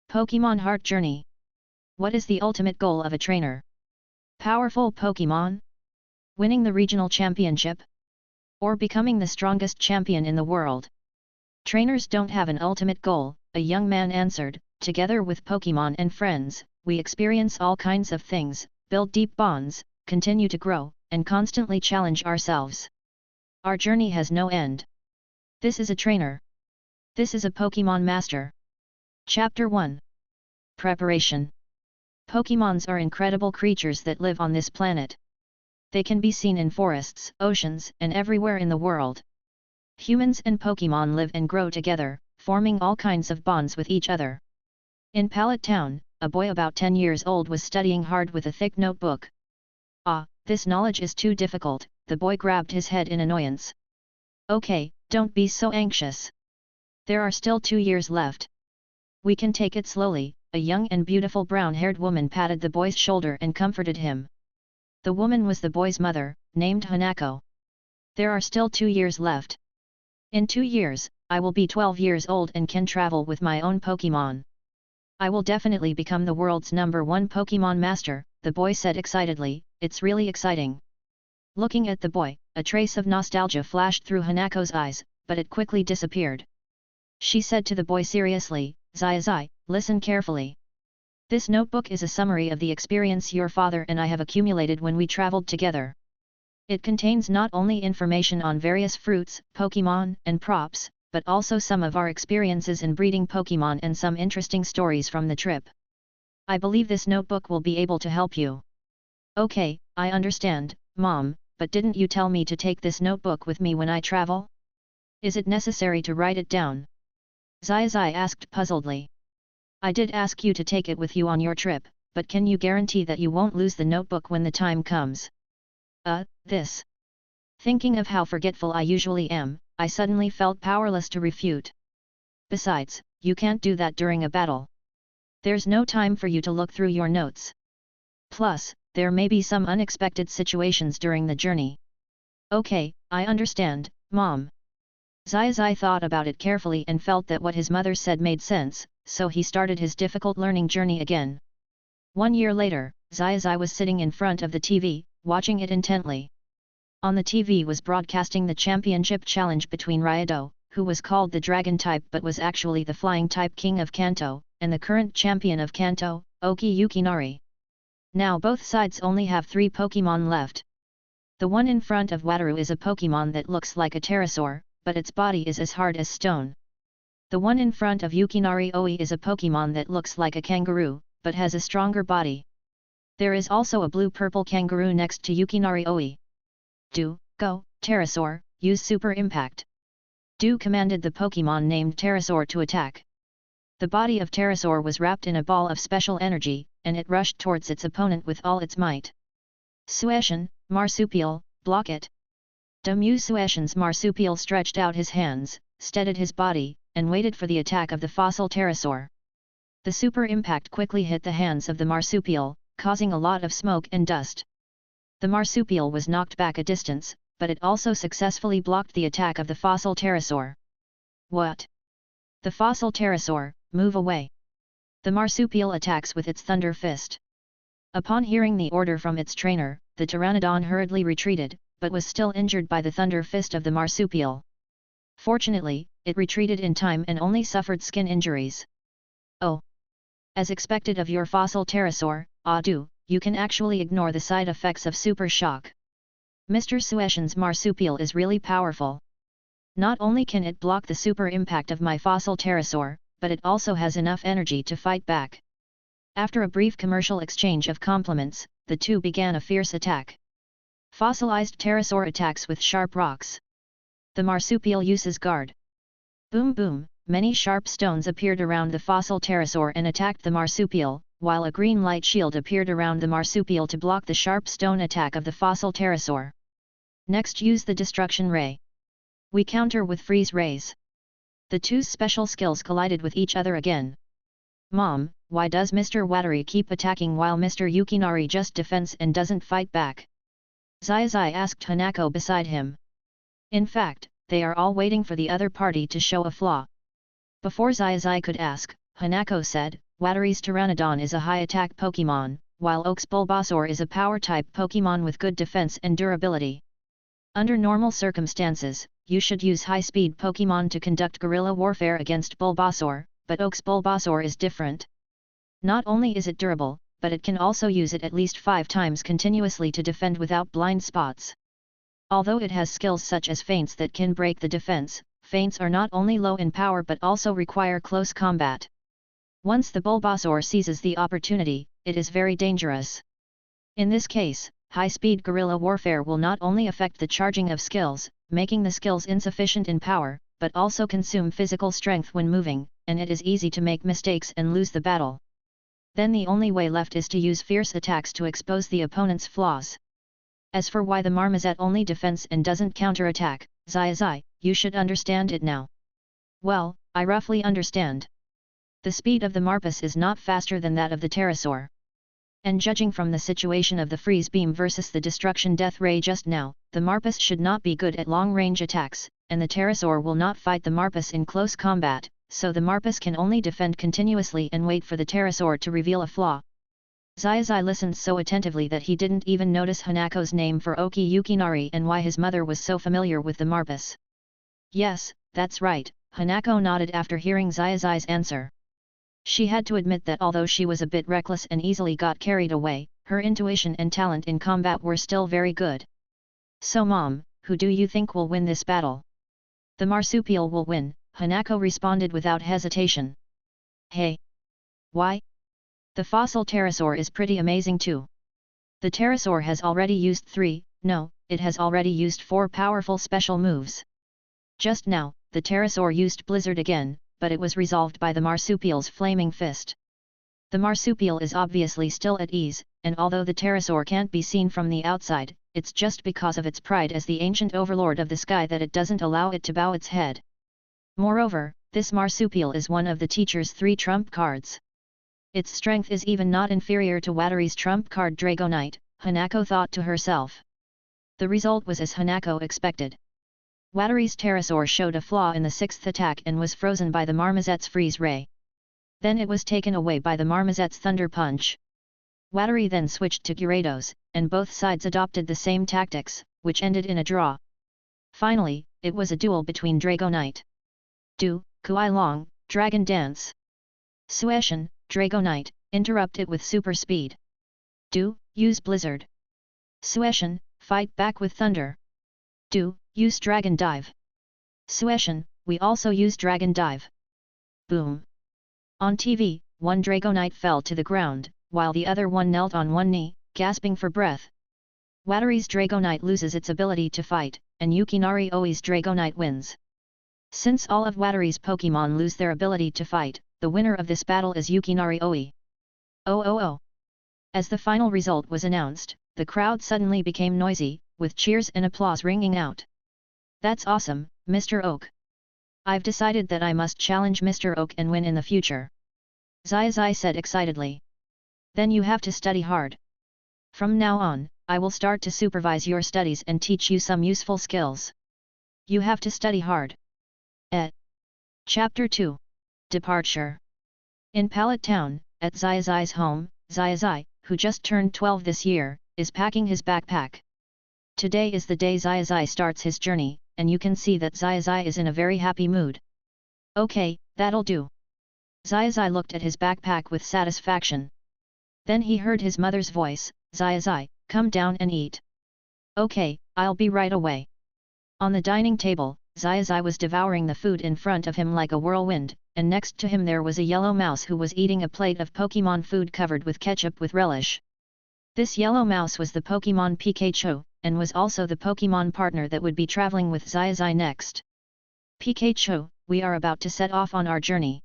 Pokémon Heart Journey. What is the ultimate goal of a trainer? Powerful Pokémon? Winning the regional championship? Or becoming the strongest champion in the world? Trainers don't have an ultimate goal, a young man answered. Together with Pokémon and friends, we experience all kinds of things, build deep bonds, continue to grow, and constantly challenge ourselves. Our journey has no end. This is a trainer. This is a Pokémon master. Chapter 1. Preparation. Pokémons are incredible creatures that live on this planet. They can be seen in forests, oceans, and everywhere in the world. Humans and Pokémon live and grow together, forming all kinds of bonds with each other. In Pallet Town, a boy about 10 years old was studying hard with a thick notebook. This knowledge is too difficult, the boy grabbed his head in annoyance. Okay, don't be so anxious. There are still 2 years left. We can take it slowly. A young and beautiful brown-haired woman patted the boy's shoulder and comforted him. The woman was the boy's mother, named Hanako. There are still 2 years left. In 2 years, I will be 12 years old and can travel with my own Pokémon. I will definitely become the world's #1 Pokémon master, the boy said excitedly. It's really exciting. Looking at the boy, a trace of nostalgia flashed through Hanako's eyes, but it quickly disappeared. She said to the boy seriously, Zai, listen carefully. This notebook is a summary of the experience your father and I have accumulated when we traveled together. It contains not only information on various fruits, Pokémon, and props, but also some of our experiences in breeding Pokémon and some interesting stories from the trip. I believe this notebook will be able to help you. Okay, I understand, Mom, but didn't you tell me to take this notebook with me when I travel? Is it necessary to write it down? Zai asked puzzledly. I did ask you to take it with you on your trip, but can you guarantee that you won't lose the notebook when the time comes? This. Thinking of how forgetful I usually am, I suddenly felt powerless to refute. Besides, you can't do that during a battle. There's no time for you to look through your notes. Plus, there may be some unexpected situations during the journey. Okay, I understand, Mom. Zai thought about it carefully and felt that what his mother said made sense, so he started his difficult learning journey again. 1 year later, Zai was sitting in front of the TV, watching it intently. On the TV was broadcasting the championship challenge between Raido, who was called the Dragon type but was actually the Flying type King of Kanto, and the current champion of Kanto, Oki Yukinari. Now both sides only have 3 Pokémon left. The one in front of Wataru is a Pokémon that looks like a pterosaur, but its body is as hard as stone. The one in front of Yukinari Oi is a Pokémon that looks like a kangaroo, but has a stronger body. There is also a blue-purple kangaroo next to Yukinari Oi. Go, Pterosaur, use Super Impact. Commanded the Pokémon named Pterosaur to attack. The body of Pterosaur was wrapped in a ball of special energy, and it rushed towards its opponent with all its might. Sueshin, Marsupial, block it. Sueshin's Marsupial stretched out his hands, steadied his body, and waited for the attack of the fossil pterosaur. The super impact quickly hit the hands of the Marsupial, causing a lot of smoke and dust. The Marsupial was knocked back a distance, but it also successfully blocked the attack of the fossil pterosaur. What? The fossil pterosaur, move away. The Marsupial attacks with its thunder fist. Upon hearing the order from its trainer, the Pteranodon hurriedly retreated, but was still injured by the thunder fist of the Marsupial. Fortunately, it retreated in time and only suffered skin injuries. Oh! As expected of your fossil pterosaur, you can actually ignore the side effects of super shock. Mr. Sueshin's Marsupial is really powerful. Not only can it block the super impact of my fossil pterosaur, but it also has enough energy to fight back. After a brief commercial exchange of compliments, the two began a fierce attack. Fossilized pterosaur attacks with sharp rocks. The Marsupial uses guard. Boom boom, many sharp stones appeared around the fossil pterosaur and attacked the Marsupial, while a green light shield appeared around the Marsupial to block the sharp stone attack of the fossil pterosaur. Next use the destruction ray. We counter with freeze rays. The two special skills collided with each other again. Mom, why does Mr. Wataru keep attacking while Mr. Yukinari just defends and doesn't fight back? Zai asked Hanako beside him. In fact, they are all waiting for the other party to show a flaw. Before Zai could ask, Hanako said, Wateri's Pteranodon is a high-attack Pokémon, while Oak's Bulbasaur is a power-type Pokémon with good defense and durability. Under normal circumstances, you should use high-speed Pokémon to conduct guerrilla warfare against Bulbasaur, but Oak's Bulbasaur is different. Not only is it durable, but it can also use it at least 5 times continuously to defend without blind spots. Although it has skills such as feints that can break the defense, feints are not only low in power but also require close combat. Once the Bulbasaur seizes the opportunity, it is very dangerous. In this case, high-speed guerrilla warfare will not only affect the charging of skills, making the skills insufficient in power, but also consume physical strength when moving, and it is easy to make mistakes and lose the battle. Then the only way left is to use fierce attacks to expose the opponent's flaws. As for why the Marmoset only defends and doesn't counterattack, Zai, you should understand it now. Well, I roughly understand. The speed of the Marpus is not faster than that of the Pterosaur. And judging from the situation of the freeze beam versus the destruction death ray just now, the Marpus should not be good at long-range attacks, and the Pterosaur will not fight the Marpus in close combat, so the Marpus can only defend continuously and wait for the Pterosaur to reveal a flaw. Zai listened so attentively that he didn't even notice Hanako's name for Oki Yukinari and why his mother was so familiar with the Marpus. Yes, that's right, Hanako nodded after hearing Zai's answer. She had to admit that although she was a bit reckless and easily got carried away, her intuition and talent in combat were still very good. So Mom, who do you think will win this battle? The marsupial will win, Hanako responded without hesitation. Hey! Why? The fossil pterosaur is pretty amazing too. The pterosaur has already used 4 powerful special moves. Just now, the pterosaur used Blizzard again, but it was resolved by the marsupial's flaming fist. The marsupial is obviously still at ease, and although the pterosaur can't be seen from the outside, it's just because of its pride as the ancient overlord of the sky that it doesn't allow it to bow its head. Moreover, this marsupial is one of the teacher's 3 trump cards. Its strength is even not inferior to Wateri's trump card Dragonite, Hanako thought to herself. The result was as Hanako expected. Wateri's pterosaur showed a flaw in the 6th attack and was frozen by the Marmoset's freeze ray. Then it was taken away by the Marmoset's thunder punch. Wateri then switched to Gyarados, and both sides adopted the same tactics, which ended in a draw. Finally, it was a duel between Dragonite. Do, Kuai Long, Dragon Dance. Sueshin, Dragonite, interrupt it with super speed. Do, use Blizzard. Sueshin, fight back with Thunder. Do, use Dragon Dive. Sueshin, we also use Dragon Dive. Boom. On TV, one Dragonite fell to the ground, while the other one knelt on one knee, gasping for breath. Wateri's Dragonite loses its ability to fight, and Yukinari Oi's Dragonite wins. Since all of Wateri's Pokémon lose their ability to fight, the winner of this battle is Yukinari Oi. Oh! As the final result was announced, the crowd suddenly became noisy, with cheers and applause ringing out. That's awesome, Mr. Oak. I've decided that I must challenge Mr. Oak and win in the future. Zai said excitedly. Then you have to study hard. From now on, I will start to supervise your studies and teach you some useful skills. You have to study hard. Chapter 2. Departure. In Pallet Town, at Zai's home, Zai, who just turned 12 this year, is packing his backpack. Today is the day Zai starts his journey, and you can see that Zai is in a very happy mood. Okay, that'll do. Zai looked at his backpack with satisfaction. Then he heard his mother's voice, Zai, come down and eat. Okay, I'll be right away. On the dining table, Zai was devouring the food in front of him like a whirlwind, and next to him there was a yellow mouse who was eating a plate of Pokémon food covered with ketchup with relish. This yellow mouse was the Pokémon Pikachu, and was also the Pokémon partner that would be traveling with Zai next. Pikachu, we are about to set off on our journey.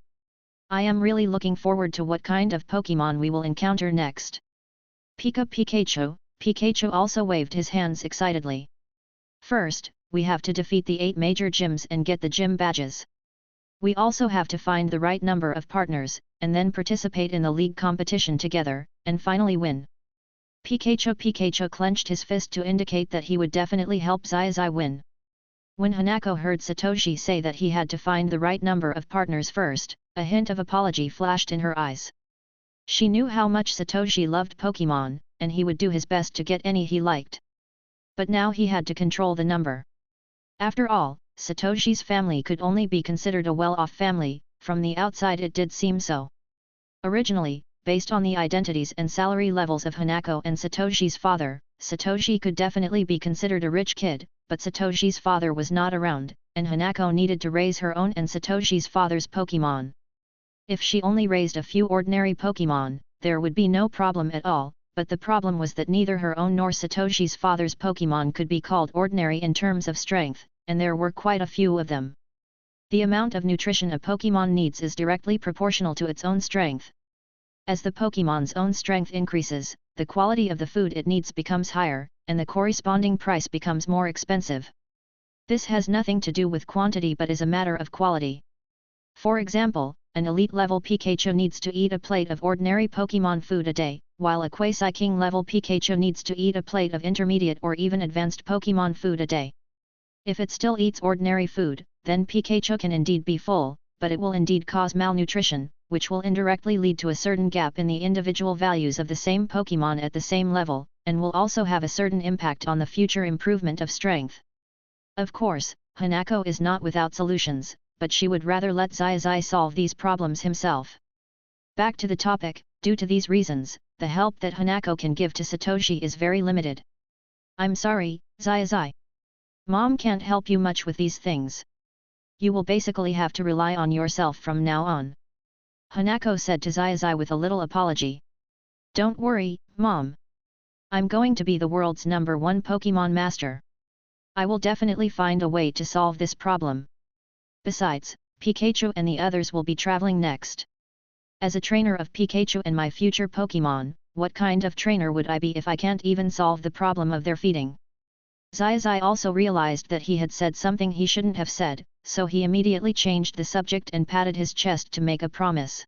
I am really looking forward to what kind of Pokémon we will encounter next. Pikachu, Pikachu also waved his hands excitedly. First, we have to defeat the 8 major gyms and get the gym badges. We also have to find the right number of partners, and then participate in the league competition together, and finally win. Pikachu clenched his fist to indicate that he would definitely help Zai win. When Hanako heard Satoshi say that he had to find the right number of partners first, a hint of apology flashed in her eyes. She knew how much Satoshi loved Pokémon, and he would do his best to get any he liked. But now he had to control the number. After all, Satoshi's family could only be considered a well-off family, from the outside it did seem so. Originally, based on the identities and salary levels of Hanako and Satoshi's father, Satoshi could definitely be considered a rich kid, but Satoshi's father was not around, and Hanako needed to raise her own and Satoshi's father's Pokémon. If she only raised a few ordinary Pokémon, there would be no problem at all, but the problem was that neither her own nor Satoshi's father's Pokémon could be called ordinary in terms of strength, and there were quite a few of them. The amount of nutrition a Pokémon needs is directly proportional to its own strength. As the Pokémon's own strength increases, the quality of the food it needs becomes higher, and the corresponding price becomes more expensive. This has nothing to do with quantity but is a matter of quality. For example, an elite-level Pikachu needs to eat a plate of ordinary Pokémon food a day, while a Quasi-King level Pikachu needs to eat a plate of intermediate or even advanced Pokémon food a day. If it still eats ordinary food, then Pikachu can indeed be full, but it will indeed cause malnutrition, which will indirectly lead to a certain gap in the individual values of the same Pokémon at the same level, and will also have a certain impact on the future improvement of strength. Of course, Hanako is not without solutions, but she would rather let Zai solve these problems himself. Back to the topic, due to these reasons, the help that Hanako can give to Satoshi is very limited. I'm sorry, Zai. Mom can't help you much with these things. You will basically have to rely on yourself from now on. Hanako said to Zai with a little apology. Don't worry, Mom. I'm going to be the world's #1 Pokémon master. I will definitely find a way to solve this problem. Besides, Pikachu and the others will be traveling next. As a trainer of Pikachu and my future Pokémon, what kind of trainer would I be if I can't even solve the problem of their feeding? Zai also realized that he had said something he shouldn't have said, so he immediately changed the subject and patted his chest to make a promise.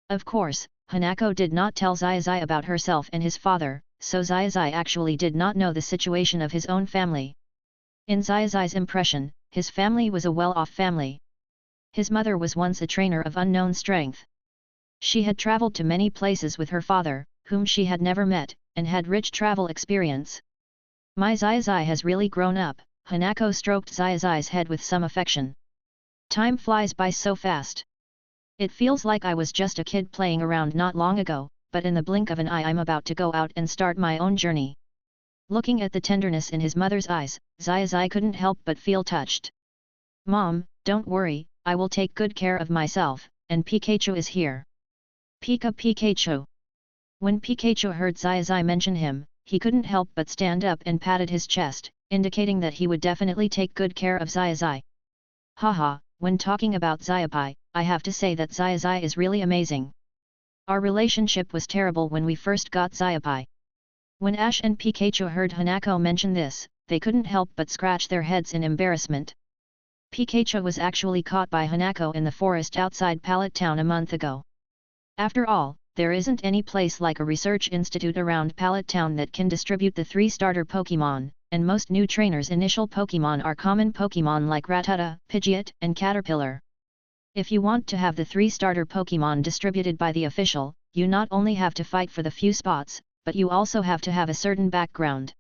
Of course, Hanako did not tell Zai about herself and his father, so Zai actually did not know the situation of his own family. In Zai's impression, his family was a well-off family. His mother was once a trainer of unknown strength. She had traveled to many places with her father, whom she had never met, and had rich travel experience. My Zai has really grown up, Hanako stroked Zai's head with some affection. Time flies by so fast. It feels like I was just a kid playing around not long ago, but in the blink of an eye I'm about to go out and start my own journey. Looking at the tenderness in his mother's eyes, Zai couldn't help but feel touched. Mom, don't worry, I will take good care of myself, and Pikachu is here. Pikachu. When Pikachu heard Zai mention him, he couldn't help but stand up and patted his chest, indicating that he would definitely take good care of Zai. Haha, when talking about Zaipai, I have to say that Zai is really amazing. Our relationship was terrible when we first got Zaipai. When Ash and Pikachu heard Hanako mention this, they couldn't help but scratch their heads in embarrassment. Pikachu was actually caught by Hanako in the forest outside Pallet Town a month ago. After all, there isn't any place like a research institute around Pallet Town that can distribute the 3 starter Pokémon, and most new trainers' initial Pokémon are common Pokémon like Rattata, Pidgeot, and Caterpillar. If you want to have the 3 starter Pokémon distributed by the official, you not only have to fight for the few spots, but you also have to have a certain background.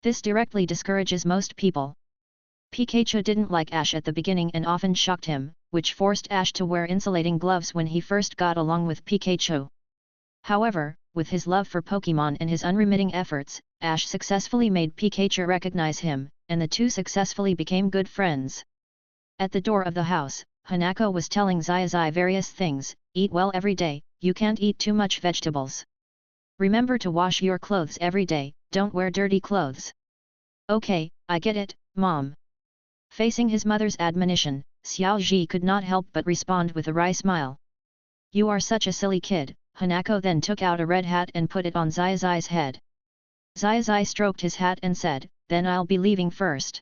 This directly discourages most people. Pikachu didn't like Ash at the beginning and often shocked him, which forced Ash to wear insulating gloves when he first got along with Pikachu. However, with his love for Pokémon and his unremitting efforts, Ash successfully made Pikachu recognize him, and the two successfully became good friends. At the door of the house, Hanako was telling Zai various things: eat well every day, you can't eat too much vegetables. Remember to wash your clothes every day, don't wear dirty clothes. Okay, I get it, Mom. Facing his mother's admonition, Xiaoji could not help but respond with a wry smile. You are such a silly kid. Hanako then took out a red hat and put it on Zai's head. Zai stroked his hat and said, then I'll be leaving first.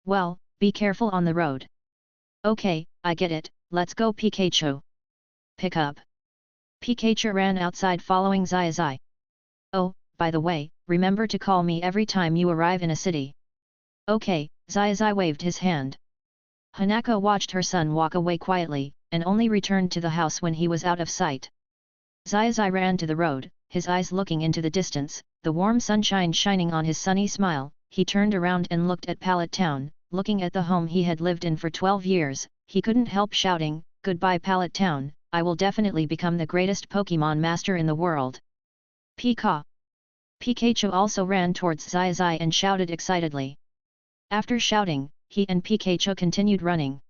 Well, be careful on the road. Okay, I get it, let's go Pikachu. Pick up. Pikachu ran outside following Zai. Oh, by the way, remember to call me every time you arrive in a city. Okay, Zai waved his hand. Hanako watched her son walk away quietly, and only returned to the house when he was out of sight. Zai ran to the road, his eyes looking into the distance, the warm sunshine shining on his sunny smile. He turned around and looked at Pallet Town, looking at the home he had lived in for 12 years, he couldn't help shouting, "Goodbye Pallet Town, I will definitely become the greatest Pokémon master in the world." Pika! Pikachu also ran towards Zai and shouted excitedly. After shouting, he and Pikachu continued running.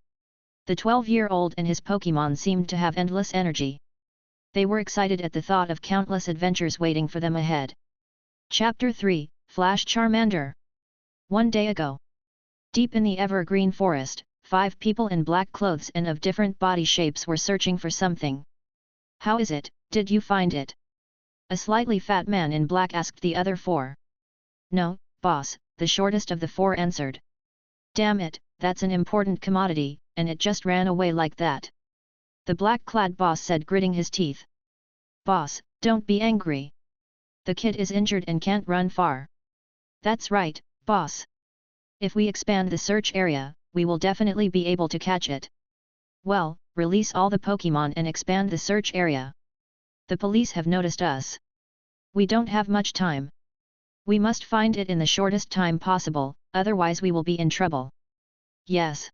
The 12-year-old and his Pokémon seemed to have endless energy. They were excited at the thought of countless adventures waiting for them ahead. Chapter 3, Flash Charmander. One day ago. Deep in the evergreen forest, 5 people in black clothes and of different body shapes were searching for something. "How is it, did you find it?" A slightly fat man in black asked the other 4. "No, boss," the shortest of the 4 answered. "Damn it, that's an important commodity, and it just ran away like that," the black-clad boss said, gritting his teeth. "Boss, don't be angry. The kid is injured and can't run far." "That's right, boss. If we expand the search area, we will definitely be able to catch it." "Well, release all the Pokémon and expand the search area. The police have noticed us. We don't have much time. We must find it in the shortest time possible, otherwise we will be in trouble." "Yes."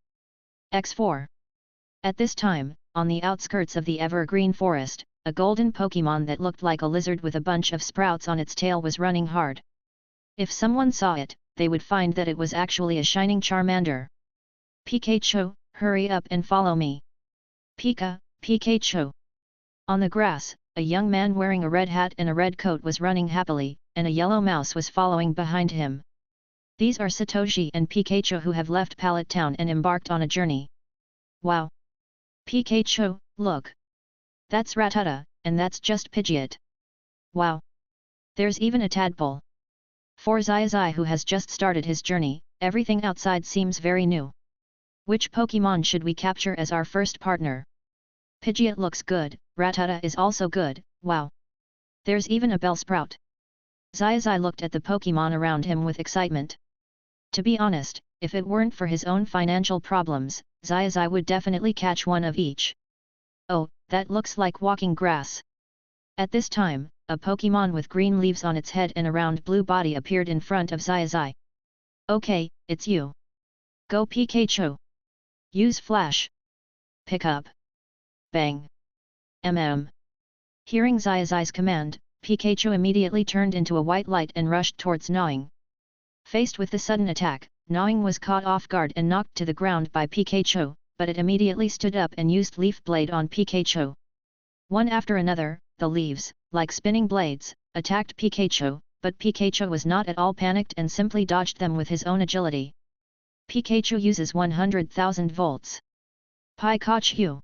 X4. At this time, on the outskirts of the evergreen forest, a golden Pokémon that looked like a lizard with a bunch of sprouts on its tail was running hard. If someone saw it, they would find that it was actually a shining Charmander. "Pikachu, hurry up and follow me." Pikachu. On the grass, a young man wearing a red hat and a red coat was running happily, and a yellow mouse was following behind him. These are Satoshi and Pikachu, who have left Pallet Town and embarked on a journey. "Wow! Pikachu, look! That's Rattata, and that's just Pidgeot. Wow! There's even a tadpole." For Zai, who has just started his journey, everything outside seems very new. "Which Pokémon should we capture as our first partner?" "Pidgeot looks good, Rattata is also good, wow! There's even a Bellsprout." Zai looked at the Pokémon around him with excitement. To be honest, if it weren't for his own financial problems, Zai would definitely catch one of each. "Oh, that looks like walking grass." At this time, a Pokémon with green leaves on its head and a round blue body appeared in front of Zai. "Okay, it's you. Go Pikachu. Use Flash. Pick up. Bang. Hearing Zai's command, Pikachu immediately turned into a white light and rushed towards Gnawing. Faced with the sudden attack, Gnawing was caught off guard and knocked to the ground by Pikachu, but it immediately stood up and used Leaf Blade on Pikachu. One after another, the leaves, like spinning blades, attacked Pikachu, but Pikachu was not at all panicked and simply dodged them with his own agility. Pikachu uses 100,000 volts. Pikachu!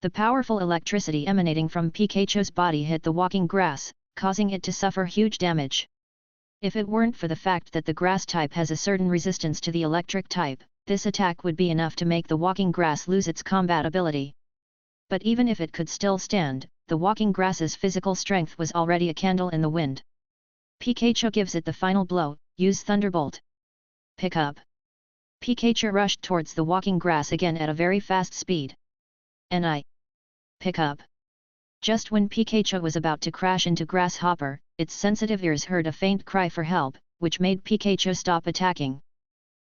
The powerful electricity emanating from Pikachu's body hit the walking grass, causing it to suffer huge damage. If it weren't for the fact that the grass type has a certain resistance to the electric type, this attack would be enough to make the walking grass lose its combat ability. But even if it could still stand, the walking grass's physical strength was already a candle in the wind. Pikachu gives it the final blow, use Thunderbolt. Pick up. Pikachu rushed towards the walking grass again at a very fast speed. Pick up. Just when Pikachu was about to crash into Grasshopper, its sensitive ears heard a faint cry for help, which made Pikachu stop attacking.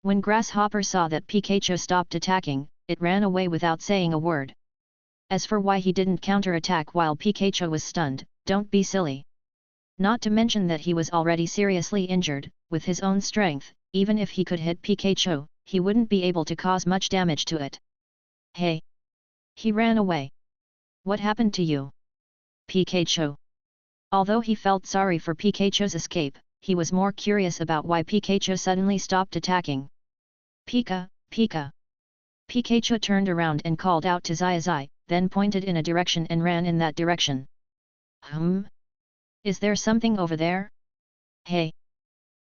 When Grasshopper saw that Pikachu stopped attacking, it ran away without saying a word. As for why he didn't counter-attack while Pikachu was stunned, don't be silly. Not to mention that he was already seriously injured, with his own strength, even if he could hit Pikachu, he wouldn't be able to cause much damage to it. Hey! He ran away. What happened to you? Pikachu. Although he felt sorry for Pikachu's escape, he was more curious about why Pikachu suddenly stopped attacking. Pika! Pikachu turned around and called out to Zai, then pointed in a direction and ran in that direction. Is there something over there? Hey!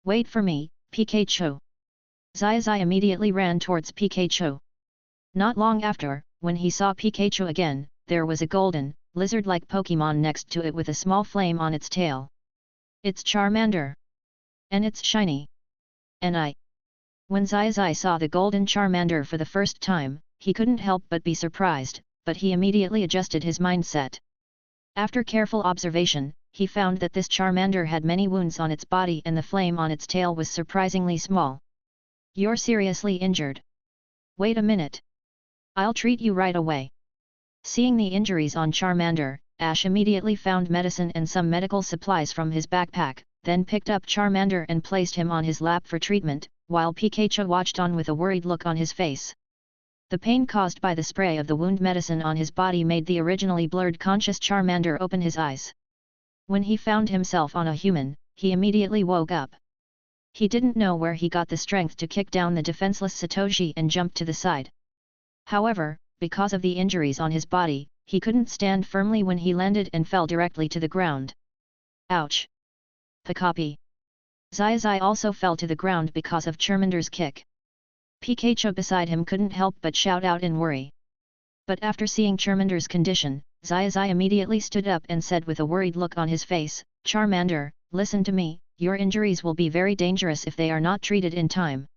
Wait for me, Pikachu! Zai immediately ran towards Pikachu. Not long after, when he saw Pikachu again, there was a golden, lizard-like Pokémon next to it with a small flame on its tail. It's Charmander! And it's shiny! When Zai saw the golden Charmander for the first time, he couldn't help but be surprised, but he immediately adjusted his mindset. After careful observation, he found that this Charmander had many wounds on its body and the flame on its tail was surprisingly small. You're seriously injured. Wait a minute. I'll treat you right away. Seeing the injuries on Charmander, Ash immediately found medicine and some medical supplies from his backpack, then picked up Charmander and placed him on his lap for treatment, while Pikachu watched on with a worried look on his face. The pain caused by the spray of the wound medicine on his body made the originally blurred conscious Charmander open his eyes. When he found himself on a human, he immediately woke up. He didn't know where he got the strength to kick down the defenseless Satoshi and jump to the side. However, because of the injuries on his body, he couldn't stand firmly when he landed and fell directly to the ground. Ouch! Pikapi! Zai also fell to the ground because of Charmander's kick. Pikachu beside him couldn't help but shout out in worry. But after seeing Charmander's condition, Zai immediately stood up and said with a worried look on his face, "Charmander, listen to me, your injuries will be very dangerous if they are not treated in time."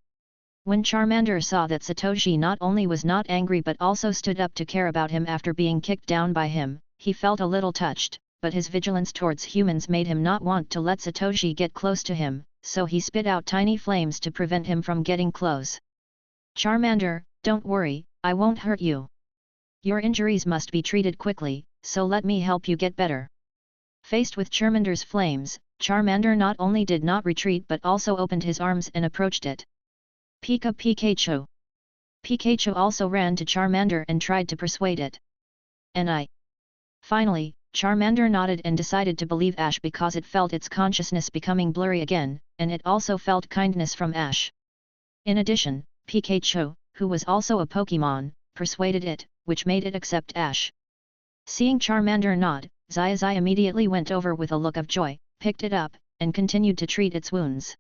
When Charmander saw that Satoshi not only was not angry but also stood up to care about him after being kicked down by him, he felt a little touched, but his vigilance towards humans made him not want to let Satoshi get close to him, so he spit out tiny flames to prevent him from getting close. "Charmander, don't worry, I won't hurt you. Your injuries must be treated quickly, so let me help you get better." Faced with Charmander's flames, Charmander not only did not retreat but also opened his arms and approached it. Pikachu! Pikachu also ran to Charmander and tried to persuade it. Finally, Charmander nodded and decided to believe Ash because it felt its consciousness becoming blurry again, and it also felt kindness from Ash. In addition, Pikachu, who was also a Pokémon, persuaded it, which made it accept Ash. Seeing Charmander nod, Zai immediately went over with a look of joy, picked it up, and continued to treat its wounds.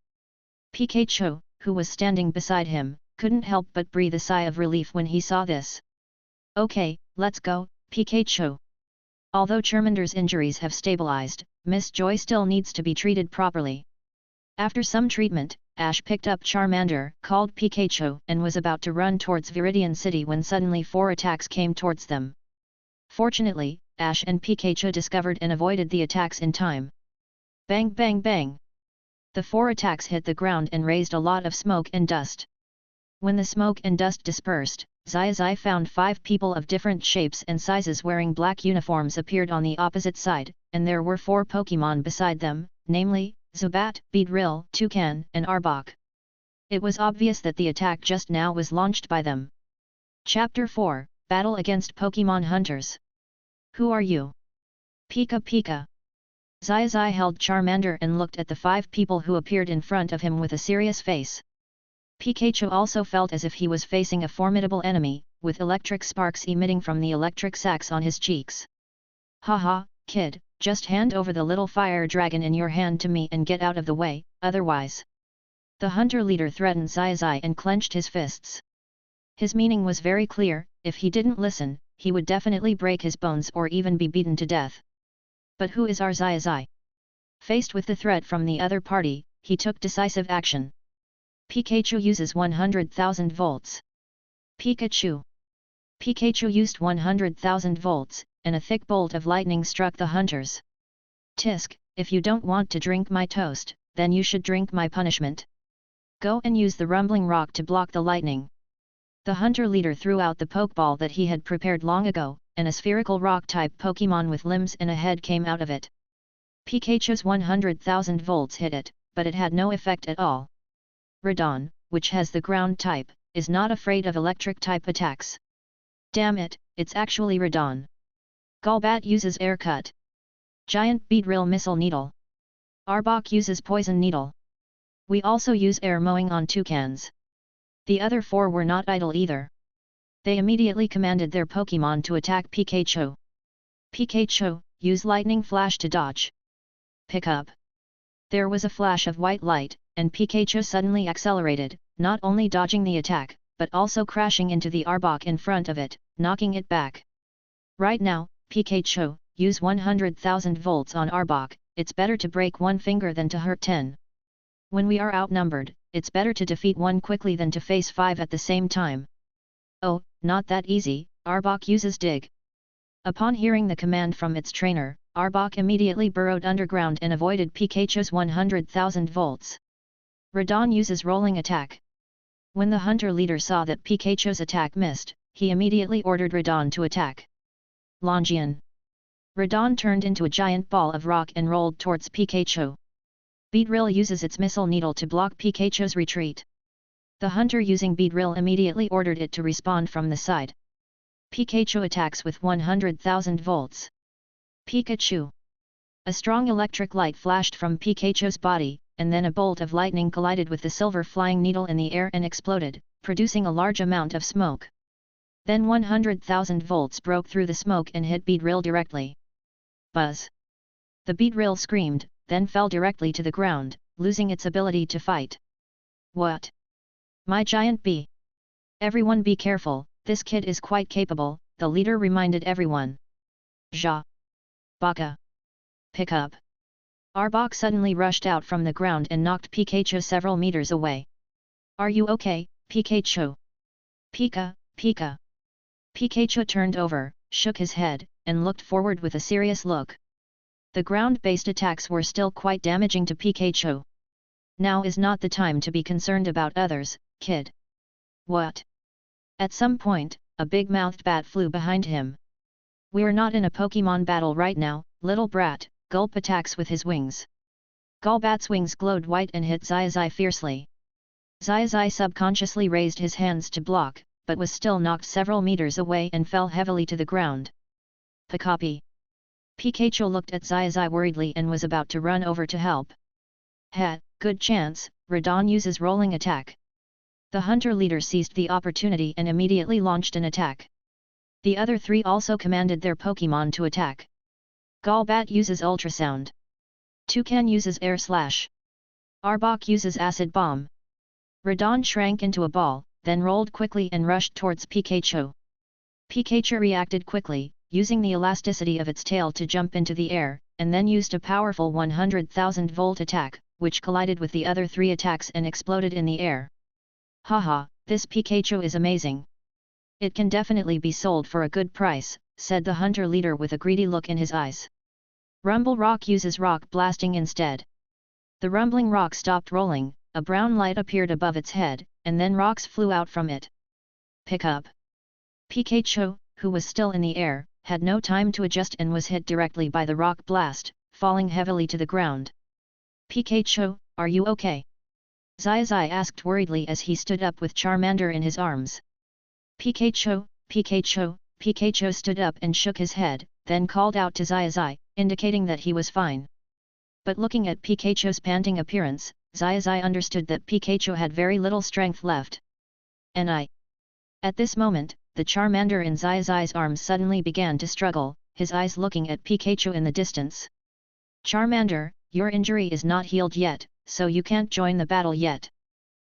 Pikachu, who was standing beside him, couldn't help but breathe a sigh of relief when he saw this. "Okay, let's go, Pikachu." Although Charmander's injuries have stabilized, Miss Joy still needs to be treated properly. After some treatment, Ash picked up Charmander, called Pikachu, and was about to run towards Viridian City when suddenly 4 attacks came towards them. Fortunately, Ash and Pikachu discovered and avoided the attacks in time. Bang bang bang! The 4 attacks hit the ground and raised a lot of smoke and dust. When the smoke and dust dispersed, Zai found 5 people of different shapes and sizes wearing black uniforms appeared on the opposite side, and there were 4 Pokémon beside them, namely, Zubat, Beedrill, Toucan, and Arbok. It was obvious that the attack just now was launched by them. Chapter 4, Battle against Pokémon Hunters. Who are you? Pika. Zai held Charmander and looked at the 5 people who appeared in front of him with a serious face. Pikachu also felt as if he was facing a formidable enemy, with electric sparks emitting from the electric sacs on his cheeks. "Haha, kid, just hand over the little fire dragon in your hand to me and get out of the way, otherwise." The hunter leader threatened Zai and clenched his fists. His meaning was very clear: if he didn't listen, he would definitely break his bones or even be beaten to death. But who is our Zai? Faced with the threat from the other party, he took decisive action. Pikachu uses 100,000 volts. Pikachu used 100,000 volts, and a thick bolt of lightning struck the hunters. "Tisk, if you don't want to drink my toast, then you should drink my punishment. Go and use the rumbling rock to block the lightning." The hunter leader threw out the Pokeball that he had prepared long ago, and a spherical rock-type Pokémon with limbs and a head came out of it. Pikachu's 100,000 volts hit it, but it had no effect at all. Radon, which has the ground type, is not afraid of electric-type attacks. Damn it, it's actually Radon. Golbat uses Air Cut. Giant Beedrill Missile Needle. Arbok uses Poison Needle. We also use Air Mowing on Toucans. The other 4 were not idle either. They immediately commanded their Pokémon to attack Pikachu. Pikachu, use Lightning Flash to dodge. Pick up. There was a flash of white light, and Pikachu suddenly accelerated, not only dodging the attack, but also crashing into the Arbok in front of it, knocking it back. Right now, Pikachu, use 100,000 volts on Arbok, it's better to break 1 finger than to hurt 10. When we are outnumbered, it's better to defeat 1 quickly than to face 5 at the same time. Oh, not that easy, Arbok uses Dig. Upon hearing the command from its trainer, Arbok immediately burrowed underground and avoided Pikachu's 100,000 volts. Radon uses rolling attack. When the hunter leader saw that Pikachu's attack missed, he immediately ordered Radon to attack. Longian. Radon turned into a giant ball of rock and rolled towards Pikachu. Beedrill uses its missile needle to block Pikachu's retreat. The hunter using Beedrill immediately ordered it to respawn from the side. Pikachu attacks with 100,000 volts. Pikachu. A strong electric light flashed from Pikachu's body, and then a bolt of lightning collided with the silver flying needle in the air and exploded, producing a large amount of smoke. Then 100,000 volts broke through the smoke and hit Beedrill directly. Buzz! The Beedrill screamed, then fell directly to the ground, losing its ability to fight. What? My giant bee! Everyone be careful, this kid is quite capable, the leader reminded everyone. Ja! Baka! Pick up! Arbok suddenly rushed out from the ground and knocked Pikachu several meters away. Are you okay, Pikachu? Pika, Pika! Pikachu turned over, shook his head, and looked forward with a serious look. The ground-based attacks were still quite damaging to Pikachu. Now is not the time to be concerned about others, kid. What? At some point, a big-mouthed bat flew behind him. We're not in a Pokémon battle right now, little brat, Gulp attacks with his wings. Golbat's wings glowed white and hit Xiaozai fiercely. Xiaozai subconsciously raised his hands to block, but was still knocked several meters away and fell heavily to the ground. Pikapi. Pikachu looked at Xiaozai worriedly and was about to run over to help. Good chance, Radon uses rolling attack. The hunter leader seized the opportunity and immediately launched an attack. The other three also commanded their Pokémon to attack. Golbat uses ultrasound. Toucan uses air slash. Arbok uses acid bomb. Radon shrank into a ball, then rolled quickly and rushed towards Pikachu. Pikachu reacted quickly, using the elasticity of its tail to jump into the air, and then used a powerful 100,000 volt attack, which collided with the other three attacks and exploded in the air. Haha, this Pikachu is amazing. It can definitely be sold for a good price, said the hunter leader with a greedy look in his eyes. Rumble Rock uses rock blasting instead. The rumbling rock stopped rolling, a brown light appeared above its head, and then rocks flew out from it. Pick up! Pikachu, who was still in the air, had no time to adjust and was hit directly by the rock blast, falling heavily to the ground. Pikachu, are you okay? Xiaozai asked worriedly as he stood up with Charmander in his arms. Pikachu, Pikachu, Pikachu stood up and shook his head, then called out to Xiaozai, indicating that he was fine. But looking at Pikachu's panting appearance, Xiaozai understood that Pikachu had very little strength left. At this moment, the Charmander in Xiaozai's arms suddenly began to struggle, his eyes looking at Pikachu in the distance. Charmander, your injury is not healed yet, so you can't join the battle yet.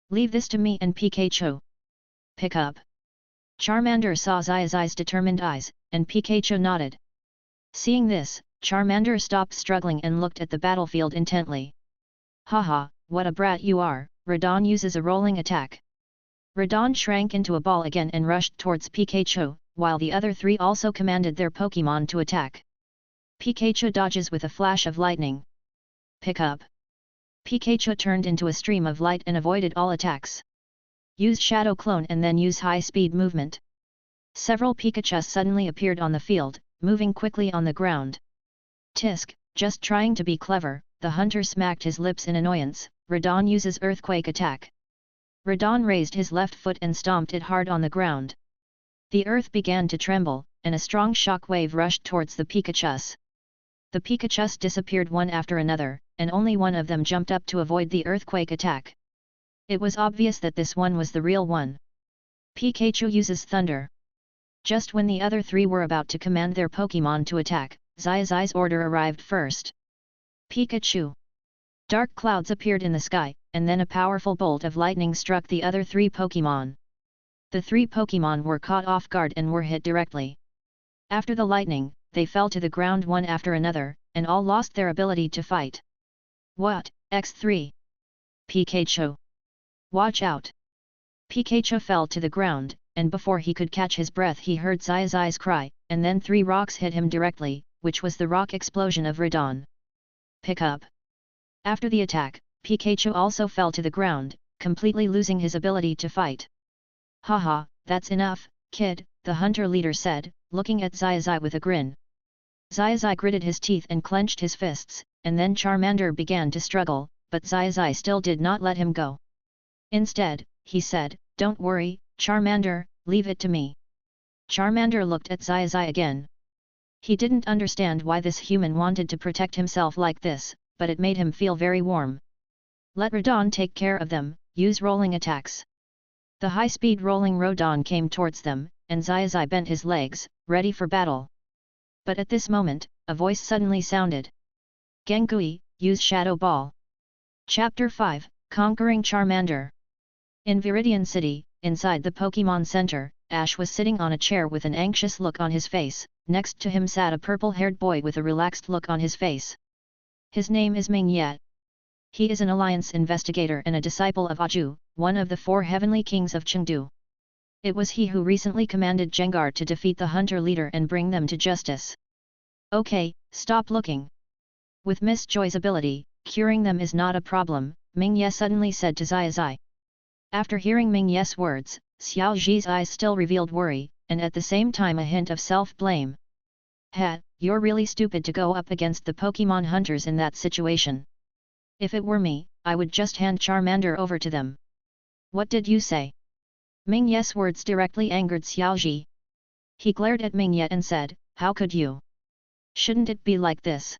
Leave this to me and Pikachu. Pick up. Charmander saw Xiaozai's determined eyes, and Pikachu nodded. Seeing this, Charmander stopped struggling and looked at the battlefield intently. Haha, what a brat you are, Radon uses a rolling attack. Radon shrank into a ball again and rushed towards Pikachu, while the other three also commanded their Pokémon to attack. Pikachu dodges with a flash of lightning. Pick up. Pikachu turned into a stream of light and avoided all attacks. Use Shadow Clone and then use high-speed movement. Several Pikachus suddenly appeared on the field, moving quickly on the ground. Tisk, just trying to be clever, the hunter smacked his lips in annoyance. Radon uses Earthquake attack. Radon raised his left foot and stomped it hard on the ground. The earth began to tremble, and a strong shock wave rushed towards the Pikachus. The Pikachus disappeared one after another, and only one of them jumped up to avoid the earthquake attack. It was obvious that this one was the real one. Pikachu uses Thunder. Just when the other three were about to command their Pokémon to attack, Xiaozai's order arrived first. Pikachu. Dark clouds appeared in the sky, and then a powerful bolt of lightning struck the other three Pokémon. The three Pokémon were caught off guard and were hit directly. After the lightning, they fell to the ground one after another, and all lost their ability to fight. What, X3? Pikachu. Watch out! Pikachu fell to the ground, and before he could catch his breath he heard Xiaozai's cry, and then three rocks hit him directly, which was the rock explosion of Radon. Pick up. After the attack, Pikachu also fell to the ground, completely losing his ability to fight. Haha, that's enough, kid, the hunter leader said, looking at Zai with a grin. Zai gritted his teeth and clenched his fists, and then Charmander began to struggle, but Zai still did not let him go. Instead, he said, "Don't worry, Charmander, leave it to me." Charmander looked at Zai again. He didn't understand why this human wanted to protect himself like this, but it made him feel very warm. Let Radon take care of them, use rolling attacks. The high-speed rolling Rodon came towards them, and Zai bent his legs, ready for battle. But at this moment, a voice suddenly sounded. Gengui, use Shadow Ball. Chapter 5, Conquering Charmander. In Viridian City, inside the Pokémon Center, Ash was sitting on a chair with an anxious look on his face. Next to him sat a purple-haired boy with a relaxed look on his face. His name is Ming Ye. He is an alliance investigator and a disciple of Aju, one of the 4 heavenly kings of Chengdu. It was he who recently commanded Gengar to defeat the hunter leader and bring them to justice. Okay, stop looking. With Miss Joy's ability, curing them is not a problem, Ming Ye suddenly said to Zai. After hearing Ming Ye's words, Xiao Ji's eyes still revealed worry, and at the same time a hint of self-blame. You're really stupid to go up against the Pokémon hunters in that situation. If it were me, I would just hand Charmander over to them. What did you say? Ming Ye's words directly angered Xiao Ji. He glared at Ming Ye and said, how could you? Shouldn't it be like this?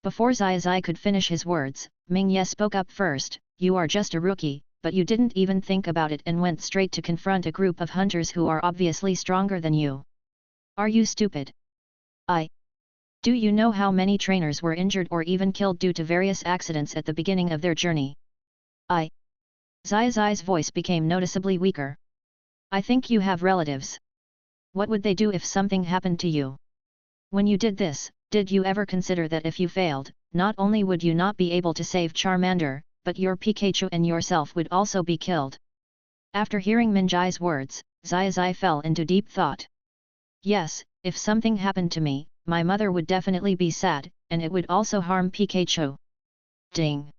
Before Zai could finish his words, Ming Ye spoke up first, you are just a rookie, but you didn't even think about it and went straight to confront a group of hunters who are obviously stronger than you. Are you stupid? Do you know how many trainers were injured or even killed due to various accidents at the beginning of their journey? Zai's voice became noticeably weaker. I think you have relatives. What would they do if something happened to you? When you did this, did you ever consider that if you failed, not only would you not be able to save Charmander, but your Pikachu and yourself would also be killed? After hearing Minjai's words, Zai fell into deep thought. Yes, if something happened to me, my mother would definitely be sad, and it would also harm Pikachu. Ding!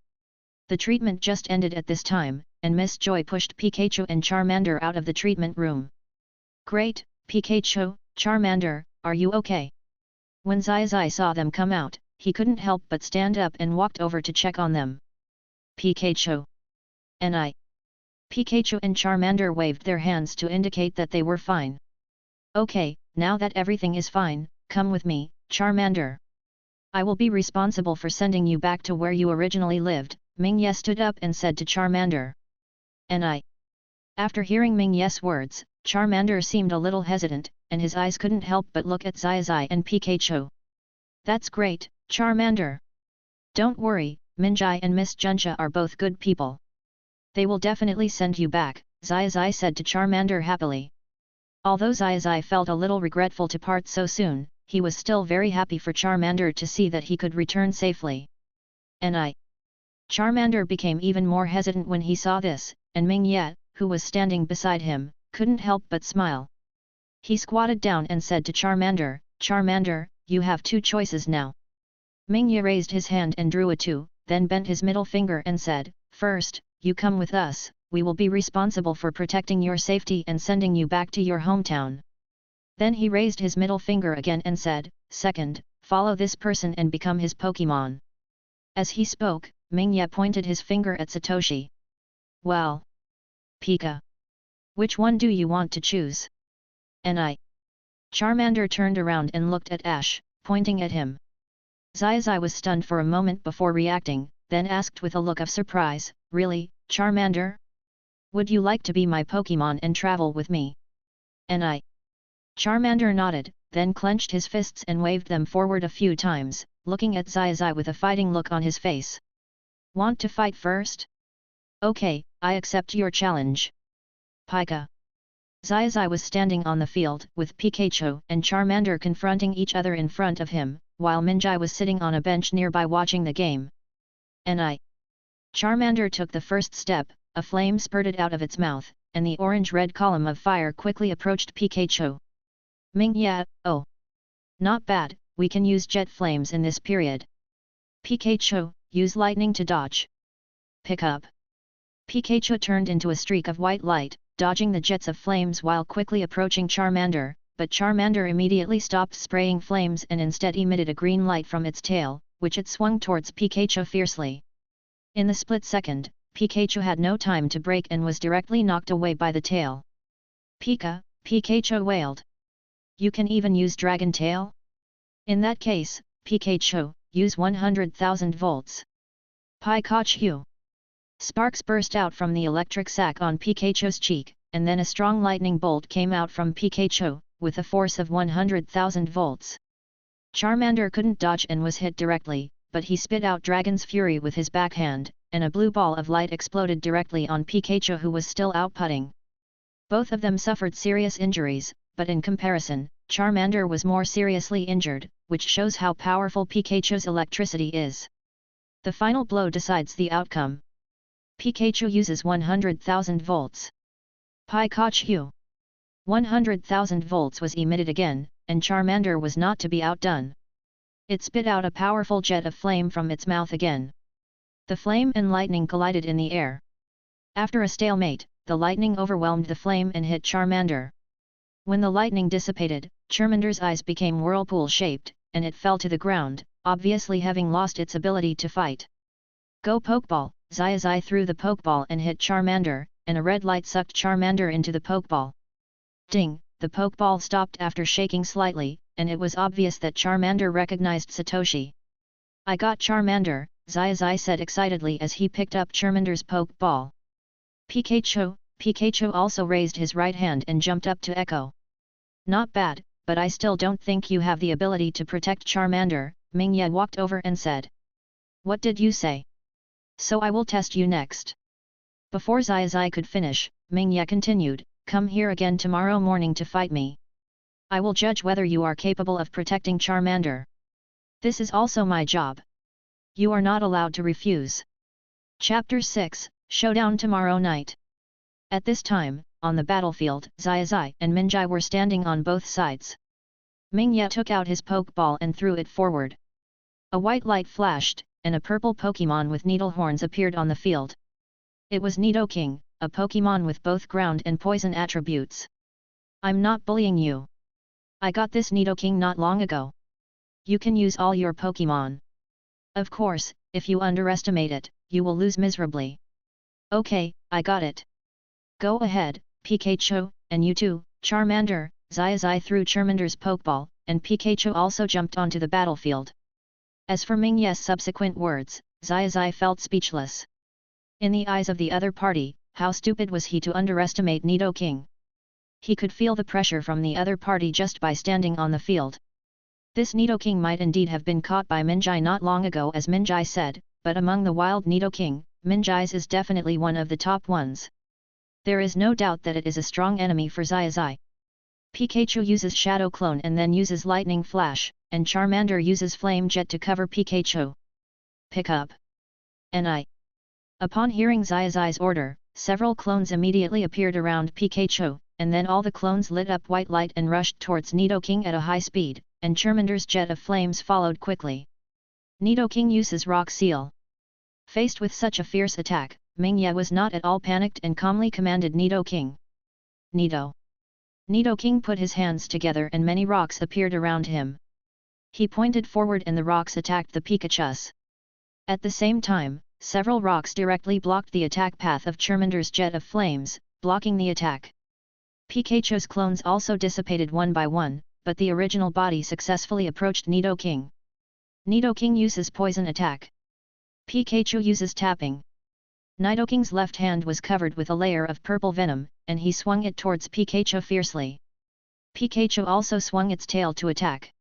The treatment just ended at this time, and Miss Joy pushed Pikachu and Charmander out of the treatment room. Great, Pikachu, Charmander, are you okay? When Zai saw them come out, he couldn't help but stand up and walked over to check on them. Pikachu. And Pikachu and Charmander waved their hands to indicate that they were fine. Okay, now that everything is fine, come with me, Charmander. I will be responsible for sending you back to where you originally lived, Ming Ye stood up and said to Charmander. And After hearing Ming Ye's words, Charmander seemed a little hesitant, and his eyes couldn't help but look at Zai and Pikachu. That's great, Charmander. Don't worry, Minjai and Miss Juncha are both good people. They will definitely send you back, Zai said to Charmander happily. Although Zai felt a little regretful to part so soon, he was still very happy for Charmander to see that he could return safely. And Charmander became even more hesitant when he saw this, and Ming Ye, who was standing beside him, couldn't help but smile. He squatted down and said to Charmander, Charmander, you have 2 choices now. Ming Ye raised his hand and drew a 2, then bent his middle finger and said, first, you come with us, we will be responsible for protecting your safety and sending you back to your hometown. Then he raised his middle finger again and said, second, follow this person and become his Pokémon. As he spoke, Ming Ye pointed his finger at Satoshi. Well. Pika. Which one do you want to choose? And Charmander turned around and looked at Ash, pointing at him. Zai was stunned for a moment before reacting, then asked with a look of surprise, really, Charmander? Would you like to be my Pokémon and travel with me? And Charmander nodded, then clenched his fists and waved them forward a few times, looking at Zai with a fighting look on his face. Want to fight first? Okay, I accept your challenge. Pika. Zai was standing on the field with Pikachu and Charmander confronting each other in front of him, while Minjai was sitting on a bench nearby watching the game. And Charmander took the first step, a flame spurted out of its mouth, and the orange-red column of fire quickly approached Pikachu. Ming Ye, oh! Not bad, we can use jet flames in this period. Pikachu, use lightning to dodge. Pick up. Pikachu turned into a streak of white light, dodging the jets of flames while quickly approaching Charmander, but Charmander immediately stopped spraying flames and instead emitted a green light from its tail, which it swung towards Pikachu fiercely. In the split second, Pikachu had no time to brake and was directly knocked away by the tail. Pikachu wailed. You can even use Dragon Tail? In that case, Pikachu, use 100,000 volts. Pikachu! Sparks burst out from the electric sac on Pikachu's cheek, and then a strong lightning bolt came out from Pikachu, with a force of 100,000 volts. Charmander couldn't dodge and was hit directly, but he spit out Dragon's Fury with his backhand, and a blue ball of light exploded directly on Pikachu, who was still outputting. Both of them suffered serious injuries, but in comparison, Charmander was more seriously injured, which shows how powerful Pikachu's electricity is. The final blow decides the outcome. Pikachu uses 100,000 volts. Pikachu! 100,000 volts was emitted again, and Charmander was not to be outdone. It spit out a powerful jet of flame from its mouth again. The flame and lightning collided in the air. After a stalemate, the lightning overwhelmed the flame and hit Charmander. When the lightning dissipated, Charmander's eyes became whirlpool-shaped, and it fell to the ground, obviously having lost its ability to fight. Go Pokeball! Zai threw the Pokeball and hit Charmander, and a red light sucked Charmander into the Pokeball. Ding! The Pokeball stopped after shaking slightly, and it was obvious that Charmander recognized Satoshi. I got Charmander, Zai said excitedly as he picked up Charmander's Pokeball. Pikachu also raised his right hand and jumped up to echo. Not bad, but I still don't think you have the ability to protect Charmander, Mingya walked over and said. What did you say? So I will test you next. Before Zai could finish, Mingya continued, come here again tomorrow morning to fight me. I will judge whether you are capable of protecting Charmander. This is also my job. You are not allowed to refuse. Chapter 6, Showdown tomorrow night. At this time, on the battlefield, Zai and Minjai were standing on both sides. Mingya took out his Pokeball and threw it forward. A white light flashed, and a purple Pokémon with needle horns appeared on the field. It was Nidoking, a Pokémon with both ground and poison attributes. I'm not bullying you. I got this Nidoking not long ago. You can use all your Pokémon. Of course, if you underestimate it, you will lose miserably. Okay, I got it. Go ahead, Pikachu, and you too, Charmander. Zai threw Charmander's Pokeball, and Pikachu also jumped onto the battlefield. As for Mingya's subsequent words, Zai felt speechless. In the eyes of the other party, how stupid was he to underestimate Nidoking? He could feel the pressure from the other party just by standing on the field. This Nidoking might indeed have been caught by Minjai not long ago, as Minjai said, but among the wild Nidoking, Minjai's is definitely one of the top ones. There is no doubt that it is a strong enemy for Zai. Pikachu uses Shadow Clone and then uses Lightning Flash, and Charmander uses Flame Jet to cover Pikachu. Pick up. Ni. Upon hearing Zai's order, several clones immediately appeared around Pikachu, and then all the clones lit up white light and rushed towards Nidoking at a high speed, and Charmander's jet of flames followed quickly. Nidoking uses Rock Seal. Faced with such a fierce attack, Mingya was not at all panicked and calmly commanded Nidoking. Nidoking put his hands together and many rocks appeared around him. He pointed forward and the rocks attacked the Pikachus. At the same time, several rocks directly blocked the attack path of Charmander's jet of flames, blocking the attack. Pikachu's clones also dissipated one by one, but the original body successfully approached Nidoking. Nidoking uses Poison Attack. Pikachu uses Tapping. Nidoking's left hand was covered with a layer of purple venom, and he swung it towards Pikachu fiercely. Pikachu also swung its tail to attack.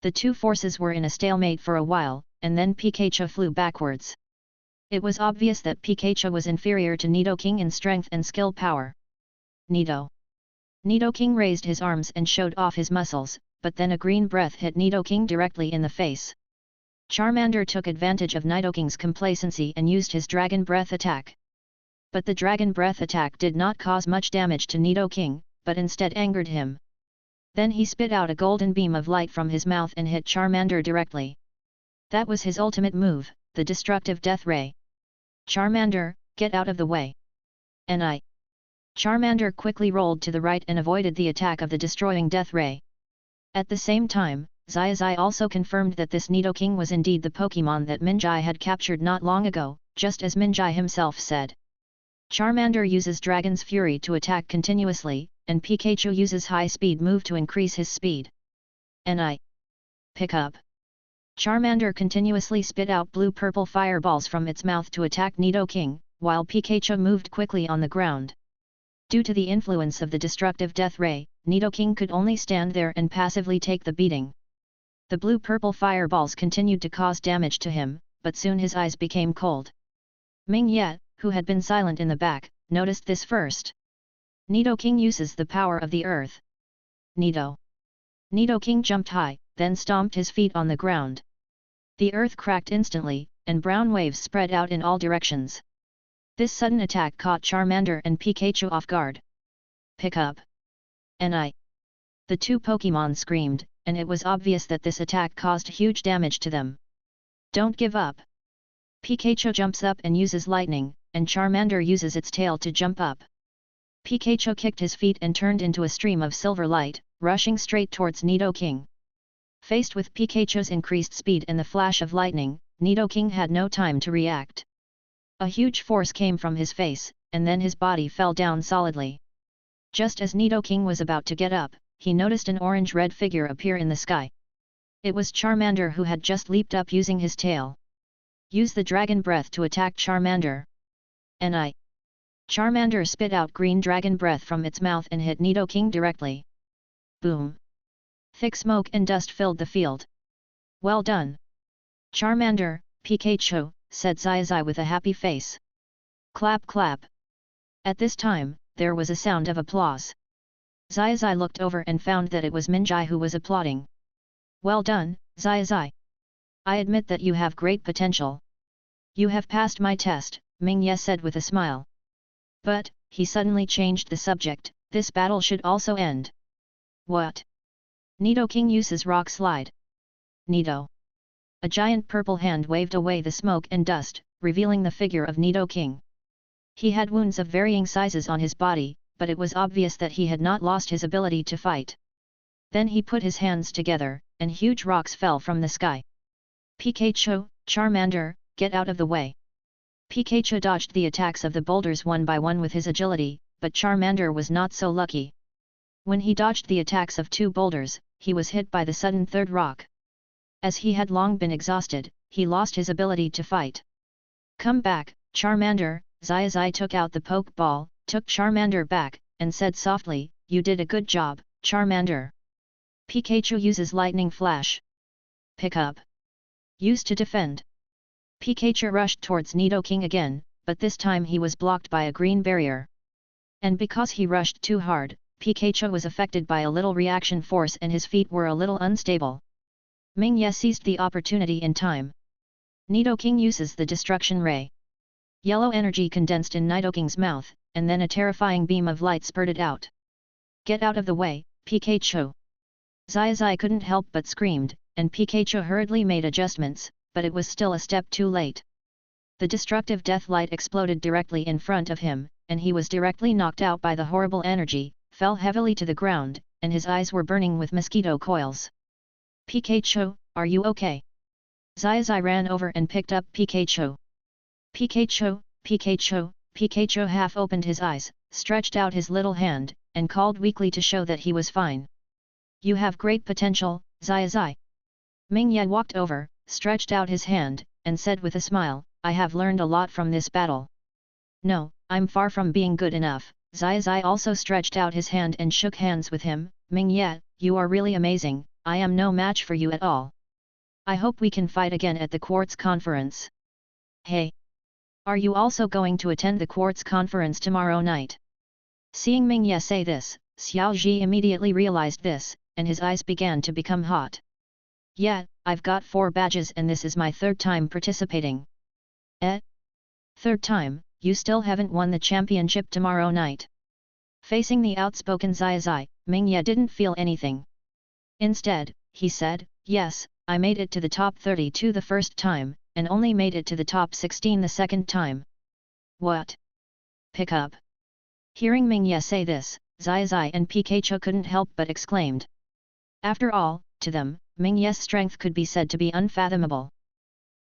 The two forces were in a stalemate for a while, and then Pikachu flew backwards. It was obvious that Pikachu was inferior to Nidoking in strength and skill power. Nidoking raised his arms and showed off his muscles, but then a green breath hit Nidoking directly in the face. Charmander took advantage of Nidoking's complacency and used his Dragon Breath attack. But the Dragon Breath attack did not cause much damage to Nidoking, but instead angered him. Then he spit out a golden beam of light from his mouth and hit Charmander directly. That was his ultimate move, the destructive death ray. Charmander, get out of the way. And Charmander quickly rolled to the right and avoided the attack of the destroying death ray. At the same time, Xiaozai also confirmed that this Nidoking was indeed the Pokémon that Minjai had captured not long ago, just as Minjai himself said. Charmander uses Dragon's Fury to attack continuously, and Pikachu uses High Speed move to increase his speed. And pick up. Charmander continuously spit out blue-purple fireballs from its mouth to attack Nidoking, while Pikachu moved quickly on the ground. Due to the influence of the destructive death ray, Nidoking could only stand there and passively take the beating. The blue-purple fireballs continued to cause damage to him, but soon his eyes became cold. Ming Ye, who had been silent in the back, noticed this first. Nidoking uses the power of the earth. Nidoking jumped high, then stomped his feet on the ground. The earth cracked instantly, and brown waves spread out in all directions. This sudden attack caught Charmander and Pikachu off guard. Pick up. And the two Pokémon screamed, and it was obvious that this attack caused huge damage to them. Don't give up. Pikachu jumps up and uses lightning, and Charmander uses its tail to jump up. Pikachu kicked his feet and turned into a stream of silver light, rushing straight towards Nidoking. Faced with Pikachu's increased speed and the flash of lightning, Nidoking had no time to react. A huge force came from his face, and then his body fell down solidly. Just as Nidoking was about to get up, he noticed an orange-red figure appear in the sky. It was Charmander, who had just leaped up using his tail. Use the dragon breath to attack Charmander. And Charmander spit out green dragon breath from its mouth and hit Nidoking directly. Boom! Thick smoke and dust filled the field. Well done! Charmander, Pikachu, said Xiaozai with a happy face. Clap clap! At this time, there was a sound of applause. Xiaozai looked over and found that it was Minjai who was applauding. Well done, Xiaozai! I admit that you have great potential. You have passed my test, Ming Ye said with a smile. But, he suddenly changed the subject, this battle should also end. What? Nidoking uses rock slide. Nido. A giant purple hand waved away the smoke and dust, revealing the figure of Nidoking. He had wounds of varying sizes on his body, but it was obvious that he had not lost his ability to fight. Then he put his hands together, and huge rocks fell from the sky. Pikachu, Charmander, get out of the way. Pikachu dodged the attacks of the boulders one by one with his agility, but Charmander was not so lucky. When he dodged the attacks of two boulders, he was hit by the sudden third rock. As he had long been exhausted, he lost his ability to fight. Come back, Charmander. Xiaozai took out the Pokeball, took Charmander back, and said softly, you did a good job, Charmander. Pikachu uses lightning flash. Pick up. Used to defend. Pikachu rushed towards Nidoking again, but this time he was blocked by a green barrier. And because he rushed too hard, Pikachu was affected by a little reaction force and his feet were a little unstable. Ming Ye seized the opportunity in time. Nidoking uses the destruction ray. Yellow energy condensed in Nidoking's mouth, and then a terrifying beam of light spurted out. Get out of the way, Pikachu! Xiaozai couldn't help but screamed, and Pikachu hurriedly made adjustments, but it was still a step too late. The destructive death light exploded directly in front of him, and he was directly knocked out by the horrible energy, fell heavily to the ground, and his eyes were burning with mosquito coils. Pikachu, are you okay? Xiaozai ran over and picked up Pikachu. Pikachu, Pikachu, Pikachu half opened his eyes, stretched out his little hand, and called weakly to show that he was fine. You have great potential, Xiaozai. Ming Ye walked over, stretched out his hand, and said with a smile, I have learned a lot from this battle. No, I'm far from being good enough. Xiaozai also stretched out his hand and shook hands with him. Ming Ye, you are really amazing, I am no match for you at all. I hope we can fight again at the Quartz Conference. Hey! Are you also going to attend the Quartz Conference tomorrow night? Seeing Ming Ye say this, Xiao Ji immediately realized this, and his eyes began to become hot. Yeah, I've got 4 badges and this is my 3rd time participating. Third time, you still haven't won the championship tomorrow night. Facing the outspoken Zai, Mingye didn't feel anything. Instead, he said, "Yes, I made it to the top 32 the first time, and only made it to the top 16 the second time." "What? Pick up." Hearing Mingye say this, Zai and Pikachu couldn't help but exclaimed. After all, to them, Mingye's strength could be said to be unfathomable.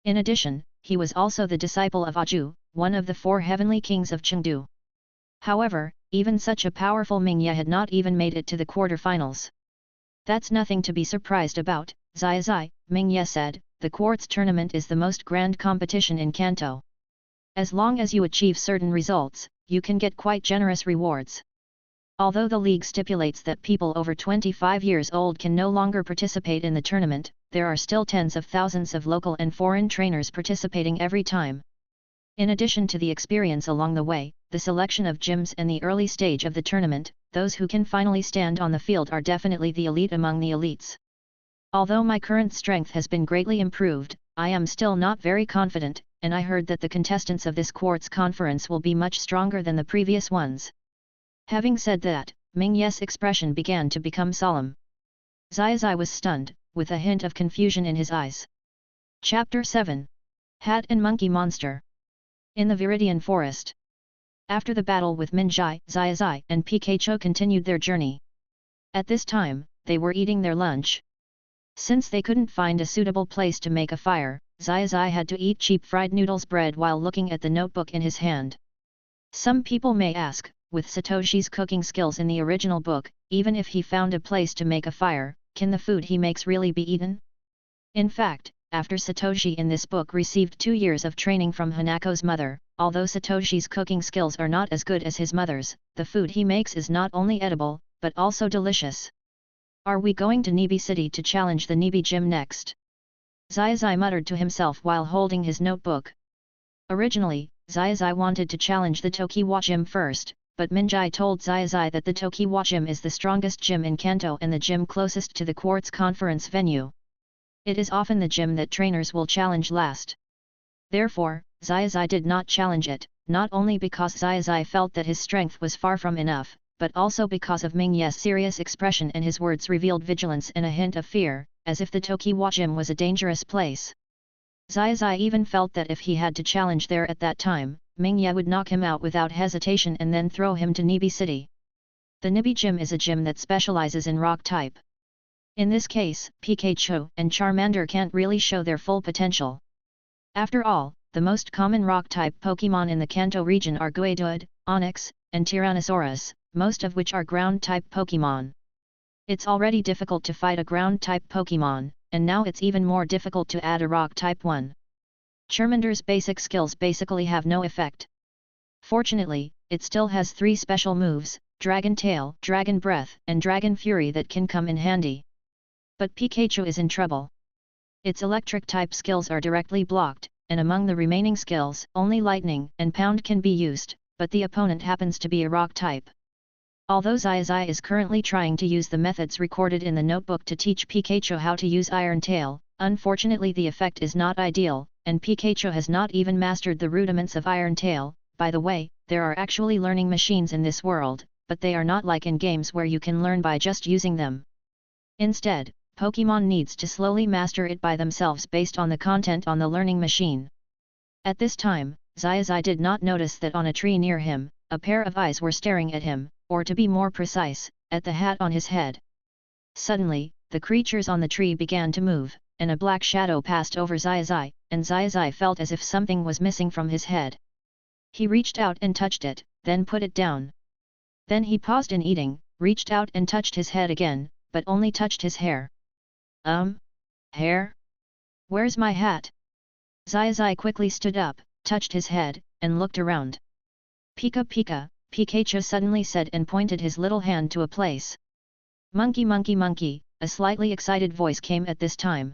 In addition, he was also the disciple of Aju, one of the 4 heavenly kings of Chengdu. However, even such a powerful Mingye had not even made it to the quarterfinals. "That's nothing to be surprised about, Zai," Mingye said, "the quartz tournament is the most grand competition in Kanto. As long as you achieve certain results, you can get quite generous rewards. Although the league stipulates that people over 25 years old can no longer participate in the tournament, there are still tens of thousands of local and foreign trainers participating every time. In addition to the experience along the way, the selection of gyms and the early stage of the tournament, those who can finally stand on the field are definitely the elite among the elites. Although my current strength has been greatly improved, I am still not very confident, and I heard that the contestants of this quartz conference will be much stronger than the previous ones." Having said that, Mingye's expression began to become solemn. Zai was stunned, with a hint of confusion in his eyes. Chapter 7. Hat and Monkey Monster. In the Viridian Forest. After the battle with Minjai, Zai and Pikachu continued their journey. At this time, they were eating their lunch. Since they couldn't find a suitable place to make a fire, Zai had to eat cheap fried noodles bread while looking at the notebook in his hand. Some people may ask, with Satoshi's cooking skills in the original book, even if he found a place to make a fire, can the food he makes really be eaten? In fact, after Satoshi in this book received 2 years of training from Hanako's mother, although Satoshi's cooking skills are not as good as his mother's, the food he makes is not only edible, but also delicious. "Are we going to Nibi City to challenge the Nibi Gym next?" Zai muttered to himself while holding his notebook. Originally, Zai wanted to challenge the Tokiwa Gym first, but Minjai told Zai that the Tokiwa Gym is the strongest gym in Kanto and the gym closest to the quartz conference venue. It is often the gym that trainers will challenge last. Therefore, Zai did not challenge it, not only because Zai felt that his strength was far from enough, but also because of Mingye's serious expression and his words revealed vigilance and a hint of fear, as if the Tokiwa Gym was a dangerous place. Zai even felt that if he had to challenge there at that time, Mingye would knock him out without hesitation and then throw him to Nibi City. The Nibi Gym is a gym that specializes in rock type. In this case, Pikachu and Charmander can't really show their full potential. After all, the most common rock-type Pokémon in the Kanto region are Geodude, Onix, and Tyrannosaurus, most of which are ground-type Pokémon. It's already difficult to fight a ground-type Pokémon, and now it's even more difficult to add a rock-type one. Charmander's basic skills basically have no effect. Fortunately, it still has 3 special moves, Dragon Tail, Dragon Breath, and Dragon Fury that can come in handy. But Pikachu is in trouble. Its electric-type skills are directly blocked, and among the remaining skills, only Lightning and Pound can be used, but the opponent happens to be a rock type. Although Zai is currently trying to use the methods recorded in the notebook to teach Pikachu how to use Iron Tail, unfortunately the effect is not ideal, and Pikachu has not even mastered the rudiments of Iron Tail. By the way, there are actually learning machines in this world, but they are not like in games where you can learn by just using them. Instead, Pokémon needs to slowly master it by themselves based on the content on the learning machine. At this time, Zai did not notice that on a tree near him, a pair of eyes were staring at him, or to be more precise, at the hat on his head. Suddenly, the creatures on the tree began to move, and a black shadow passed over Zai, and Zai felt as if something was missing from his head. He reached out and touched it, then put it down. Then he paused in eating, reached out and touched his head again, but only touched his hair. Hair? Where's my hat? Zai quickly stood up, touched his head, and looked around. Pika Pika, Pikachu suddenly said and pointed his little hand to a place. Monkey monkey monkey, a slightly excited voice came at this time.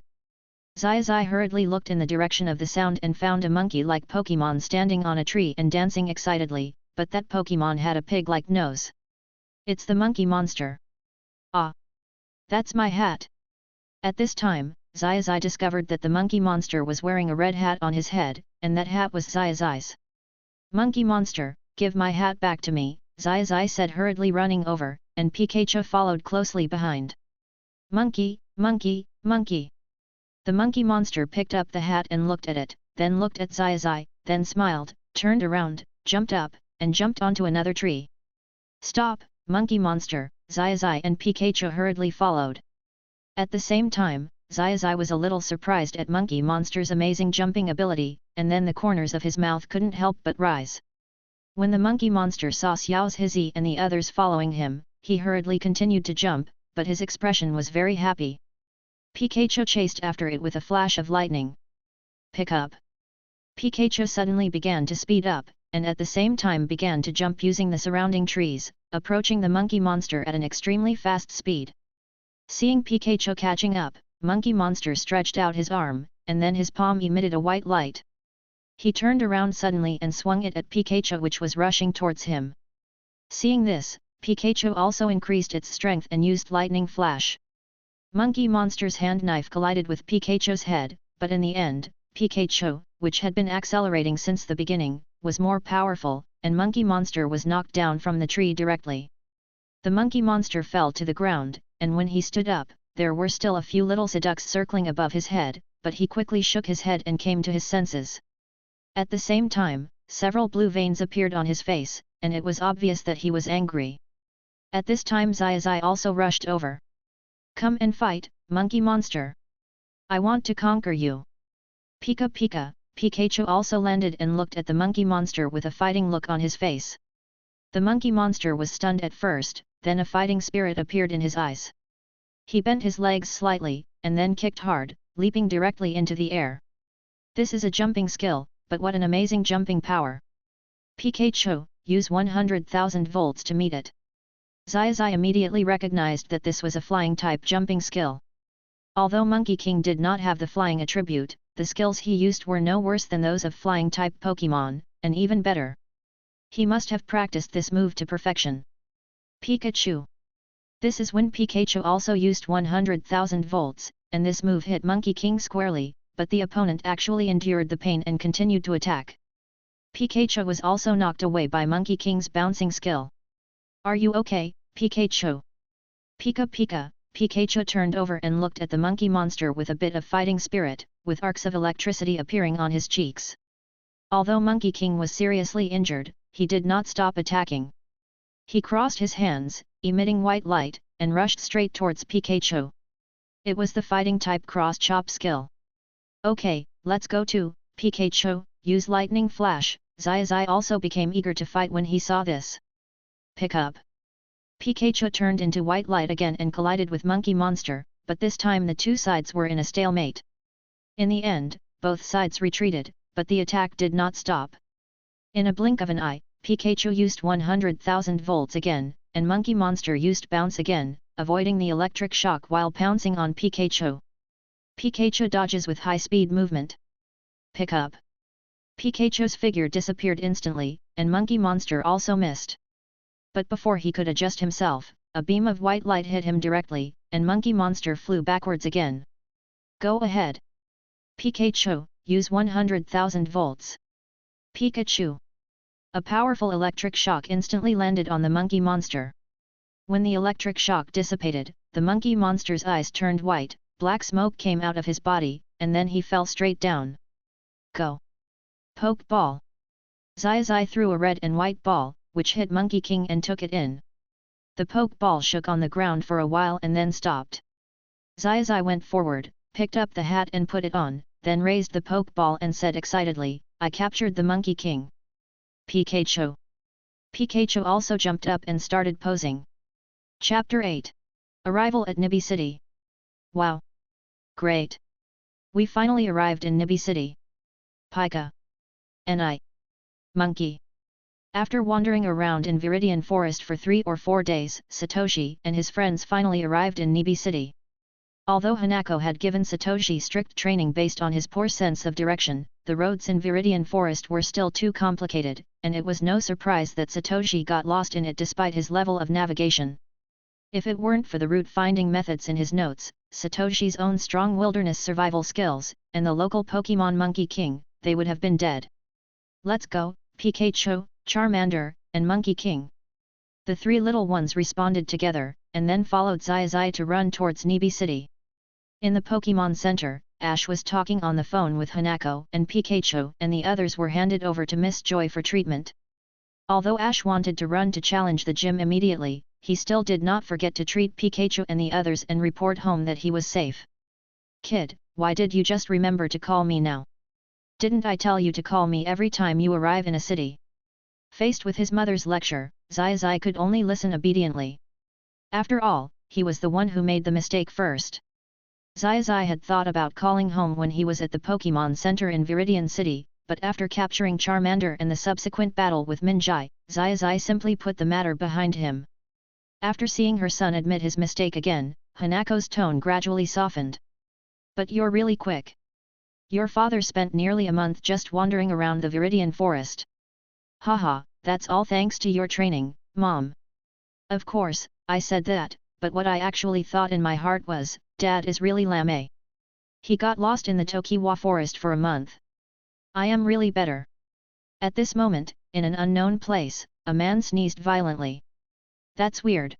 Zai hurriedly looked in the direction of the sound and found a monkey-like Pokémon standing on a tree and dancing excitedly, but that Pokémon had a pig-like nose. It's the monkey monster. Ah! That's my hat! At this time, Zai discovered that the monkey monster was wearing a red hat on his head, and that hat was Zai's. Monkey monster, give my hat back to me, Zai said hurriedly running over, and Pikachu followed closely behind. Monkey, monkey, monkey. The monkey monster picked up the hat and looked at it, then looked at Zai, then smiled, turned around, jumped up, and jumped onto another tree. Stop, monkey monster, Zai and Pikachu hurriedly followed. At the same time, Zai was a little surprised at Monkey Monster's amazing jumping ability, and then the corners of his mouth couldn't help but rise. When the Monkey Monster saw Xiao's Hizzy and the others following him, he hurriedly continued to jump, but his expression was very happy. Pikachu chased after it with a flash of lightning. Pick up! Pikachu suddenly began to speed up, and at the same time began to jump using the surrounding trees, approaching the Monkey Monster at an extremely fast speed. Seeing Pikachu catching up, Monkey Monster stretched out his arm, and then his palm emitted a white light. He turned around suddenly and swung it at Pikachu, which was rushing towards him. Seeing this, Pikachu also increased its strength and used Lightning Flash. Monkey Monster's hand knife collided with Pikachu's head, but in the end, Pikachu, which had been accelerating since the beginning, was more powerful, and Monkey Monster was knocked down from the tree directly. The Monkey Monster fell to the ground, and when he stood up, there were still a few little Psyducks circling above his head, but he quickly shook his head and came to his senses. At the same time, several blue veins appeared on his face, and it was obvious that he was angry. At this time Zai also rushed over. Come and fight, Monkey Monster! I want to conquer you! Pika Pika! Pikachu also landed and looked at the Monkey Monster with a fighting look on his face. The Monkey Monster was stunned at first, then a fighting spirit appeared in his eyes. He bent his legs slightly, and then kicked hard, leaping directly into the air. This is a jumping skill, but what an amazing jumping power! Pikachu, use 100,000 volts to meet it. Zai immediately recognized that this was a flying type jumping skill. Although Monkey King did not have the flying attribute, the skills he used were no worse than those of flying type Pokémon, and even better. He must have practiced this move to perfection. Pikachu! This is when Pikachu also used 100,000 volts, and this move hit Monkey King squarely, but the opponent actually endured the pain and continued to attack. Pikachu was also knocked away by Monkey King's bouncing skill. Are you okay, Pikachu? Pika Pika! Pikachu turned over and looked at the Monkey Monster with a bit of fighting spirit, with arcs of electricity appearing on his cheeks. Although Monkey King was seriously injured, he did not stop attacking. He crossed his hands, emitting white light, and rushed straight towards Pikachu. It was the fighting type cross-chop skill. Okay, let's go to, Pikachu, use Lightning Flash. Zai also became eager to fight when he saw this. Pick up! Pikachu turned into white light again and collided with Monkey Monster, but this time the two sides were in a stalemate. In the end, both sides retreated, but the attack did not stop. In a blink of an eye, Pikachu used 100,000 volts again, and Monkey Monster used Bounce again, avoiding the electric shock while pouncing on Pikachu. Pikachu dodges with high-speed movement. Pick up! Pikachu's figure disappeared instantly, and Monkey Monster also missed. But before he could adjust himself, a beam of white light hit him directly, and Monkey Monster flew backwards again. Go ahead! Pikachu, use 100,000 volts! Pikachu! A powerful electric shock instantly landed on the Monkey Monster. When the electric shock dissipated, the Monkey Monster's eyes turned white, black smoke came out of his body, and then he fell straight down. Go! Poke ball! Zai threw a red and white ball, which hit Monkey King and took it in. The poke ball shook on the ground for a while and then stopped. Zai went forward, picked up the hat and put it on, then raised the poke ball and said excitedly, I captured the Monkey King. Pikachu! Pikachu also jumped up and started posing. Chapter 8. Arrival at Nibi City. Wow! Great! We finally arrived in Nibi City. Pika! And I! Monkey! After wandering around in Viridian Forest for 3 or 4 days, Satoshi and his friends finally arrived in Nibi City. Although Hanako had given Satoshi strict training based on his poor sense of direction, the roads in Viridian Forest were still too complicated, and it was no surprise that Satoshi got lost in it despite his level of navigation. If it weren't for the route-finding methods in his notes, Satoshi's own strong wilderness survival skills, and the local Pokémon Monkey King, they would have been dead. Let's go, Pikachu, Charmander, and Monkey King! The three little ones responded together, and then followed Zai to run towards Nibi City. In the Pokémon Center, Ash was talking on the phone with Hanako and Pikachu, and the others were handed over to Miss Joy for treatment. Although Ash wanted to run to challenge the gym immediately, he still did not forget to treat Pikachu and the others and report home that he was safe. "Kid, why did you just remember to call me now? Didn't I tell you to call me every time you arrive in a city?" Faced with his mother's lecture, Zai could only listen obediently. After all, he was the one who made the mistake first. Zai had thought about calling home when he was at the Pokémon Center in Viridian City, but after capturing Charmander and the subsequent battle with Minjai, Zai simply put the matter behind him. After seeing her son admit his mistake again, Hanako's tone gradually softened. "But you're really quick. Your father spent nearly a month just wandering around the Viridian forest." "Haha, that's all thanks to your training, Mom." "Of course, I said that, but what I actually thought in my heart was, Dad is really lame. He got lost in the Tokiwa forest for a month. I am really better." At this moment, in an unknown place, a man sneezed violently. "That's weird.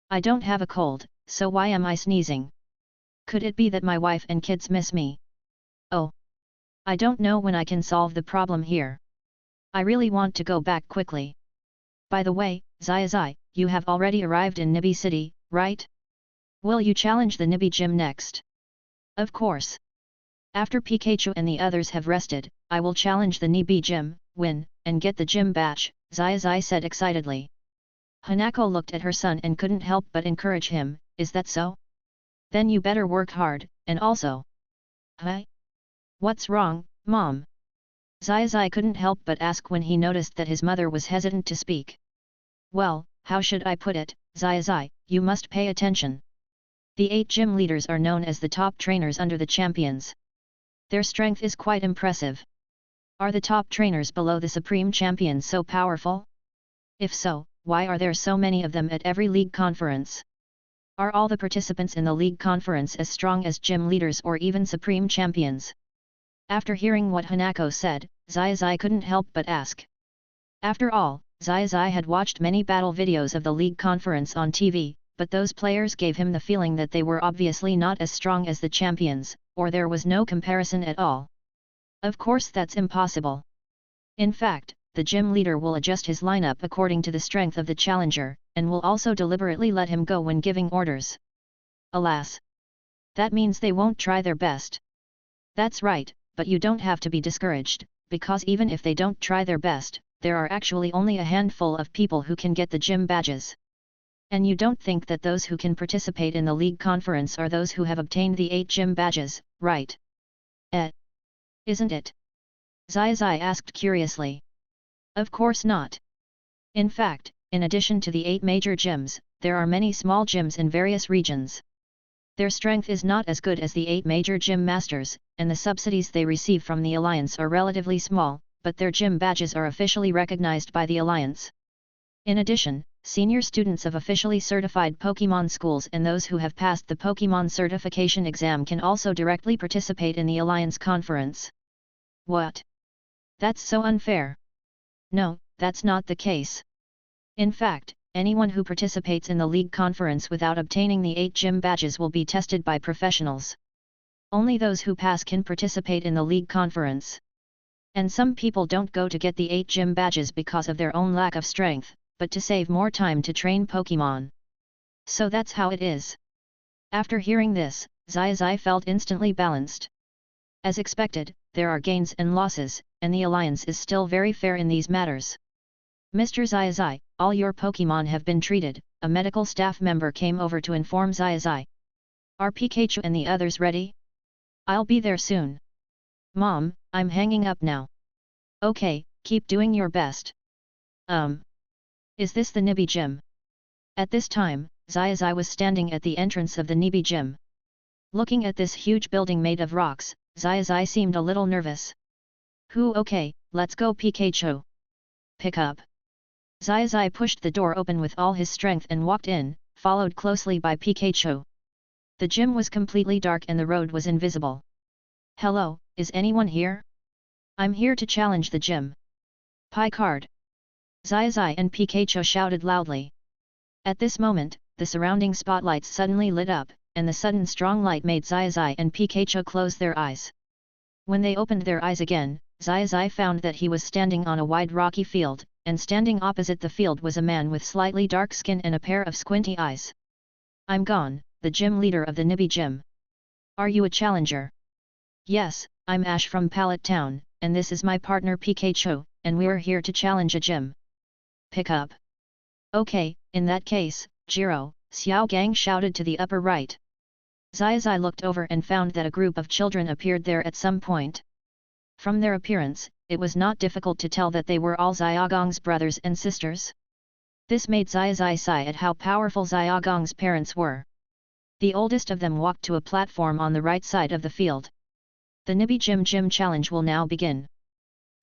I don't have a cold, so why am I sneezing? Could it be that my wife and kids miss me? Oh. I don't know when I can solve the problem here. I really want to go back quickly. By the way, Zai, you have already arrived in Nibi City, right? Will you challenge the Nibi gym next?" "Of course. After Pikachu and the others have rested, I will challenge the Nibi gym, win, and get the gym badge," Zai said excitedly. Hanako looked at her son and couldn't help but encourage him. "Is that so? Then you better work hard, and also..." "Huh? What's wrong, Mom?" Zai couldn't help but ask when he noticed that his mother was hesitant to speak. "Well, how should I put it, Zai, you must pay attention. The 8 gym leaders are known as the top trainers under the champions. Their strength is quite impressive. Are the top trainers below the supreme champions so powerful? If so, why are there so many of them at every league conference? Are all the participants in the league conference as strong as gym leaders or even supreme champions?" After hearing what Hanako said, Zai couldn't help but ask. After all, Zai had watched many battle videos of the league conference on TV, but those players gave him the feeling that they were obviously not as strong as the champions, or there was no comparison at all. Of course that's impossible. In fact, the gym leader will adjust his lineup according to the strength of the challenger, and will also deliberately let him go when giving orders. Alas! That means they won't try their best. That's right, but you don't have to be discouraged, because even if they don't try their best, there are actually only a handful of people who can get the gym badges. And you don't think that those who can participate in the league conference are those who have obtained the 8 gym badges, right? Isn't it? Zai asked curiously. Of course not. In fact, in addition to the 8 major gyms, there are many small gyms in various regions. Their strength is not as good as the 8 major gym masters, and the subsidies they receive from the Alliance are relatively small, but their gym badges are officially recognized by the Alliance. In addition, senior students of officially certified Pokémon schools and those who have passed the Pokémon certification exam can also directly participate in the Alliance conference. What? That's so unfair. No, that's not the case. In fact, anyone who participates in the league conference without obtaining the 8 gym badges will be tested by professionals. Only those who pass can participate in the league conference. And some people don't go to get the 8 gym badges because of their own lack of strength, but to save more time to train Pokémon. So that's how it is. After hearing this, Zai felt instantly balanced. As expected, there are gains and losses, and the Alliance is still very fair in these matters. "Mr. Zai, all your Pokémon have been treated," a medical staff member came over to inform Zai. "Are Pikachu and the others ready? I'll be there soon." "Mom, I'm hanging up now." "Okay, keep doing your best." Is this the Nibi gym?" At this time, Zai was standing at the entrance of the Nibi gym. Looking at this huge building made of rocks, Zai seemed a little nervous. Okay, let's go Pikachu. Pick up." Zai pushed the door open with all his strength and walked in, followed closely by Pikachu. The gym was completely dark and the road was invisible. "Hello, is anyone here? I'm here to challenge the gym." "Pie card." Zai and Pikachu shouted loudly. At this moment, the surrounding spotlights suddenly lit up, and the sudden strong light made Xiaozai and Pikachu close their eyes. When they opened their eyes again, Xiaozai found that he was standing on a wide rocky field, and standing opposite the field was a man with slightly dark skin and a pair of squinty eyes. "I'm Gon, the gym leader of the Nibi Gym. Are you a challenger?" "Yes, I'm Ash from Pallet Town, and this is my partner Pikachu, and we're here to challenge a gym. Pick up." "Okay, in that case, Jiro," Xiao Gang shouted to the upper right. Xiaozai looked over and found that a group of children appeared there at some point. From their appearance, it was not difficult to tell that they were all Xiaogong's brothers and sisters. This made Xiaozai sigh at how powerful Xiaogong's parents were. The oldest of them walked to a platform on the right side of the field. The Nibi Gym challenge will now begin.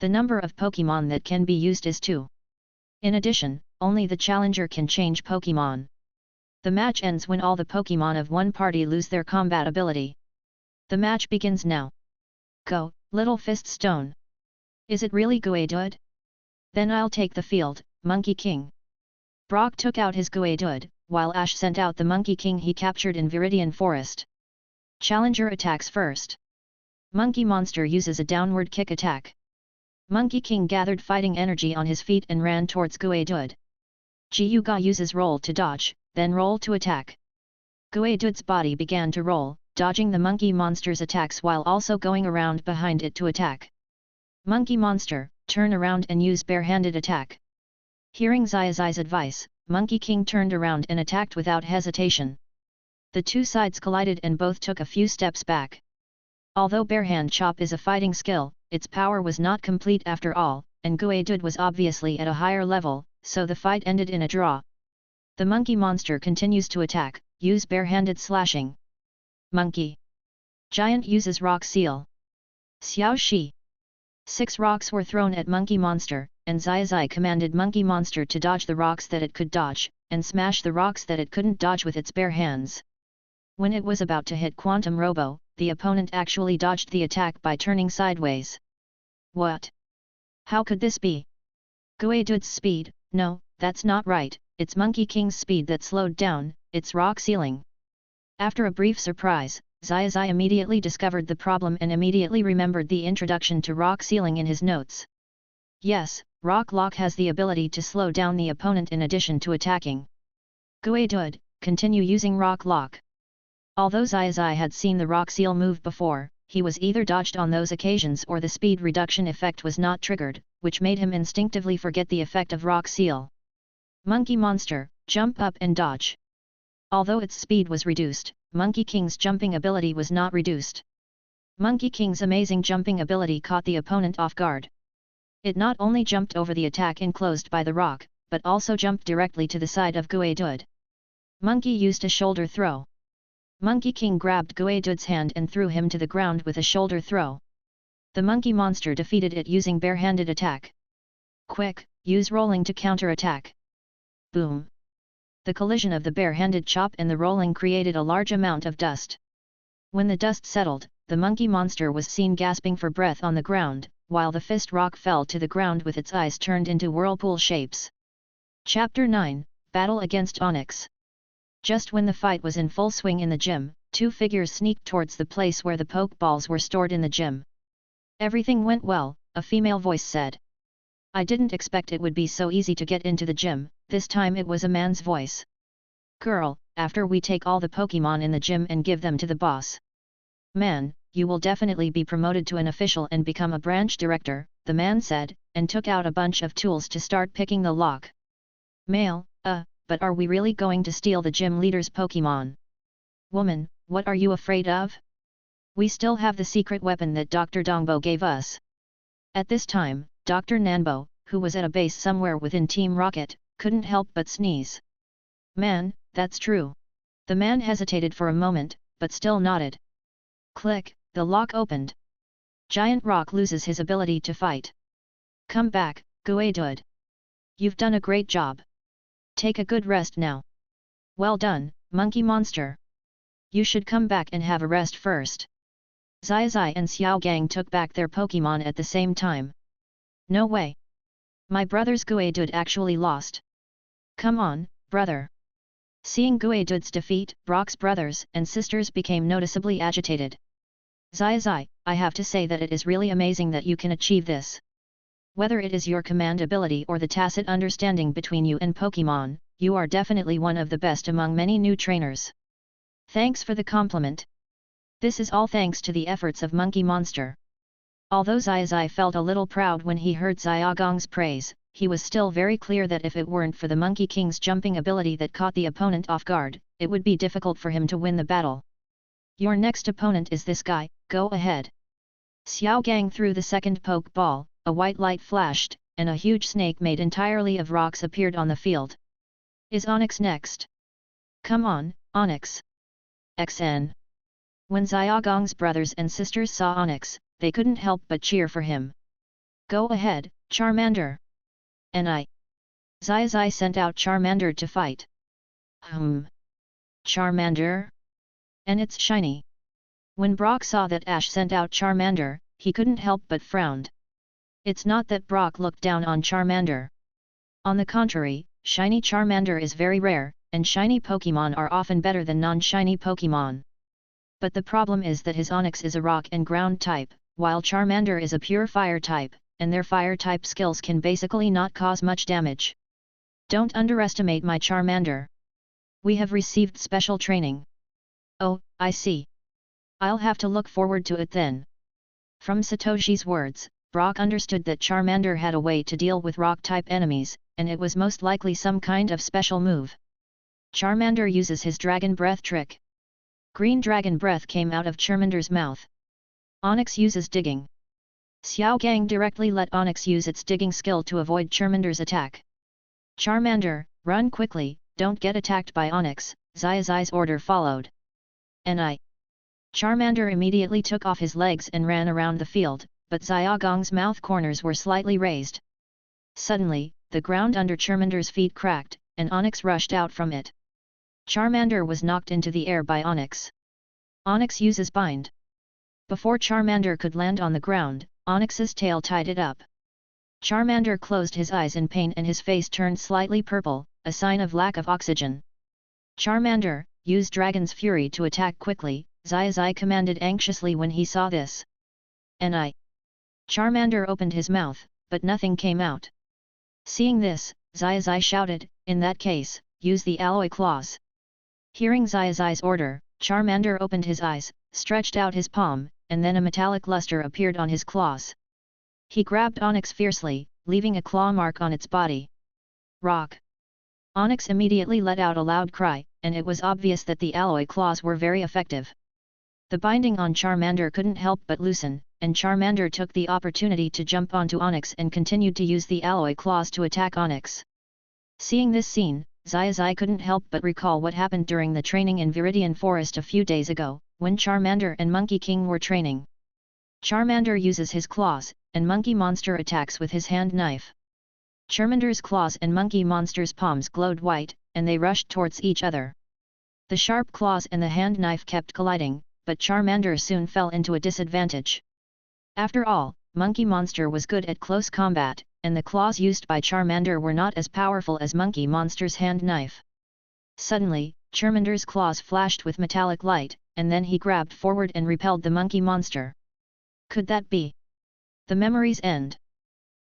The number of Pokémon that can be used is 2. In addition, only the challenger can change Pokémon. The match ends when all the Pokémon of one party lose their combat ability. The match begins now. "Go, Little Fist Stone. Is it really Guaidud? Then I'll take the field, Monkey King." Brock took out his Guaidud, while Ash sent out the Monkey King he captured in Viridian Forest. Challenger attacks first. Monkey Monster uses a downward kick attack. Monkey King gathered fighting energy on his feet and ran towards Guaidud. Gyuga uses roll to dodge, then roll to attack. Guaidud's body began to roll, dodging the Monkey Monster's attacks while also going around behind it to attack. Monkey Monster, turn around and use bare-handed attack. Hearing Xiaozai's advice, Monkey King turned around and attacked without hesitation. The two sides collided and both took a few steps back. Although barehand chop is a fighting skill, its power was not complete after all, and Guaidud was obviously at a higher level, so the fight ended in a draw. The Monkey Monster continues to attack, use bare-handed slashing. Monkey Giant uses rock seal. Xiao Shi. 6 rocks were thrown at Monkey Monster, and Xiaozai commanded Monkey Monster to dodge the rocks that it could dodge, and smash the rocks that it couldn't dodge with its bare hands. When it was about to hit Quantum Robo, the opponent actually dodged the attack by turning sideways. What? How could this be? Guaidud's speed? No, that's not right, it's Monkey King's speed that slowed down, it's rock sealing. After a brief surprise, Xiaozai immediately discovered the problem and immediately remembered the introduction to rock sealing in his notes. Yes, rock lock has the ability to slow down the opponent in addition to attacking. Guaidud, continue using rock lock. Although Xiaozai had seen the rock seal move before, he was either dodged on those occasions or the speed reduction effect was not triggered, which made him instinctively forget the effect of rock seal. Monkey Monster, jump up and dodge. Although its speed was reduced, Monkey King's jumping ability was not reduced. Monkey King's amazing jumping ability caught the opponent off guard. It not only jumped over the attack enclosed by the rock, but also jumped directly to the side of Guaidud. Monkey used a shoulder throw. Monkey King grabbed Guaidud's hand and threw him to the ground with a shoulder throw. The Monkey Monster defeated it using bare-handed attack. Quick, use rolling to counter-attack. Boom! The collision of the bare-handed chop and the rolling created a large amount of dust. When the dust settled, the Monkey Monster was seen gasping for breath on the ground, while the fist rock fell to the ground with its eyes turned into whirlpool shapes. Chapter 9, Battle against Onyx. Just when the fight was in full swing in the gym, 2 figures sneaked towards the place where the Pokeballs were stored in the gym. Everything went well, a female voice said. I didn't expect it would be so easy to get into the gym, this time it was a man's voice. Girl, after we take all the Pokémon in the gym and give them to the boss. Man, you will definitely be promoted to an official and become a branch director, the man said, and took out a bunch of tools to start picking the lock. Male, but are we really going to steal the gym leader's Pokémon? Woman, what are you afraid of? We still have the secret weapon that Dr. Dongbo gave us. At this time, Dr. Nanbo, who was at a base somewhere within Team Rocket, couldn't help but sneeze. Man, that's true. The man hesitated for a moment, but still nodded. Click, the lock opened. Giant Rock loses his ability to fight. Come back, Guaidud. You've done a great job. Take a good rest now. Well done, Monkey Monster. You should come back and have a rest first. Xiaozai and Xiao Gang took back their Pokémon at the same time. No way. My brother's Guaidud actually lost. Come on, brother. Seeing Guedud's defeat, Brock's brothers and sisters became noticeably agitated. Zai, I have to say that it is really amazing that you can achieve this. Whether it is your command ability or the tacit understanding between you and Pokémon, you are definitely one of the best among many new trainers. Thanks for the compliment. This is all thanks to the efforts of Monkey Monster. Although Zai felt a little proud when he heard Xiaogong's praise, he was still very clear that if it weren't for the Monkey King's jumping ability that caught the opponent off guard, it would be difficult for him to win the battle. Your next opponent is this guy, go ahead. Xiaogang threw the second Pokeball, a white light flashed, and a huge snake made entirely of rocks appeared on the field. Is Onyx next? Come on, Onyx! XN. When Xiaogong's brothers and sisters saw Onyx, they couldn't help but cheer for him. Go ahead, Charmander! Ni. Zai sent out Charmander to fight. Charmander? And it's shiny. When Brock saw that Ash sent out Charmander, he couldn't help but frowned. It's not that Brock looked down on Charmander. On the contrary, shiny Charmander is very rare, and shiny Pokémon are often better than non-shiny Pokémon. But the problem is that his Onix is a rock and ground type, while Charmander is a pure fire type, and their fire type skills can basically not cause much damage. Don't underestimate my Charmander. We have received special training. Oh, I see. I'll have to look forward to it then. From Satoshi's words, Brock understood that Charmander had a way to deal with rock-type enemies, and it was most likely some kind of special move. Charmander uses his Dragon Breath trick. Green Dragon Breath came out of Charmander's mouth. Onyx uses Digging. Xiaogang directly let Onyx use its digging skill to avoid Charmander's attack. Charmander, run quickly, don't get attacked by Onyx, Zai's order followed. Ni. Charmander immediately took off his legs and ran around the field, but Xiaogong's mouth corners were slightly raised. Suddenly, the ground under Charmander's feet cracked, and Onyx rushed out from it. Charmander was knocked into the air by Onyx. Onyx uses Bind. Before Charmander could land on the ground, Onyx's tail tied it up. Charmander closed his eyes in pain and his face turned slightly purple, a sign of lack of oxygen. Charmander, use Dragon's Fury to attack quickly, Zai commanded anxiously when he saw this. Ni. Charmander opened his mouth, but nothing came out. Seeing this, Zai shouted, in that case, use the Alloy Claws. Hearing Zai's order, Charmander opened his eyes, stretched out his palm, and then a metallic luster appeared on his claws. He grabbed Onyx fiercely, leaving a claw mark on its body. Rock! Onyx immediately let out a loud cry, and it was obvious that the alloy claws were very effective. The binding on Charmander couldn't help but loosen, and Charmander took the opportunity to jump onto Onyx and continued to use the alloy claws to attack Onyx. Seeing this scene, Zai couldn't help but recall what happened during the training in Viridian Forest a few days ago, when Charmander and Monkey King were training. Charmander uses his claws, and Monkey Monster attacks with his hand knife. Charmander's claws and Monkey Monster's palms glowed white, and they rushed towards each other. The sharp claws and the hand knife kept colliding, but Charmander soon fell into a disadvantage. After all, Monkey Monster was good at close combat, and the claws used by Charmander were not as powerful as Monkey Monster's hand knife. Suddenly, Charmander's claws flashed with metallic light, and then he grabbed forward and repelled the Monkey Monster. Could that be the memory's end?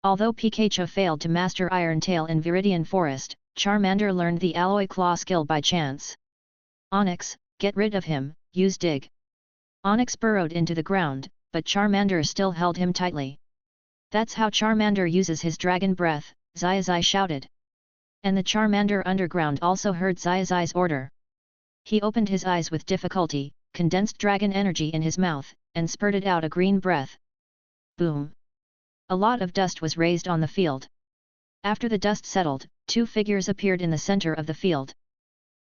Although Pikachu failed to master Iron Tail in Viridian Forest, Charmander learned the Alloy Claw skill by chance. Onyx, get rid of him, use Dig. Onyx burrowed into the ground, but Charmander still held him tightly. That's how Charmander uses his Dragon Breath, Zai shouted. And the Charmander underground also heard Zai's order. He opened his eyes with difficulty, condensed dragon energy in his mouth, and spurted out a green breath. Boom! A lot of dust was raised on the field. After the dust settled, two figures appeared in the center of the field.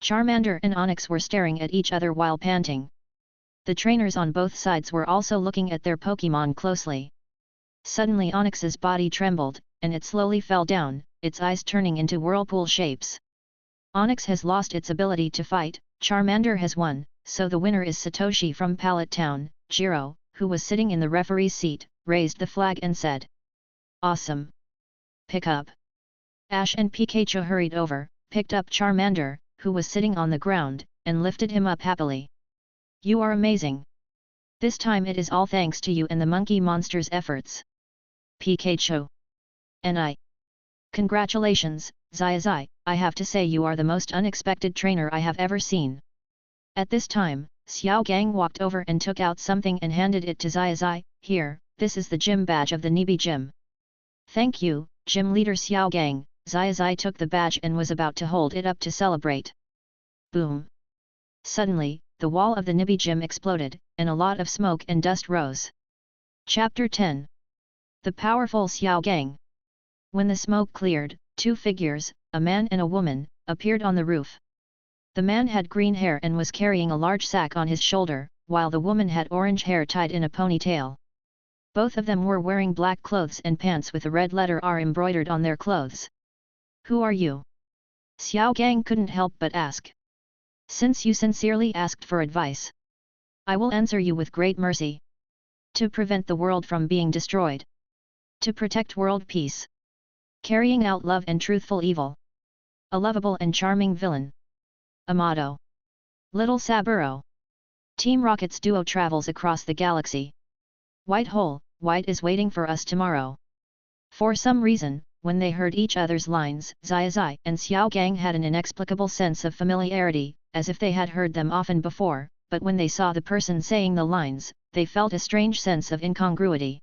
Charmander and Onyx were staring at each other while panting. The trainers on both sides were also looking at their Pokémon closely. Suddenly Onyx's body trembled, and it slowly fell down, its eyes turning into whirlpool shapes. Onyx has lost its ability to fight, Charmander has won, so the winner is Satoshi from Pallet Town. Jiro, who was sitting in the referee's seat, raised the flag and said, "Awesome! Pick up!" Ash and Pikachu hurried over, picked up Charmander, who was sitting on the ground, and lifted him up happily. "You are amazing. This time it is all thanks to you and the monkey monster's efforts. Pikachu. And I. Congratulations, Zai. I have to say you are the most unexpected trainer I have ever seen." At this time, Xiao Gang walked over and took out something and handed it to Zai. "Here, this is the gym badge of the Nibi Gym." "Thank you, Gym Leader Xiao Gang." Zai took the badge and was about to hold it up to celebrate. Boom! Suddenly, the wall of the Nibi Gym exploded, and a lot of smoke and dust rose. Chapter 10. The Powerful Xiao Gang. When the smoke cleared, two figures, a man and a woman, appeared on the roof. The man had green hair and was carrying a large sack on his shoulder, while the woman had orange hair tied in a ponytail. Both of them were wearing black clothes and pants with a red letter R embroidered on their clothes. "Who are you?" Xiao Gang couldn't help but ask. "Since you sincerely asked for advice, I will answer you with great mercy. To prevent the world from being destroyed. To protect world peace. Carrying out love and truthful evil. A lovable and charming villain. Amado. Little Saburo. Team Rocket's duo travels across the galaxy. White Hole, White is waiting for us tomorrow." For some reason, when they heard each other's lines, Zai and Xiao Gang had an inexplicable sense of familiarity, as if they had heard them often before, but when they saw the person saying the lines, they felt a strange sense of incongruity.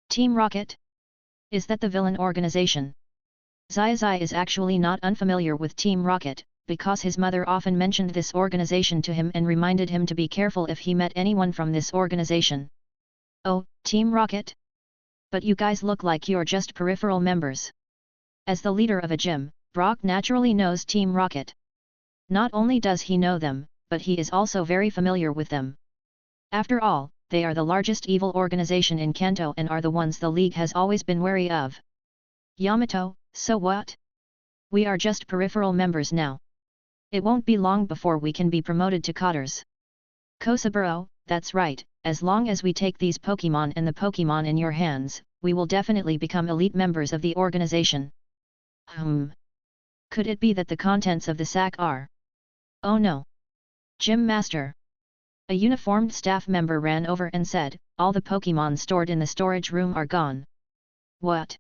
Team Rocket? Is that the villain organization? Zai is actually not unfamiliar with Team Rocket, because his mother often mentioned this organization to him and reminded him to be careful if he met anyone from this organization. "Oh, Team Rocket? But you guys look like you're just peripheral members." As the leader of a gym, Brock naturally knows Team Rocket. Not only does he know them, but he is also very familiar with them. After all, they are the largest evil organization in Kanto and are the ones the League has always been wary of. "Yamato, so what? We are just peripheral members now. It won't be long before we can be promoted to Cotters." "Kosaburo, that's right, as long as we take these Pokémon and the Pokémon in your hands, we will definitely become elite members of the organization." Could it be that the contents of the sack are... Oh no! Gym Master! A uniformed staff member ran over and said, "All the Pokémon stored in the storage room are gone." "What?"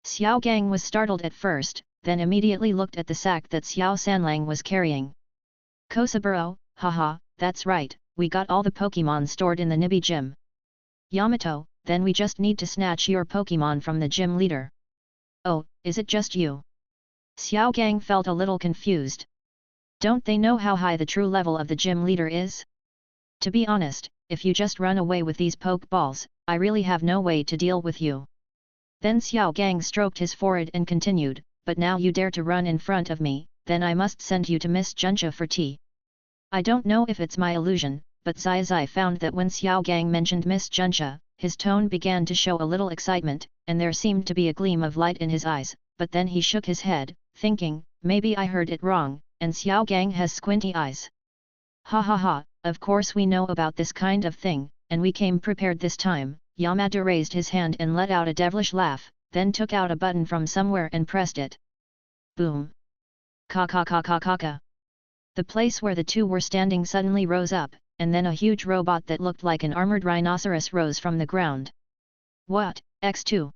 Xiao Gang was startled at first, then immediately looked at the sack that Xiao Sanlang was carrying. "Kosaburo, haha, that's right, we got all the Pokémon stored in the Nibi Gym." "Yamato, then we just need to snatch your Pokémon from the gym leader." "Oh, is it just you?" Xiao Gang felt a little confused. Don't they know how high the true level of the gym leader is? To be honest, if you just run away with these Pokeballs, I really have no way to deal with you. Then Xiao Gang stroked his forehead and continued, "But now you dare to run in front of me, then I must send you to Miss Juncha for tea." I don't know if it's my illusion, but Zai found that when Xiao Gang mentioned Miss Juncha, his tone began to show a little excitement, and there seemed to be a gleam of light in his eyes, but then he shook his head, thinking, maybe I heard it wrong, and Xiao Gang has squinty eyes. "Ha ha ha, of course we know about this kind of thing, and we came prepared this time." Yamada raised his hand and let out a devilish laugh, then took out a button from somewhere and pressed it. Boom! Ka ka ka ka ka ka! The place where the two were standing suddenly rose up, and then a huge robot that looked like an armored rhinoceros rose from the ground. "What, X2?"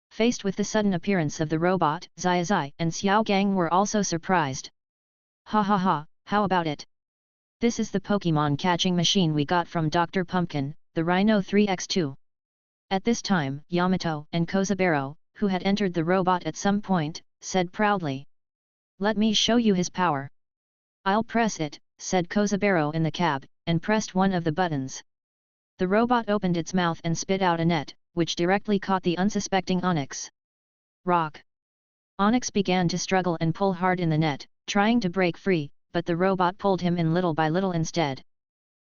Faced with the sudden appearance of the robot, Zai and Xiao Gang were also surprised. "Ha ha ha, how about it? This is the Pokémon catching machine we got from Dr. Pumpkin, the Rhino 3X2. At this time, Yamato and Kozaburo, who had entered the robot at some point, said proudly. "Let me show you his power." "I'll press it," said Kozaburo in the cab, and pressed one of the buttons. The robot opened its mouth and spit out a net, which directly caught the unsuspecting Onyx. Rock! Onyx began to struggle and pull hard in the net, trying to break free, but the robot pulled him in little by little instead.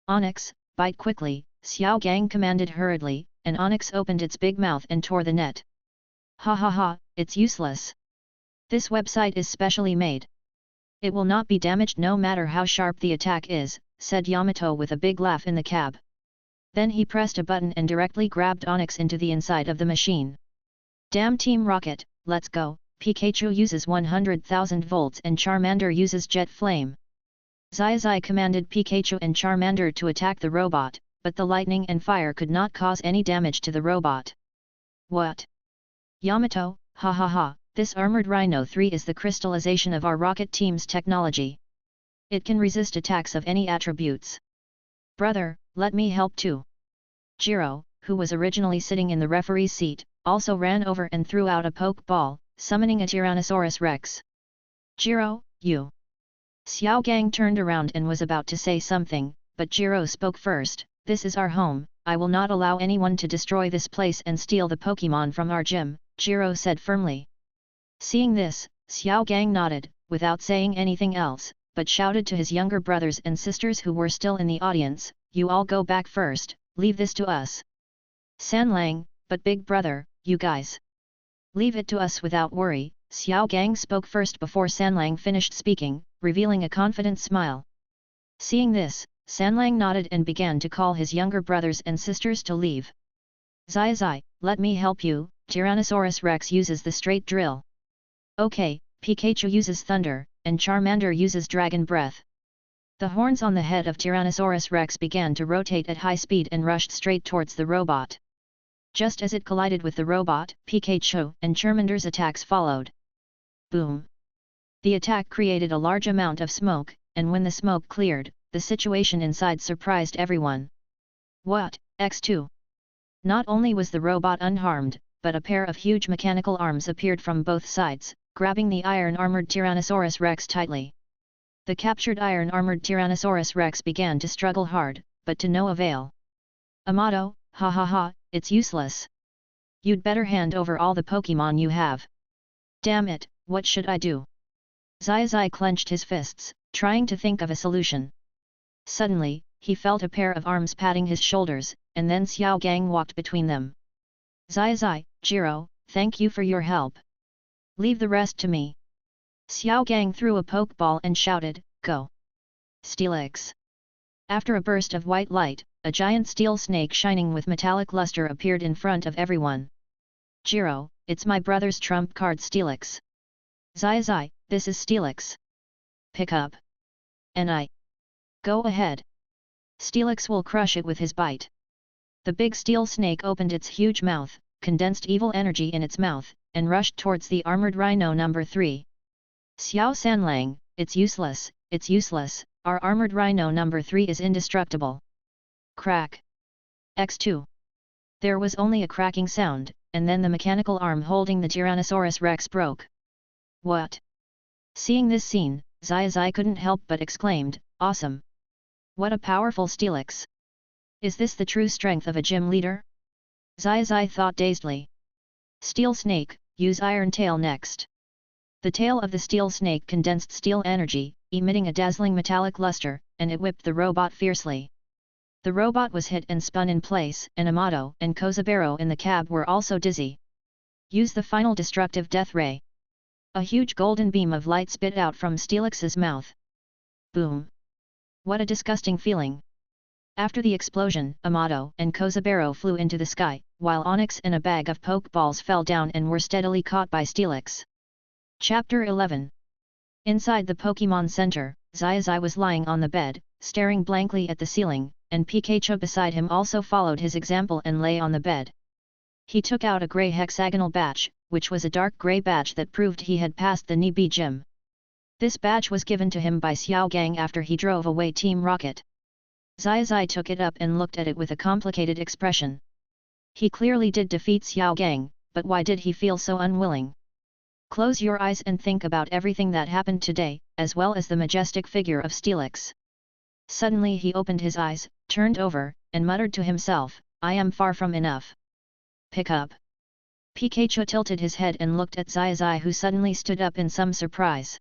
"Onyx, bite quickly," Xiao Gang commanded hurriedly, and Onyx opened its big mouth and tore the net. "Ha ha ha, it's useless. This website is specially made. It will not be damaged no matter how sharp the attack is," said Yamato with a big laugh in the cab. Then he pressed a button and directly grabbed Onyx into the inside of the machine. "Damn Team Rocket, let's go, Pikachu uses 100,000 volts and Charmander uses jet flame. Zai commanded Pikachu and Charmander to attack the robot, but the lightning and fire could not cause any damage to the robot. What? Yamato, ha ha ha, this Armored Rhino 3 is the crystallization of our rocket team's technology. It can resist attacks of any attributes. Brother, let me help too. Jiro, who was originally sitting in the referee's seat, also ran over and threw out a Pokeball, summoning a Tyrannosaurus Rex. Jiro, you. Xiao Gang turned around and was about to say something, but Jiro spoke first. This is our home, I will not allow anyone to destroy this place and steal the Pokémon from our gym, Jiro said firmly. Seeing this, Xiao Gang nodded, without saying anything else, but shouted to his younger brothers and sisters who were still in the audience, you all go back first, leave this to us. Sanlang, but big brother, you guys. Leave it to us without worry, Xiao Gang spoke first before Sanlang finished speaking, revealing a confident smile. Seeing this, Sanlang nodded and began to call his younger brothers and sisters to leave. Zai, let me help you, Tyrannosaurus Rex uses the straight drill. Okay, Pikachu uses thunder, and Charmander uses dragon breath. The horns on the head of Tyrannosaurus Rex began to rotate at high speed and rushed straight towards the robot. Just as it collided with the robot, Pikachu and Charmander's attacks followed. Boom! The attack created a large amount of smoke, and when the smoke cleared, the situation inside surprised everyone. What, X2? Not only was the robot unharmed, but a pair of huge mechanical arms appeared from both sides, grabbing the iron-armored Tyrannosaurus Rex tightly. The captured iron-armored Tyrannosaurus Rex began to struggle hard, but to no avail. Amato, ha ha ha, it's useless. You'd better hand over all the Pokémon you have. Damn it, what should I do? Zai clenched his fists, trying to think of a solution. Suddenly, he felt a pair of arms patting his shoulders, and then Xiao Gang walked between them. Zai, Jiro, thank you for your help. Leave the rest to me. Xiao Gang threw a Pokeball and shouted, go! Steelix. After a burst of white light, a giant steel snake shining with metallic luster appeared in front of everyone. Jiro, it's my brother's trump card Steelix. Zai, this is Steelix. Pick up. And I. Go ahead. Steelix will crush it with his bite. The big steel snake opened its huge mouth, condensed evil energy in its mouth, and rushed towards the armored rhino number 3. Xiao Sanlang, it's useless, our armored rhino number 3 is indestructible. Crack. X2. There was only a cracking sound, and then the mechanical arm holding the Tyrannosaurus Rex broke. What? Seeing this scene, Zai couldn't help but exclaimed, awesome! What a powerful Steelix! Is this the true strength of a gym leader? Zai thought dazedly. Steel Snake, use Iron Tail next. The tail of the steel snake condensed steel energy, emitting a dazzling metallic luster, and it whipped the robot fiercely. The robot was hit and spun in place, and Amato and Kozabero in the cab were also dizzy. Use the final destructive death ray. A huge golden beam of light spit out from Steelix's mouth. Boom! What a disgusting feeling! After the explosion, Amato and Kozabero flew into the sky, while Onyx and a bag of Pokeballs fell down and were steadily caught by Steelix. Chapter 11. Inside the Pokémon Center, Zai was lying on the bed, staring blankly at the ceiling, and Pikachu beside him also followed his example and lay on the bed. He took out a grey hexagonal badge, which was a dark grey badge that proved he had passed the Nibi gym. This badge was given to him by Xiao Gang after he drove away Team Rocket. Zai took it up and looked at it with a complicated expression. He clearly did defeat Xiao Gang, but why did he feel so unwilling? Close your eyes and think about everything that happened today, as well as the majestic figure of Steelix. Suddenly he opened his eyes, turned over, and muttered to himself, I am far from enough. Pick up. Pikachu tilted his head and looked at Zai who suddenly stood up in some surprise.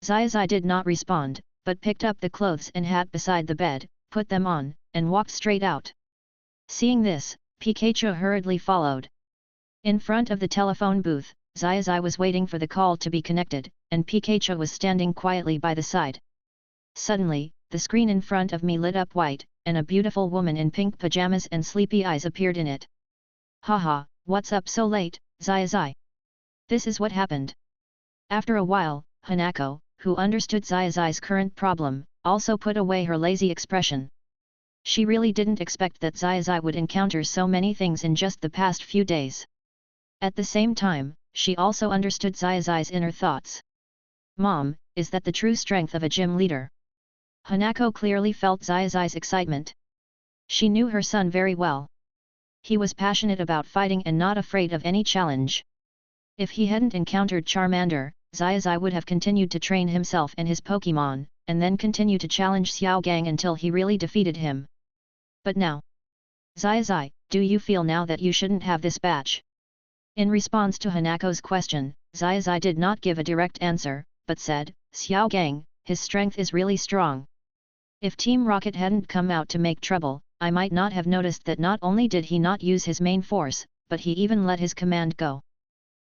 Zai did not respond, but picked up the clothes and hat beside the bed, put them on, and walked straight out. Seeing this, Pikachu hurriedly followed. In front of the telephone booth, Zai was waiting for the call to be connected, and Pikachu was standing quietly by the side. Suddenly, the screen in front of me lit up white, and a beautiful woman in pink pajamas and sleepy eyes appeared in it. Haha, what's up so late, Zai? This is what happened. After a while, Hanako, who understood Zai current problem, also put away her lazy expression. She really didn't expect that Zai would encounter so many things in just the past few days. At the same time, she also understood Zai's inner thoughts. Mom, is that the true strength of a gym leader? Hanako clearly felt Zai's excitement. She knew her son very well. He was passionate about fighting and not afraid of any challenge. If he hadn't encountered Charmander, Zai would have continued to train himself and his Pokémon, and then continue to challenge Xiao Gang until he really defeated him. But now, Zai, do you feel now that you shouldn't have this batch? In response to Hanako's question, Zai did not give a direct answer, but said, Xiao Gang, his strength is really strong. If Team Rocket hadn't come out to make trouble, I might not have noticed that not only did he not use his main force, but he even let his command go.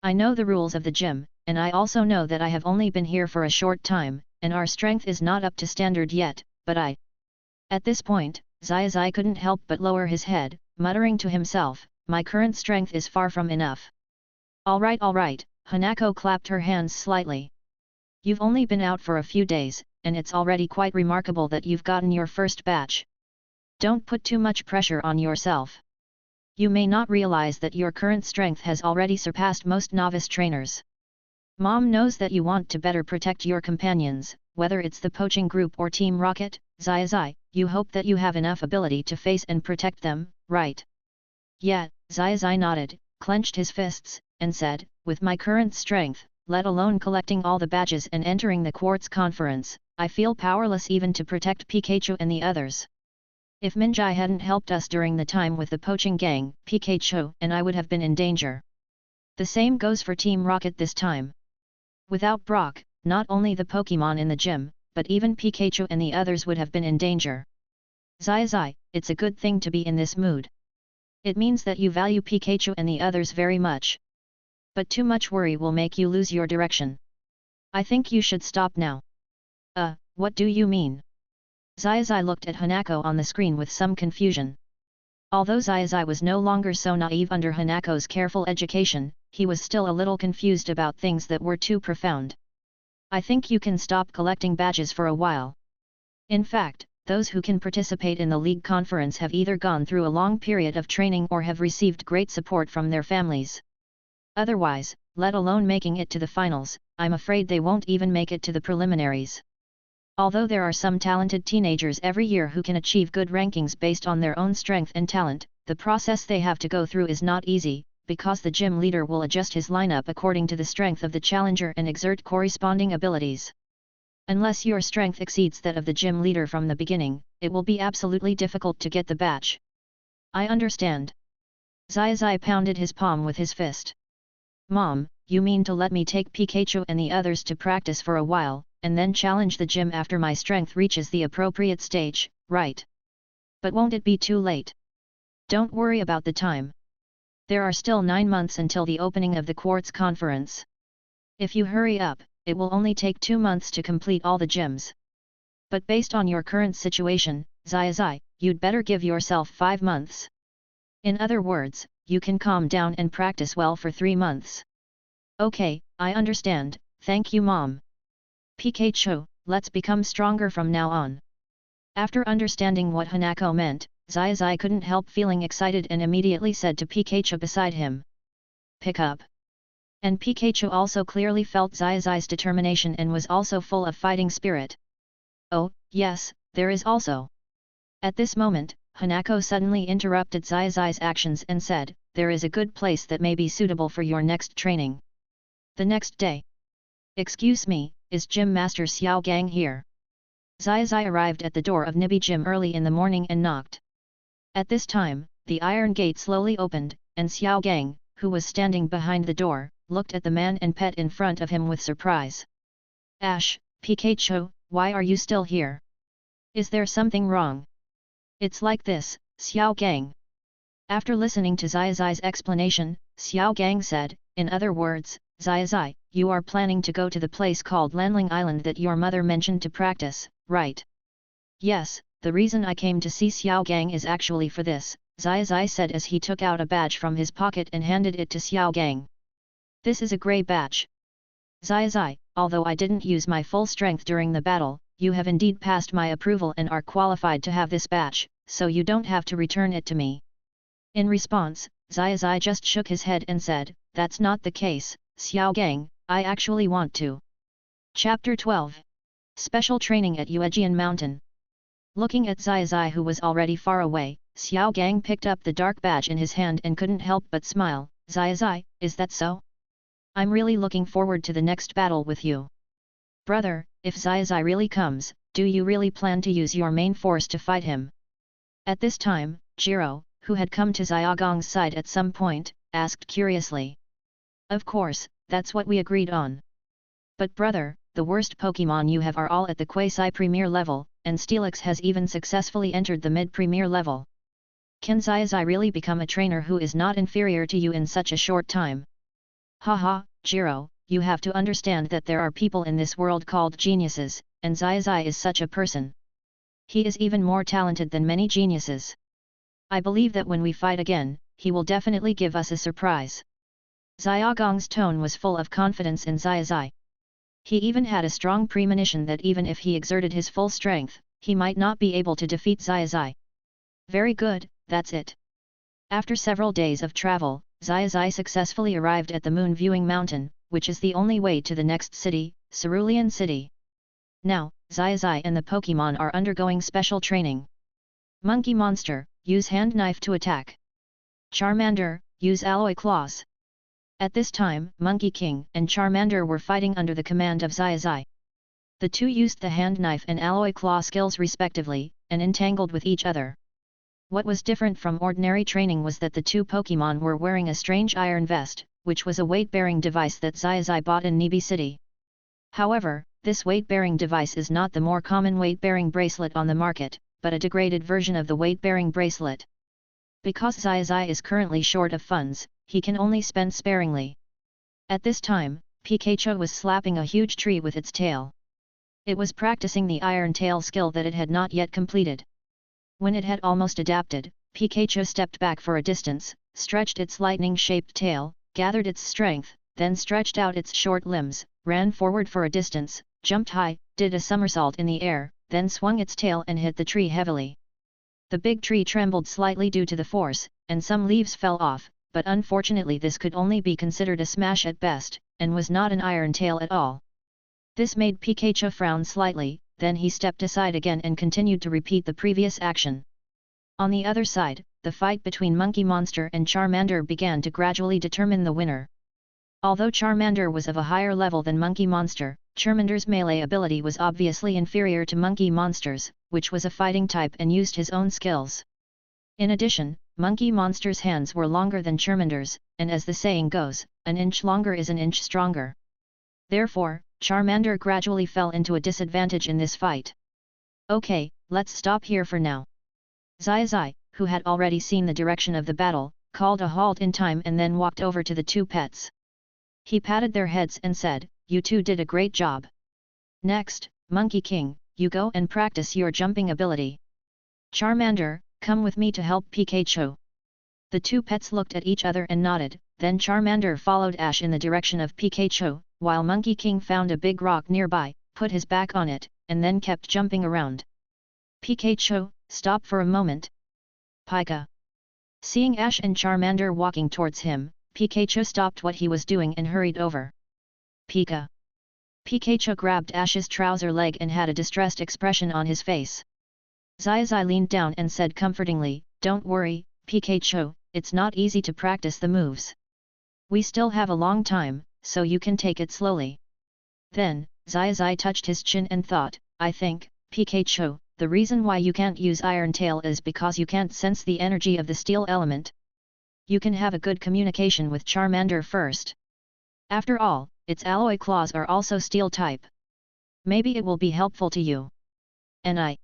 I know the rules of the gym, and I also know that I have only been here for a short time, and our strength is not up to standard yet, but I... At this point, Zai couldn't help but lower his head, muttering to himself, my current strength is far from enough. Alright, Hanako clapped her hands slightly. You've only been out for a few days, and it's already quite remarkable that you've gotten your first batch. Don't put too much pressure on yourself. You may not realize that your current strength has already surpassed most novice trainers. Mom knows that you want to better protect your companions, whether it's the poaching group or Team Rocket. Zai, you hope that you have enough ability to face and protect them, right? Yeah, Zai nodded, clenched his fists, and said, with my current strength, let alone collecting all the badges and entering the Quartz Conference, I feel powerless even to protect Pikachu and the others. If Minjai hadn't helped us during the time with the poaching gang, Pikachu and I would have been in danger. The same goes for Team Rocket this time. Without Brock, not only the Pokémon in the gym, but even Pikachu and the others would have been in danger. Zai, it's a good thing to be in this mood. It means that you value Pikachu and the others very much. But too much worry will make you lose your direction. I think you should stop now. What do you mean? Zai looked at Hanako on the screen with some confusion. Although Zai was no longer so naive under Hanako's careful education, he was still a little confused about things that were too profound. I think you can stop collecting badges for a while. In fact, those who can participate in the League Conference have either gone through a long period of training or have received great support from their families. Otherwise, let alone making it to the finals, I'm afraid they won't even make it to the preliminaries. Although there are some talented teenagers every year who can achieve good rankings based on their own strength and talent, the process they have to go through is not easy, because the gym leader will adjust his lineup according to the strength of the challenger and exert corresponding abilities. Unless your strength exceeds that of the gym leader from the beginning, it will be absolutely difficult to get the batch. I understand. Zai pounded his palm with his fist. Mom, you mean to let me take Pikachu and the others to practice for a while, and then challenge the gym after my strength reaches the appropriate stage, right? But won't it be too late? Don't worry about the time. There are still 9 months until the opening of the Quartz Conference. If you hurry up, it will only take 2 months to complete all the gyms. But based on your current situation, Zai, you'd better give yourself 5 months. In other words, you can calm down and practice well for 3 months. Okay, I understand, thank you Mom. Pikachu, let's become stronger from now on. After understanding what Hanako meant, Zai couldn't help feeling excited and immediately said to Pikachu beside him. Pick up. And Pikachu also clearly felt Zai's determination and was also full of fighting spirit. Oh, yes, there is also. At this moment, Hanako suddenly interrupted Zai's actions and said, there is a good place that may be suitable for your next training. The next day. Excuse me, is Gym Master Xiao Gang here? Zai arrived at the door of Nibi Gym early in the morning and knocked. At this time, the iron gate slowly opened, and Xiao Gang, who was standing behind the door, looked at the man and pet in front of him with surprise. Ash, Pikachu, why are you still here? Is there something wrong? It's like this, Xiao Gang. After listening to Zai's explanation, Xiao Gang said, in other words, Zai, you are planning to go to the place called Lanling Island that your mother mentioned to practice, right? Yes, the reason I came to see Xiao Gang is actually for this, Zai said as he took out a badge from his pocket and handed it to Xiao Gang. This is a grey batch. Zai, although I didn't use my full strength during the battle, you have indeed passed my approval and are qualified to have this batch, so you don't have to return it to me. In response, Zai just shook his head and said, that's not the case, Xiao Gang, I actually want to. Chapter 12. Special Training at Yuejian Mountain. Looking at Zai who was already far away, Xiao Gang picked up the dark badge in his hand and couldn't help but smile. Zai, is that so? I'm really looking forward to the next battle with you. Brother, if Zai really comes, do you really plan to use your main force to fight him? At this time, Jiro, who had come to Xiaogang's side at some point, asked curiously. Of course, that's what we agreed on. But brother, the worst Pokémon you have are all at the quasi-premier level, and Steelix has even successfully entered the mid-premier level. Can Zai really become a trainer who is not inferior to you in such a short time? Haha, Jiro, you have to understand that there are people in this world called geniuses, and Zai is such a person. He is even more talented than many geniuses. I believe that when we fight again, he will definitely give us a surprise. Xiaogang's tone was full of confidence in Zai. He even had a strong premonition that even if he exerted his full strength, he might not be able to defeat Zai. Very good, that's it. After several days of travel, Zai successfully arrived at the Moon Viewing Mountain, which is the only way to the next city, Cerulean City. Now, Zai and the Pokémon are undergoing special training. Monkey Monster, use Hand Knife to attack. Charmander, use Alloy Claws. At this time, Monkey King and Charmander were fighting under the command of Zai. The two used the Hand Knife and Alloy Claw skills respectively, and entangled with each other. What was different from ordinary training was that the two Pokémon were wearing a strange iron vest, which was a weight-bearing device that Zai bought in Nibi City. However, this weight-bearing device is not the more common weight-bearing bracelet on the market, but a degraded version of the weight-bearing bracelet. Because Zai is currently short of funds, he can only spend sparingly. At this time, Pikachu was slapping a huge tree with its tail. It was practicing the iron tail skill that it had not yet completed. When it had almost adapted, Pikachu stepped back for a distance, stretched its lightning-shaped tail, gathered its strength, then stretched out its short limbs, ran forward for a distance, jumped high, did a somersault in the air, then swung its tail and hit the tree heavily. The big tree trembled slightly due to the force, and some leaves fell off, but unfortunately this could only be considered a smash at best, and was not an iron tail at all. This made Pikachu frown slightly, then he stepped aside again and continued to repeat the previous action. On the other side, the fight between Monkey Monster and Charmander began to gradually determine the winner. Although Charmander was of a higher level than Monkey Monster, Charmander's melee ability was obviously inferior to Monkey Monster's, which was a fighting type and used his own skills. In addition, Monkey Monster's hands were longer than Charmander's, and as the saying goes, an inch longer is an inch stronger. Therefore, Charmander gradually fell into a disadvantage in this fight. Okay, let's stop here for now. Zai, who had already seen the direction of the battle, called a halt in time and then walked over to the two pets. He patted their heads and said, "You two did a great job. Next, Monkey King, you go and practice your jumping ability. Charmander, come with me to help Pikachu." The two pets looked at each other and nodded, then Charmander followed Ash in the direction of Pikachu, while Monkey King found a big rock nearby, put his back on it, and then kept jumping around. "Pikachu, stop for a moment." Pika. Seeing Ash and Charmander walking towards him, Pikachu stopped what he was doing and hurried over. Pika. Pikachu grabbed Ash's trouser leg and had a distressed expression on his face. Zai leaned down and said comfortingly, "Don't worry, Pikachu, it's not easy to practice the moves. We still have a long time, so you can take it slowly." Then, Zai touched his chin and thought, "I think, Pikachu, the reason why you can't use Iron Tail is because you can't sense the energy of the steel element. You can have a good communication with Charmander first. After all, its alloy claws are also steel type. Maybe it will be helpful to you." And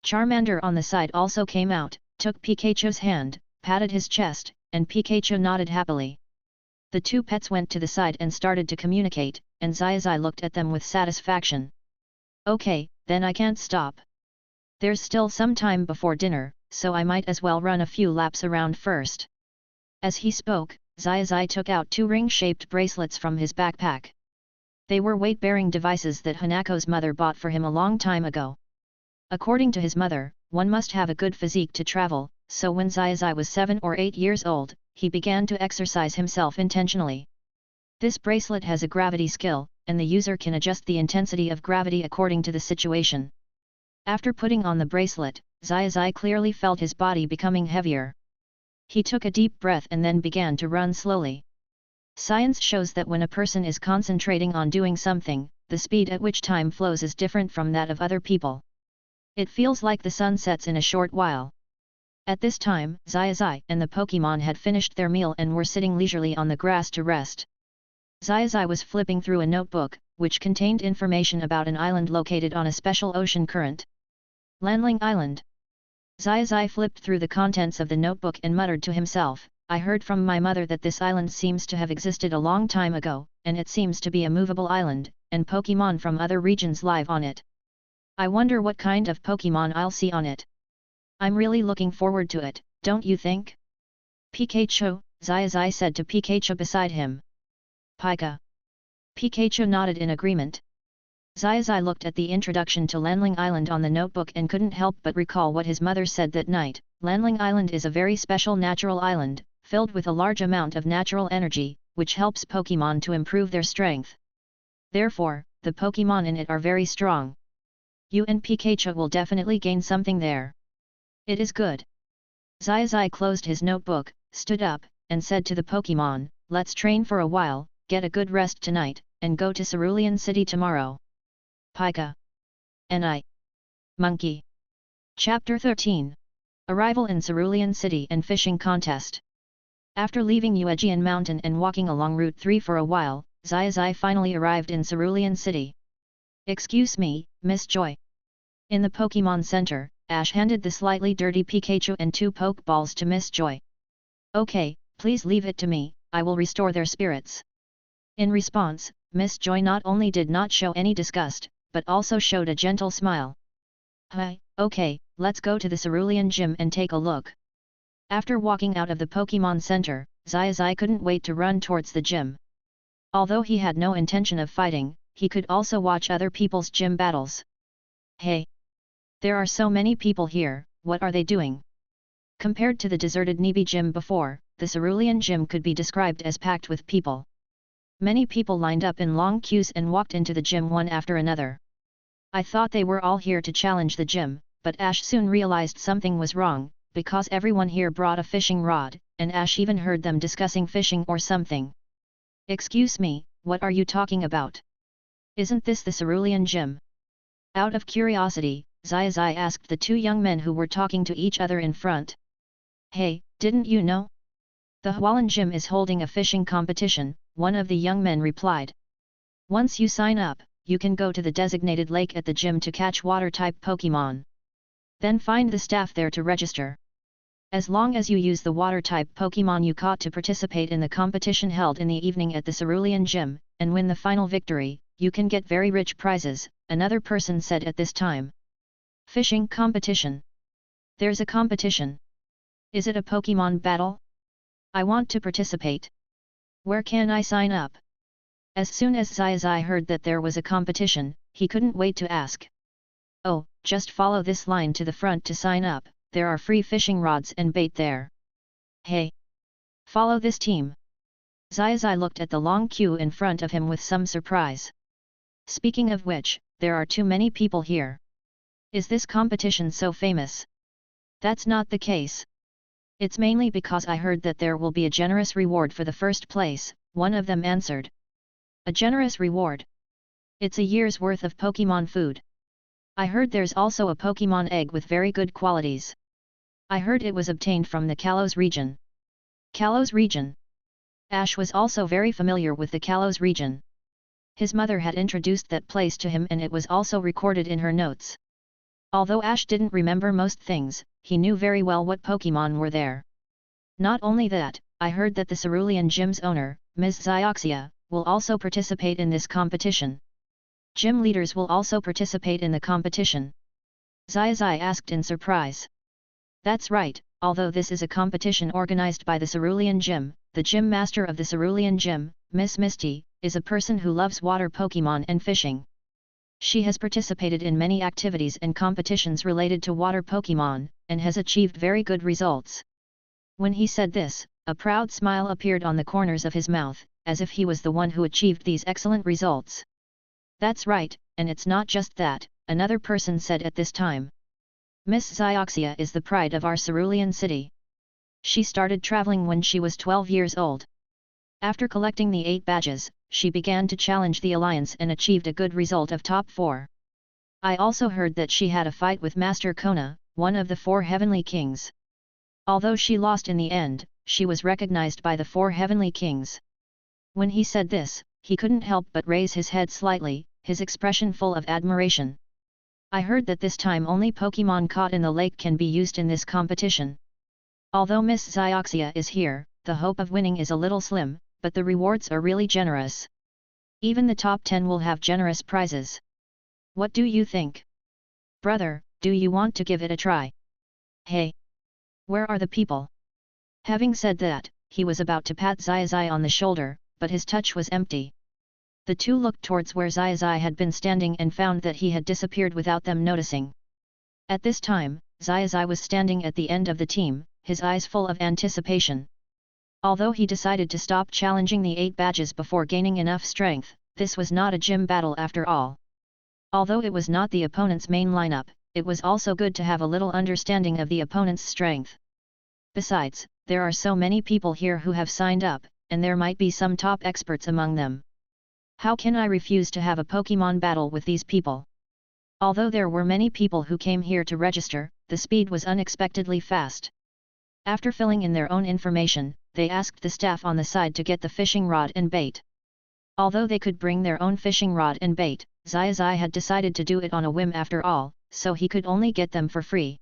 Charmander on the side also came out, took Pikachu's hand, patted his chest, and Pikachu nodded happily. The two pets went to the side and started to communicate, and Zai looked at them with satisfaction. "Okay, then I can't stop. There's still some time before dinner, so I might as well run a few laps around first." As he spoke, Xiaozai took out 2 ring-shaped bracelets from his backpack. They were weight-bearing devices that Hanako's mother bought for him a long time ago. According to his mother, one must have a good physique to travel, so when Xiaozai was 7 or 8 years old, he began to exercise himself intentionally. This bracelet has a gravity skill, and the user can adjust the intensity of gravity according to the situation. After putting on the bracelet, Xiaozai clearly felt his body becoming heavier. He took a deep breath and then began to run slowly. Science shows that when a person is concentrating on doing something, the speed at which time flows is different from that of other people. It feels like the sun sets in a short while. At this time, Xiaozai and the Pokémon had finished their meal and were sitting leisurely on the grass to rest. Xiaozai was flipping through a notebook, which contained information about an island located on a special ocean current. Lanling Island. Xiaozai flipped through the contents of the notebook and muttered to himself, I heard from my mother that this island seems to have existed a long time ago, and it seems to be a movable island, and Pokémon from other regions live on it. I wonder what kind of Pokémon I'll see on it. I'm really looking forward to it, don't you think? Pikachu, Xiaozai said to Pikachu beside him. Pika. Pikachu nodded in agreement. Xiaozai looked at the introduction to Lanling Island on the notebook and couldn't help but recall what his mother said that night. Lanling Island is a very special natural island, filled with a large amount of natural energy, which helps Pokémon to improve their strength. Therefore, the Pokémon in it are very strong. You and Pikachu will definitely gain something there. It is good. Xiaozai closed his notebook, stood up, and said to the Pokémon, let's train for a while, get a good rest tonight, and go to Cerulean City tomorrow. Pika. Ni. Monkey. Chapter 13. Arrival in Cerulean City and Fishing Contest. After leaving Yuejian Mountain and walking along Route 3 for a while, Xiaozai finally arrived in Cerulean City. Excuse me, Miss Joy. In the Pokémon Center, Ash handed the slightly dirty Pikachu and 2 Pokeballs to Miss Joy. Okay, please leave it to me, I will restore their spirits. In response, Miss Joy not only did not show any disgust, but also showed a gentle smile. Hi, okay, let's go to the Cerulean Gym and take a look. After walking out of the Pokémon Center, Xiaozai couldn't wait to run towards the gym. Although he had no intention of fighting, he could also watch other people's gym battles. Hey! There are so many people here, what are they doing? Compared to the deserted Nibi gym before, the Cerulean Gym could be described as packed with people. Many people lined up in long queues and walked into the gym one after another. I thought they were all here to challenge the gym, but Ash soon realized something was wrong, because everyone here brought a fishing rod, and Ash even heard them discussing fishing or something. Excuse me, what are you talking about? Isn't this the Cerulean Gym? Out of curiosity, Xiaozai asked the 2 young men who were talking to each other in front. Hey, didn't you know? The Hualan Gym is holding a fishing competition, one of the young men replied. Once you sign up, you can go to the designated lake at the gym to catch water-type Pokémon. Then find the staff there to register. As long as you use the water-type Pokémon you caught to participate in the competition held in the evening at the Cerulean Gym, and win the final victory, you can get very rich prizes, another person said at this time. Fishing competition. There's a competition. Is it a Pokémon battle? I want to participate. Where can I sign up? As soon as Xiaozai heard that there was a competition, he couldn't wait to ask. Oh, just follow this line to the front to sign up, there are free fishing rods and bait there. Hey! Follow this team. Xiaozai looked at the long queue in front of him with some surprise. Speaking of which, there are too many people here. Is this competition so famous? That's not the case. It's mainly because I heard that there will be a generous reward for the first place, one of them answered. A generous reward? It's a year's worth of Pokémon food. I heard there's also a Pokémon egg with very good qualities. I heard it was obtained from the Kalos region. Kalos region? Ash was also very familiar with the Kalos region. His mother had introduced that place to him and it was also recorded in her notes. Although Ash didn't remember most things, he knew very well what Pokémon were there. Not only that, I heard that the Cerulean Gym's owner, Ms. Xioxia, will also participate in this competition. Gym leaders will also participate in the competition. Xiaozai asked in surprise. That's right, although this is a competition organized by the Cerulean Gym, the gym master of the Cerulean Gym, Miss Misty, is a person who loves water Pokémon and fishing. She has participated in many activities and competitions related to water Pokémon, and has achieved very good results. When he said this, a proud smile appeared on the corners of his mouth, as if he was the one who achieved these excellent results. That's right, and it's not just that, another person said at this time. Miss Zioxia is the pride of our Cerulean city. She started traveling when she was 12 years old. After collecting the 8 badges, she began to challenge the Alliance and achieved a good result of top 4. I also heard that she had a fight with Master Kona, one of the 4 Heavenly Kings. Although she lost in the end, she was recognized by the 4 Heavenly Kings. When he said this, he couldn't help but raise his head slightly, his expression full of admiration. I heard that this time only Pokémon caught in the lake can be used in this competition. Although Miss Zioxia is here, the hope of winning is a little slim, but the rewards are really generous. Even the top 10 will have generous prizes. What do you think? Brother, do you want to give it a try? Hey! Where are the people? Having said that, he was about to pat Zai on the shoulder, but his touch was empty. The two looked towards where Zai had been standing and found that he had disappeared without them noticing. At this time, Zai was standing at the end of the team, his eyes full of anticipation. Although he decided to stop challenging the 8 badges before gaining enough strength, this was not a gym battle after all. Although it was not the opponent's main lineup, it was also good to have a little understanding of the opponent's strength. Besides, there are so many people here who have signed up, and there might be some top experts among them. How can I refuse to have a Pokémon battle with these people? Although there were many people who came here to register, the speed was unexpectedly fast. After filling in their own information, they asked the staff on the side to get the fishing rod and bait. Although they could bring their own fishing rod and bait, Zai had decided to do it on a whim after all, so he could only get them for free.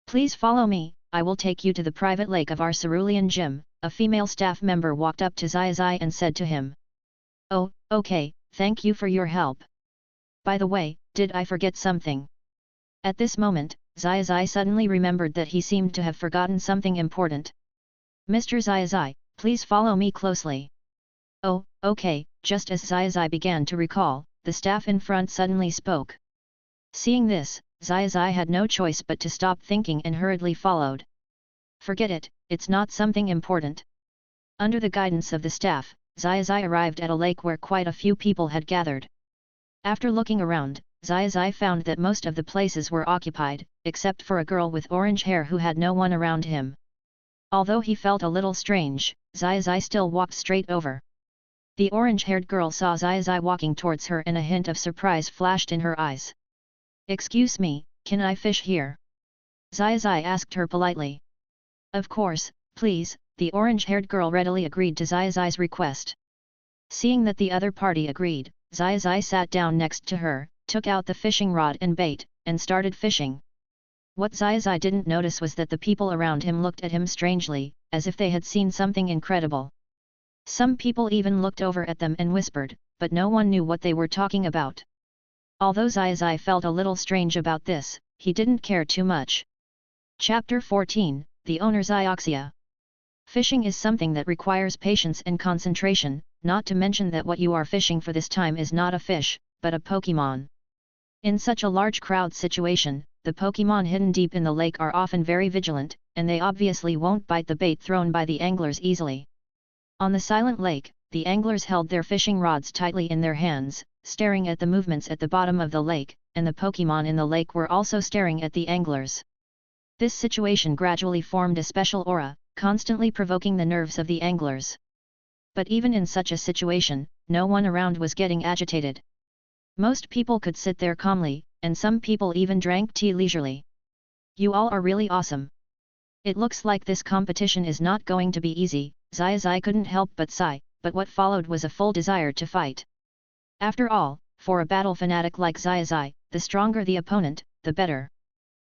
Please follow me, I will take you to the private lake of our Cerulean Gym, a female staff member walked up to Zai and said to him. Oh, okay, thank you for your help. By the way, did I forget something? At this moment, Zai suddenly remembered that he seemed to have forgotten something important. Mr. Zai, please follow me closely. Oh, okay, just as Zai began to recall, the staff in front suddenly spoke. Seeing this, Zai had no choice but to stop thinking and hurriedly followed. Forget it, it's not something important. Under the guidance of the staff, Zai arrived at a lake where quite a few people had gathered. After looking around, Zai found that most of the places were occupied, except for a girl with orange hair who had no one around him. Although he felt a little strange, Zai still walked straight over. The orange-haired girl saw Zai walking towards her and a hint of surprise flashed in her eyes. Excuse me, can I fish here? Zai asked her politely. Of course, please, the orange-haired girl readily agreed to Zai's request. Seeing that the other party agreed, Zai sat down next to her, took out the fishing rod and bait, and started fishing. What Zai didn't notice was that the people around him looked at him strangely, as if they had seen something incredible. Some people even looked over at them and whispered, but no one knew what they were talking about. Although Zai felt a little strange about this, he didn't care too much. Chapter 14, The Owner Zioxia. Fishing is something that requires patience and concentration, not to mention that what you are fishing for this time is not a fish, but a Pokémon. In such a large crowd situation, the Pokémon hidden deep in the lake are often very vigilant, and they obviously won't bite the bait thrown by the anglers easily. On the silent lake, the anglers held their fishing rods tightly in their hands, staring at the movements at the bottom of the lake, and the Pokémon in the lake were also staring at the anglers. This situation gradually formed a special aura, constantly provoking the nerves of the anglers. But even in such a situation, no one around was getting agitated. Most people could sit there calmly, and some people even drank tea leisurely. You all are really awesome. It looks like this competition is not going to be easy, Zai couldn't help but sigh, but what followed was a full desire to fight. After all, for a battle fanatic like Zai, the stronger the opponent, the better.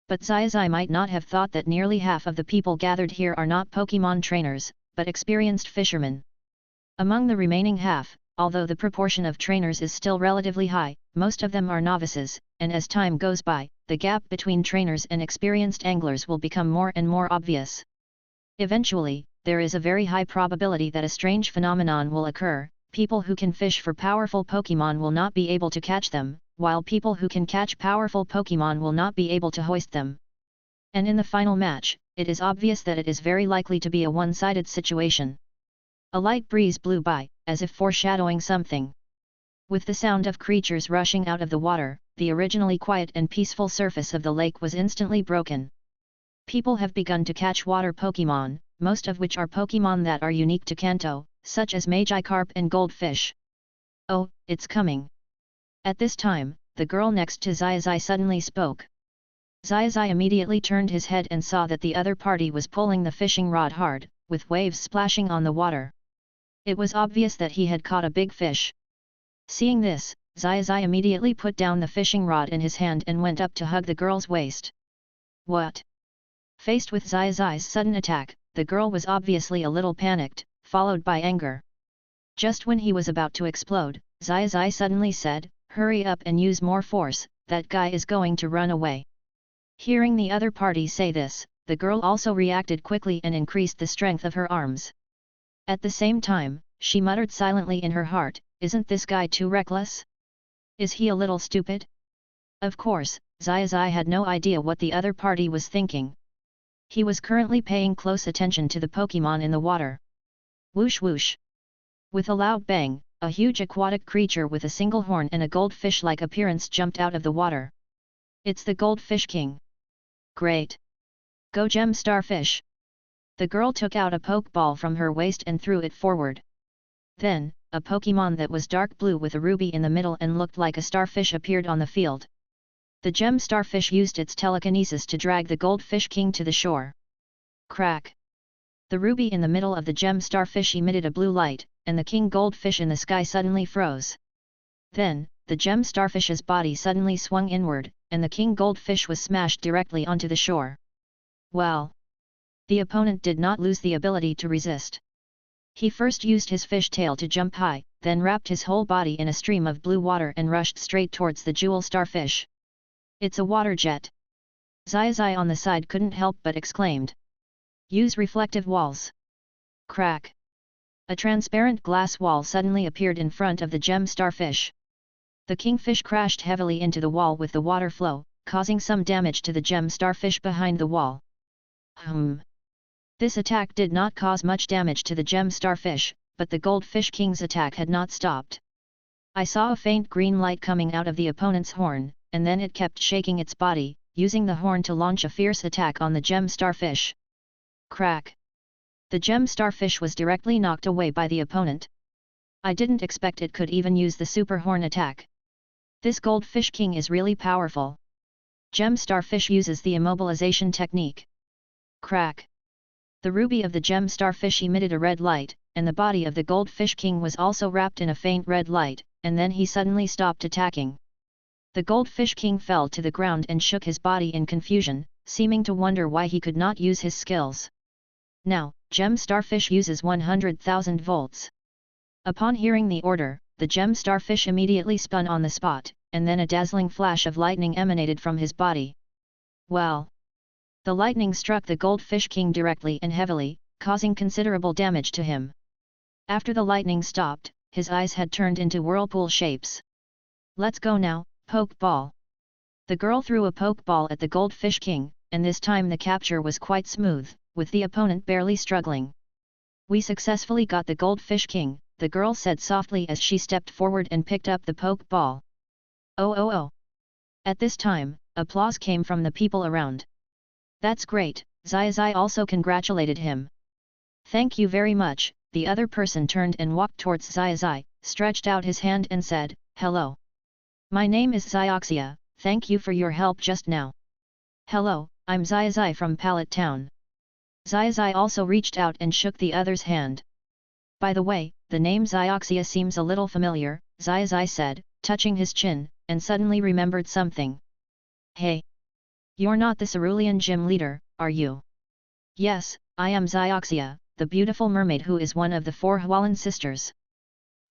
But Zai might not have thought that nearly half of the people gathered here are not Pokémon trainers, but experienced fishermen. Among the remaining half, although the proportion of trainers is still relatively high, most of them are novices, and as time goes by, the gap between trainers and experienced anglers will become more and more obvious. Eventually, there is a very high probability that a strange phenomenon will occur. People who can fish for powerful Pokémon will not be able to catch them, while people who can catch powerful Pokémon will not be able to hoist them. And in the final match, it is obvious that it is very likely to be a one-sided situation. A light breeze blew by, as if foreshadowing something. With the sound of creatures rushing out of the water, the originally quiet and peaceful surface of the lake was instantly broken. People have begun to catch water Pokémon, most of which are Pokémon that are unique to Kanto, such as Magikarp and Goldfish. Oh, it's coming. At this time, the girl next to Xiaozai suddenly spoke. Xiaozai immediately turned his head and saw that the other party was pulling the fishing rod hard, with waves splashing on the water. It was obvious that he had caught a big fish. Seeing this, Xiaozai immediately put down the fishing rod in his hand and went up to hug the girl's waist. What? Faced with Xiaozai's sudden attack, the girl was obviously a little panicked, followed by anger. Just when he was about to explode, Xiaozai suddenly said, "Hurry up and use more force, that guy is going to run away." Hearing the other party say this, the girl also reacted quickly and increased the strength of her arms. At the same time, she muttered silently in her heart, "Isn't this guy too reckless? Is he a little stupid?" Of course, Xiaozai had no idea what the other party was thinking. He was currently paying close attention to the Pokémon in the water. Whoosh whoosh! With a loud bang, a huge aquatic creature with a single horn and a goldfish-like appearance jumped out of the water. It's the Goldfish King. Great! Go Gem Starfish! The girl took out a Pokeball from her waist and threw it forward. Then, a Pokémon that was dark blue with a ruby in the middle and looked like a starfish appeared on the field. The Gem Starfish used its telekinesis to drag the Goldfish King to the shore. Crack! The ruby in the middle of the Gem Starfish emitted a blue light, and the King Goldfish in the sky suddenly froze. Then, the Gem Starfish's body suddenly swung inward, and the King Goldfish was smashed directly onto the shore. Well! The opponent did not lose the ability to resist. He first used his fish tail to jump high, then wrapped his whole body in a stream of blue water and rushed straight towards the Jewel Starfish. It's a water jet! Xiaozai on the side couldn't help but exclaimed. Use reflective walls. Crack! A transparent glass wall suddenly appeared in front of the Gem Starfish. The Kingfish crashed heavily into the wall with the water flow, causing some damage to the Gem Starfish behind the wall. This attack did not cause much damage to the Gem Starfish, but the Goldfish King's attack had not stopped. I saw a faint green light coming out of the opponent's horn, and then it kept shaking its body, using the horn to launch a fierce attack on the Gem Starfish. Crack! The Gem Starfish was directly knocked away by the opponent. I didn't expect it could even use the Super Horn attack. This Goldfish King is really powerful. Gem Starfish uses the immobilization technique. Crack! The ruby of the Gem Starfish emitted a red light, and the body of the Goldfish King was also wrapped in a faint red light, and then he suddenly stopped attacking. The Goldfish King fell to the ground and shook his body in confusion, seeming to wonder why he could not use his skills. Now, Gem Starfish uses 100,000 volts. Upon hearing the order, the Gem Starfish immediately spun on the spot, and then a dazzling flash of lightning emanated from his body. Well! The lightning struck the Goldfish King directly and heavily, causing considerable damage to him. After the lightning stopped, his eyes had turned into whirlpool shapes. Let's go now, Pokeball! The girl threw a Pokeball at the Goldfish King, and this time the capture was quite smooth, with the opponent barely struggling. We successfully got the Goldfish King, the girl said softly as she stepped forward and picked up the Pokeball. Oh! At this time, applause came from the people around. That's great, Xiaozai also congratulated him. Thank you very much. The other person turned and walked towards Xiaozai, stretched out his hand and said, "Hello. My name is Xiaoxia, thank you for your help just now." "Hello, I'm Xiaozai from Pallet Town." Xiaozai also reached out and shook the other's hand. "By the way, the name Xiaoxia seems a little familiar," Xiaozai said, touching his chin, and suddenly remembered something. "Hey! You're not the Cerulean gym leader, are you?" "Yes, I am Xiaoxia, the beautiful mermaid who is one of the 4 Hualan sisters.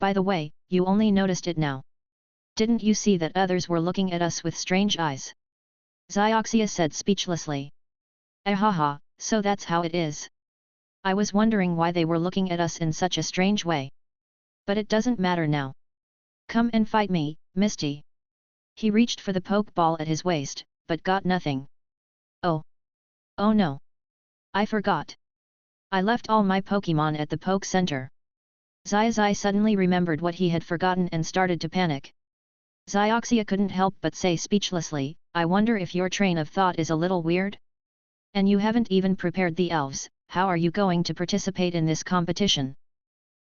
By the way, you only noticed it now. Didn't you see that others were looking at us with strange eyes?" Xiaoxia said speechlessly. "Ahaha, so that's how it is. I was wondering why they were looking at us in such a strange way. But it doesn't matter now. Come and fight me, Misty. He reached for the pokeball at his waist, but got nothing. Oh! Oh no! I forgot. I left all my Pokémon at the Poke Center. Xiaozai suddenly remembered what he had forgotten and started to panic. Xiaoxia couldn't help but say speechlessly, I wonder if your train of thought is a little weird? And you haven't even prepared the elves, how are you going to participate in this competition?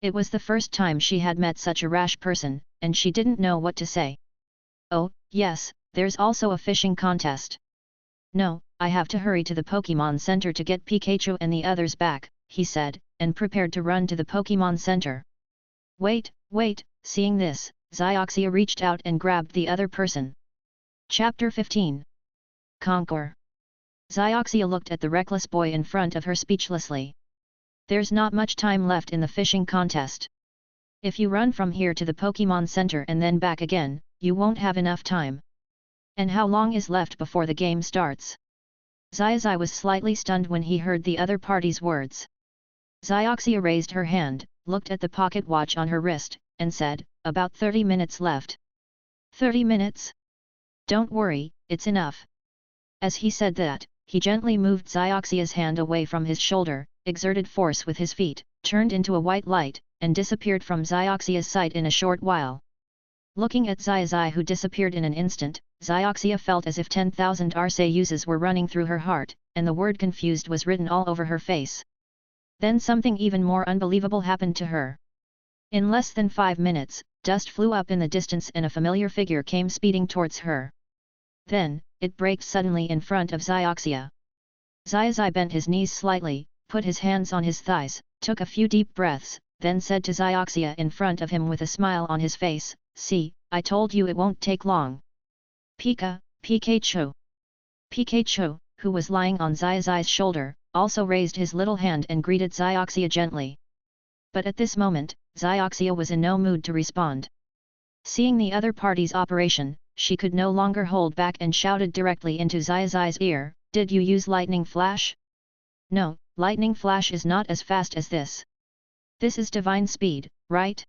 It was the first time she had met such a rash person, and she didn't know what to say. Oh, yes, there's also a fishing contest. No, I have to hurry to the Pokémon Center to get Pikachu and the others back, he said, and prepared to run to the Pokémon Center. Wait, seeing this, Xiaoxia reached out and grabbed the other person. Chapter 15. Conquer. Xiaoxia looked at the reckless boy in front of her speechlessly. There's not much time left in the fishing contest. If you run from here to the Pokémon Center and then back again, you won't have enough time. And how long is left before the game starts? Xiaozai was slightly stunned when he heard the other party's words. Xiaoxia raised her hand, looked at the pocket watch on her wrist, and said, about 30 minutes left. 30 minutes? Don't worry, it's enough. As he said that, he gently moved Xiaoxia's hand away from his shoulder, exerted force with his feet, turned into a white light, and disappeared from Xiaoxia's sight in a short while. Looking at Xiaozai who disappeared in an instant, Xiaoxia felt as if 10,000 Arceus were running through her heart, and the word confused was written all over her face. Then something even more unbelievable happened to her. In less than 5 minutes, dust flew up in the distance and a familiar figure came speeding towards her. Then, it braked suddenly in front of Xiaoxia. Xiaozai bent his knees slightly, put his hands on his thighs, took a few deep breaths, then said to Xiaoxia in front of him with a smile on his face, see, I told you it won't take long. Pikachu. Pikachu, who was lying on Xiaozai's shoulder, also raised his little hand and greeted Xiaoxia gently. But at this moment, Xiaoxia was in no mood to respond. Seeing the other party's operation, she could no longer hold back and shouted directly into Xiaozai's ear, did you use lightning flash? No, lightning flash is not as fast as this. This is divine speed, right?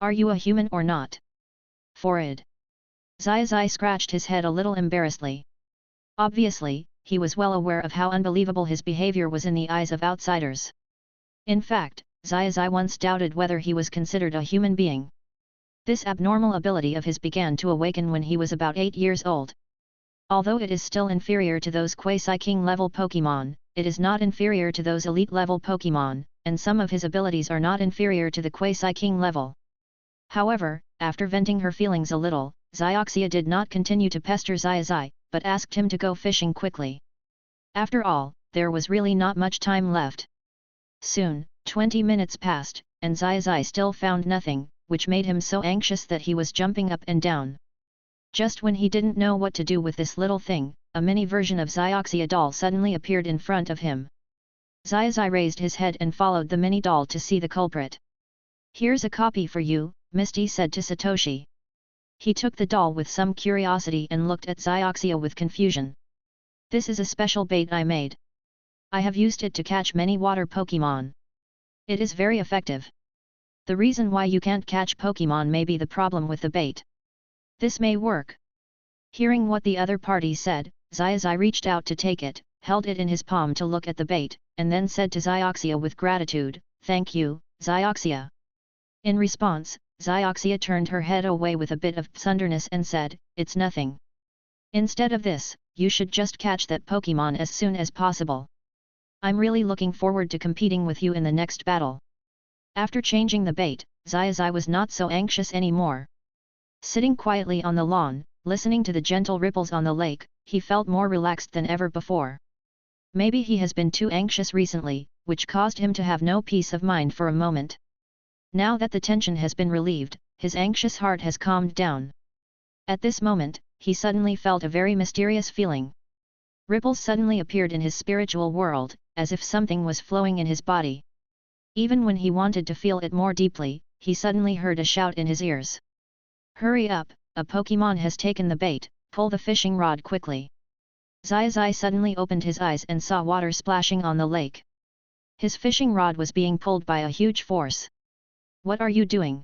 Are you a human or not? Forward. Xiaozai scratched his head a little embarrassedly. Obviously, he was well aware of how unbelievable his behavior was in the eyes of outsiders. In fact, Xiaozai once doubted whether he was considered a human being. This abnormal ability of his began to awaken when he was about 8 years old. Although it is still inferior to those Quasi-King level Pokémon, it is not inferior to those elite level Pokémon, and some of his abilities are not inferior to the Quasi-King level. However, after venting her feelings a little, Xiaoxia did not continue to pester Xiaozai, but asked him to go fishing quickly. After all, there was really not much time left. Soon, 20 minutes passed, and Xiaozai still found nothing, which made him so anxious that he was jumping up and down. Just when he didn't know what to do with this little thing, a mini version of Xiaoxia doll suddenly appeared in front of him. Xiaozai raised his head and followed the mini doll to see the culprit. Here's a copy for you, Misty said to Satoshi. He took the doll with some curiosity and looked at Xiaoxia with confusion. This is a special bait I made. I have used it to catch many water Pokémon. It is very effective. The reason why you can't catch Pokémon may be the problem with the bait. This may work. Hearing what the other party said, Xiaozai reached out to take it, held it in his palm to look at the bait, and then said to Xiaoxia with gratitude, thank you, Xiaoxia. In response, Xiaoxia turned her head away with a bit of tenderness and said, it's nothing. Instead of this, you should just catch that Pokémon as soon as possible. I'm really looking forward to competing with you in the next battle. After changing the bait, Xiaozai was not so anxious anymore. Sitting quietly on the lawn, listening to the gentle ripples on the lake, he felt more relaxed than ever before. Maybe he has been too anxious recently, which caused him to have no peace of mind for a moment. Now that the tension has been relieved, his anxious heart has calmed down. At this moment, he suddenly felt a very mysterious feeling. Ripples suddenly appeared in his spiritual world, as if something was flowing in his body. Even when he wanted to feel it more deeply, he suddenly heard a shout in his ears. Hurry up, a Pokémon has taken the bait, pull the fishing rod quickly. Xiaozai suddenly opened his eyes and saw water splashing on the lake. His fishing rod was being pulled by a huge force. What are you doing?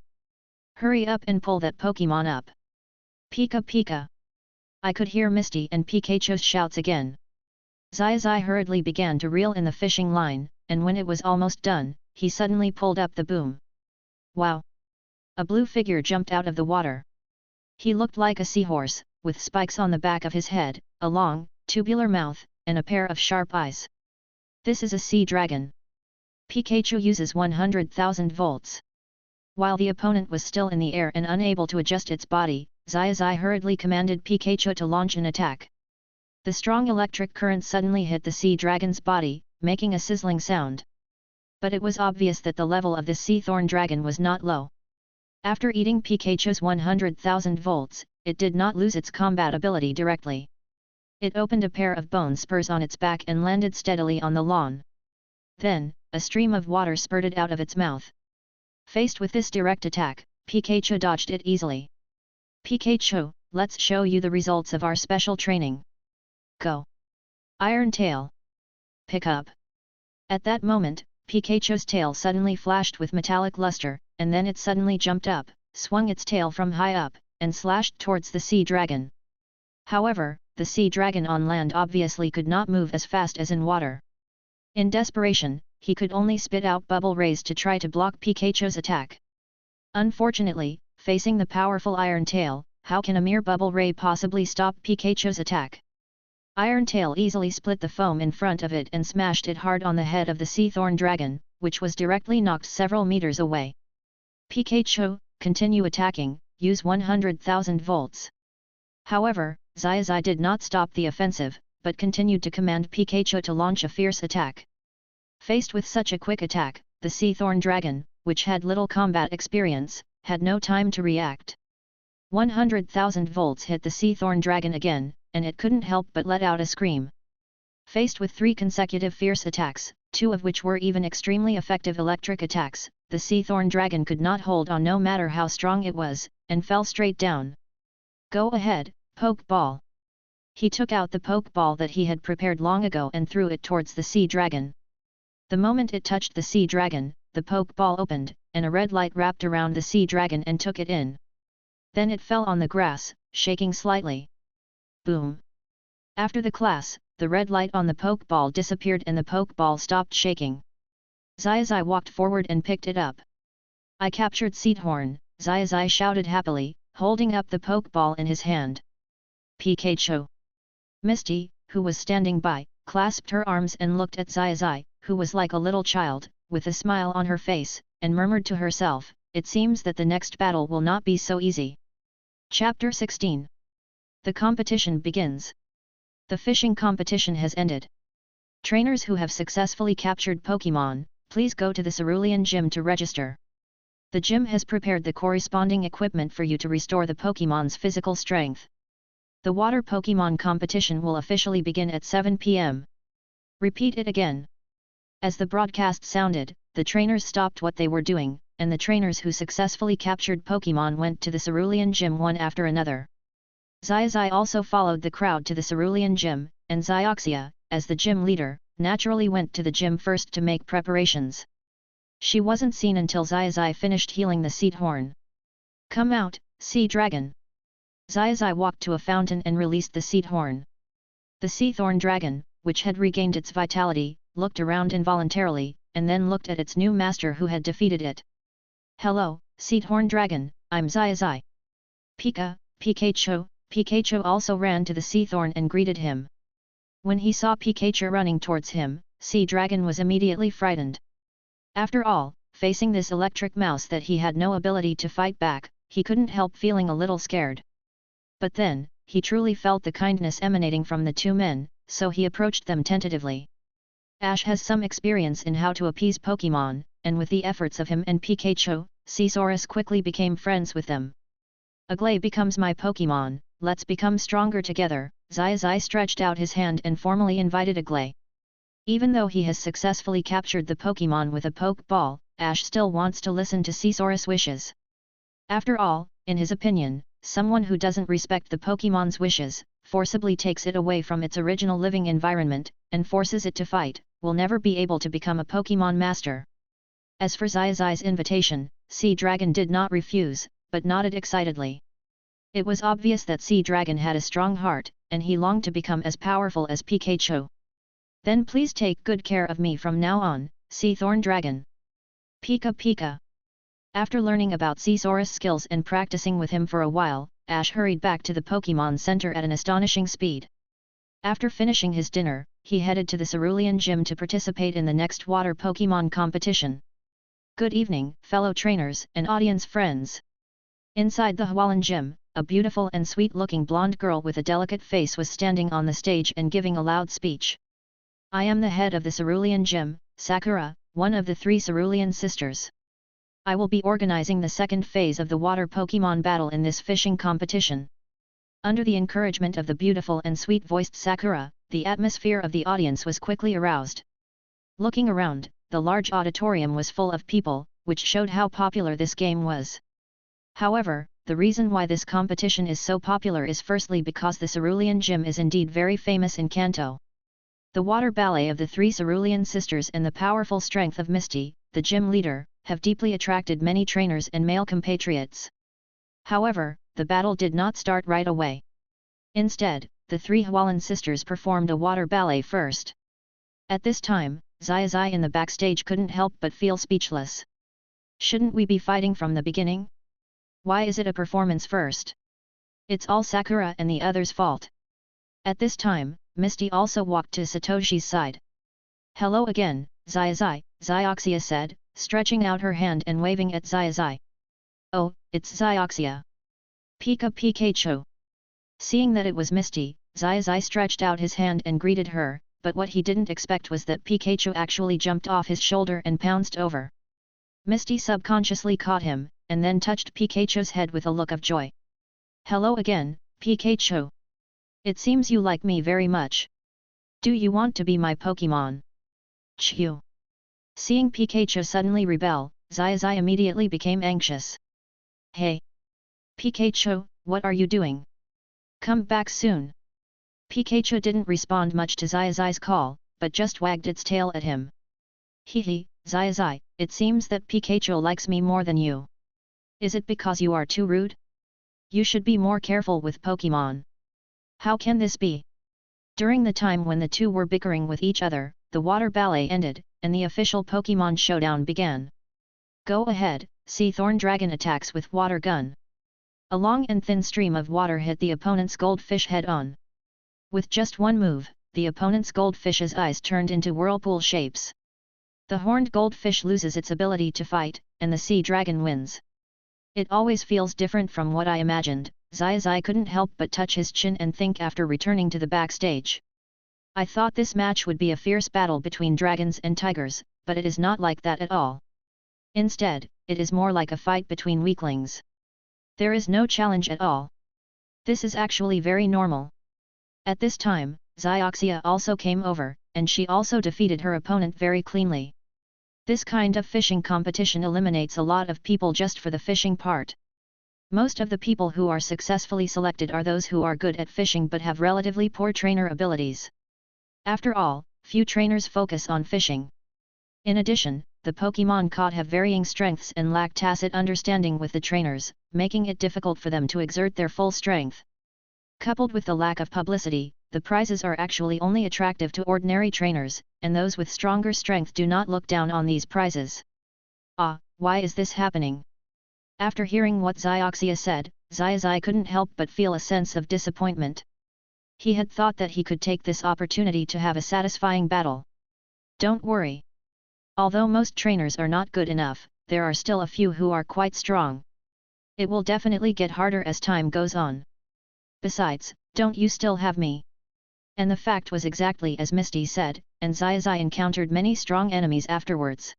Hurry up and pull that Pokémon up. Pika Pika. I could hear Misty and Pikachu's shouts again. Zai hurriedly began to reel in the fishing line, and when it was almost done, he suddenly pulled up the boom. Wow! A blue figure jumped out of the water. He looked like a seahorse, with spikes on the back of his head, a long, tubular mouth, and a pair of sharp eyes. This is a sea dragon. Pikachu uses 100,000 volts. While the opponent was still in the air and unable to adjust its body, Zai hurriedly commanded Pikachu to launch an attack. The strong electric current suddenly hit the sea dragon's body, making a sizzling sound. But it was obvious that the level of the sea thorn dragon was not low. After eating Pikachu's 100,000 volts, it did not lose its combat ability directly. It opened a pair of bone spurs on its back and landed steadily on the lawn. Then, a stream of water spurted out of its mouth. Faced with this direct attack, Pikachu dodged it easily. Pikachu, let's show you the results of our special training. Go! Iron Tail! Pick up! At that moment, Pikachu's tail suddenly flashed with metallic luster, and then it suddenly jumped up, swung its tail from high up, and slashed towards the sea dragon. However, the sea dragon on land obviously could not move as fast as in water. In desperation, he could only spit out bubble rays to try to block Pikachu's attack. Unfortunately, facing the powerful Iron Tail, how can a mere bubble ray possibly stop Pikachu's attack? Iron Tail easily split the foam in front of it and smashed it hard on the head of the sea thorn dragon, which was directly knocked several meters away. Pikachu, continue attacking, use 100,000 volts. However, Zai did not stop the offensive, but continued to command Pikachu to launch a fierce attack. Faced with such a quick attack, the sea thorn dragon, which had little combat experience, had no time to react. 100,000 volts hit the sea thorn dragon again, and it couldn't help but let out a scream. Faced with 3 consecutive fierce attacks, 2 of which were even extremely effective electric attacks, the sea thorn dragon could not hold on no matter how strong it was, and fell straight down. Go ahead, Pokeball! He took out the Pokeball that he had prepared long ago and threw it towards the sea dragon. The moment it touched the sea dragon, the Pokeball opened, and a red light wrapped around the sea dragon and took it in. Then it fell on the grass, shaking slightly. Boom! After the class, the red light on the Pokeball disappeared and the Pokeball stopped shaking. Zai walked forward and picked it up. I captured Seedhorn, Zai shouted happily, holding up the Pokeball in his hand. Pikachu! Misty, who was standing by, clasped her arms and looked at Zai, who was like a little child, with a smile on her face, and murmured to herself, it seems that the next battle will not be so easy. Chapter 16. The competition begins. The fishing competition has ended. Trainers who have successfully captured Pokémon, please go to the Cerulean Gym to register. The gym has prepared the corresponding equipment for you to restore the Pokémon's physical strength. The Water Pokémon competition will officially begin at 7 p.m. Repeat it again. As the broadcast sounded, the trainers stopped what they were doing, and the trainers who successfully captured Pokémon went to the Cerulean Gym one after another. Zai also followed the crowd to the Cerulean Gym, and Zioxia, as the gym leader, naturally went to the gym first to make preparations. She wasn't seen until Zai finished healing the Seedhorn. Come out, Sea Dragon! Zai walked to a fountain and released the Seedhorn. The Seathorn Dragon, which had regained its vitality, looked around involuntarily, and then looked at its new master who had defeated it. Hello, Seedhorn Dragon, I'm Zai. Pikachu! Pikachu also ran to the Seathorn and greeted him. When he saw Pikachu running towards him, Sea Dragon was immediately frightened. After all, facing this electric mouse that he had no ability to fight back, he couldn't help feeling a little scared. But then, he truly felt the kindness emanating from the two men, so he approached them tentatively. Ash has some experience in how to appease Pokémon, and with the efforts of him and Pikachu, Caesaurus quickly became friends with them. Aglay becomes my Pokémon, let's become stronger together, Zai stretched out his hand and formally invited Aglay. Even though he has successfully captured the Pokémon with a Pokeball, Ash still wants to listen to Caesaurus' wishes. After all, in his opinion, someone who doesn't respect the Pokémon's wishes, forcibly takes it away from its original living environment, and forces it to fight, will never be able to become a Pokémon master. As for Xiaoxi's invitation, Sea Dragon did not refuse, but nodded excitedly. It was obvious that Sea Dragon had a strong heart, and he longed to become as powerful as Pikachu. Then please take good care of me from now on, Sea Thorn Dragon. Pika Pika. After learning about Seasaurus' skills and practicing with him for a while, Ash hurried back to the Pokémon Center at an astonishing speed. After finishing his dinner, he headed to the Cerulean Gym to participate in the next water Pokémon competition. Good evening, fellow trainers and audience friends. Inside the Hualan Gym, a beautiful and sweet-looking blonde girl with a delicate face was standing on the stage and giving a loud speech. I am the head of the Cerulean Gym, Sakura, one of the 3 Cerulean sisters. I will be organizing the second phase of the water Pokémon battle in this fishing competition. Under the encouragement of the beautiful and sweet-voiced Sakura, the atmosphere of the audience was quickly aroused. Looking around, the large auditorium was full of people, which showed how popular this game was. However, the reason why this competition is so popular is firstly because the Cerulean Gym is indeed very famous in Kanto. The water ballet of the 3 Cerulean sisters and the powerful strength of Misty, the gym leader, have deeply attracted many trainers and male compatriots. However, the battle did not start right away. Instead, the 3 Hualan sisters performed a water ballet first. At this time, Xiaoxi in the backstage couldn't help but feel speechless. Shouldn't we be fighting from the beginning? Why is it a performance first? It's all Sakura and the others' fault. At this time, Misty also walked to Satoshi's side. Hello again, Xiaoxi, Xiaoxia said, stretching out her hand and waving at Xiaoxi. Oh, it's Xiaoxia. Pika Pikachu. Seeing that it was Misty, Xiaoxi stretched out his hand and greeted her, but what he didn't expect was that Pikachu actually jumped off his shoulder and pounced over. Misty subconsciously caught him, and then touched Pikachu's head with a look of joy. Hello again, Pikachu. It seems you like me very much. Do you want to be my Pokémon? Chew. Seeing Pikachu suddenly rebel, Xiaoxi immediately became anxious. Hey! Pikachu, what are you doing? Come back soon. Pikachu didn't respond much to Xiaoxi's call, but just wagged its tail at him. Hehe, Xiaoxi, it seems that Pikachu likes me more than you. Is it because you are too rude? You should be more careful with Pokémon. How can this be? During the time when the two were bickering with each other, the water ballet ended, and the official Pokémon showdown began. Go ahead, Sea Thorn Dragon attacks with water gun. A long and thin stream of water hit the opponent's goldfish head-on. With just one move, the opponent's goldfish's eyes turned into whirlpool shapes. The horned goldfish loses its ability to fight, and the sea dragon wins. It always feels different from what I imagined. Xiaoxi couldn't help but touch his chin and think after returning to the backstage. I thought this match would be a fierce battle between dragons and tigers, but it is not like that at all. Instead, it is more like a fight between weaklings. There is no challenge at all. This is actually very normal. At this time, Xiaoxia also came over, and she also defeated her opponent very cleanly. This kind of fishing competition eliminates a lot of people just for the fishing part. Most of the people who are successfully selected are those who are good at fishing but have relatively poor trainer abilities. After all, few trainers focus on fishing. In addition, the Pokémon caught have varying strengths and lack tacit understanding with the trainers, making it difficult for them to exert their full strength. Coupled with the lack of publicity, the prizes are actually only attractive to ordinary trainers, and those with stronger strength do not look down on these prizes. Ah, why is this happening? After hearing what Xiaoxia said, Xiaoxi couldn't help but feel a sense of disappointment. He had thought that he could take this opportunity to have a satisfying battle. Don't worry. Although most trainers are not good enough, there are still a few who are quite strong. It will definitely get harder as time goes on. Besides, don't you still have me? And the fact was exactly as Misty said, and Xiaoxi encountered many strong enemies afterwards.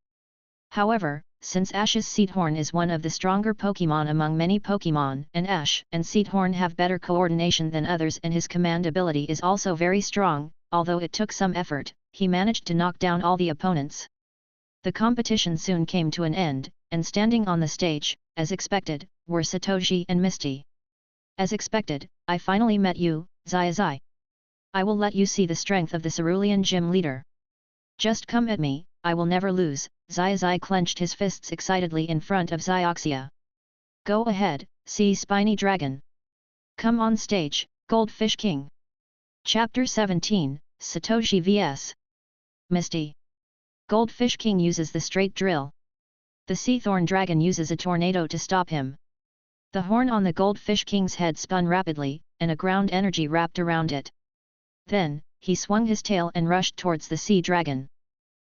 However, since Ash's Seedhorn is one of the stronger Pokémon among many Pokémon, and Ash and Seedhorn have better coordination than others and his command ability is also very strong, although it took some effort, he managed to knock down all the opponents. The competition soon came to an end, and standing on the stage, as expected, were Satoshi and Misty. As expected, I finally met you, Xiaoxi. I will let you see the strength of the Cerulean Gym leader. Just come at me, I will never lose. Xiaozai clenched his fists excitedly in front of Xiaoxia. Go ahead, sea spiny dragon. Come on stage, Goldfish King. Chapter 17, Satoshi vs. Misty. Goldfish King uses the straight drill. The sea thorn dragon uses a tornado to stop him. The horn on the Goldfish King's head spun rapidly, and a ground energy wrapped around it. Then, he swung his tail and rushed towards the sea dragon.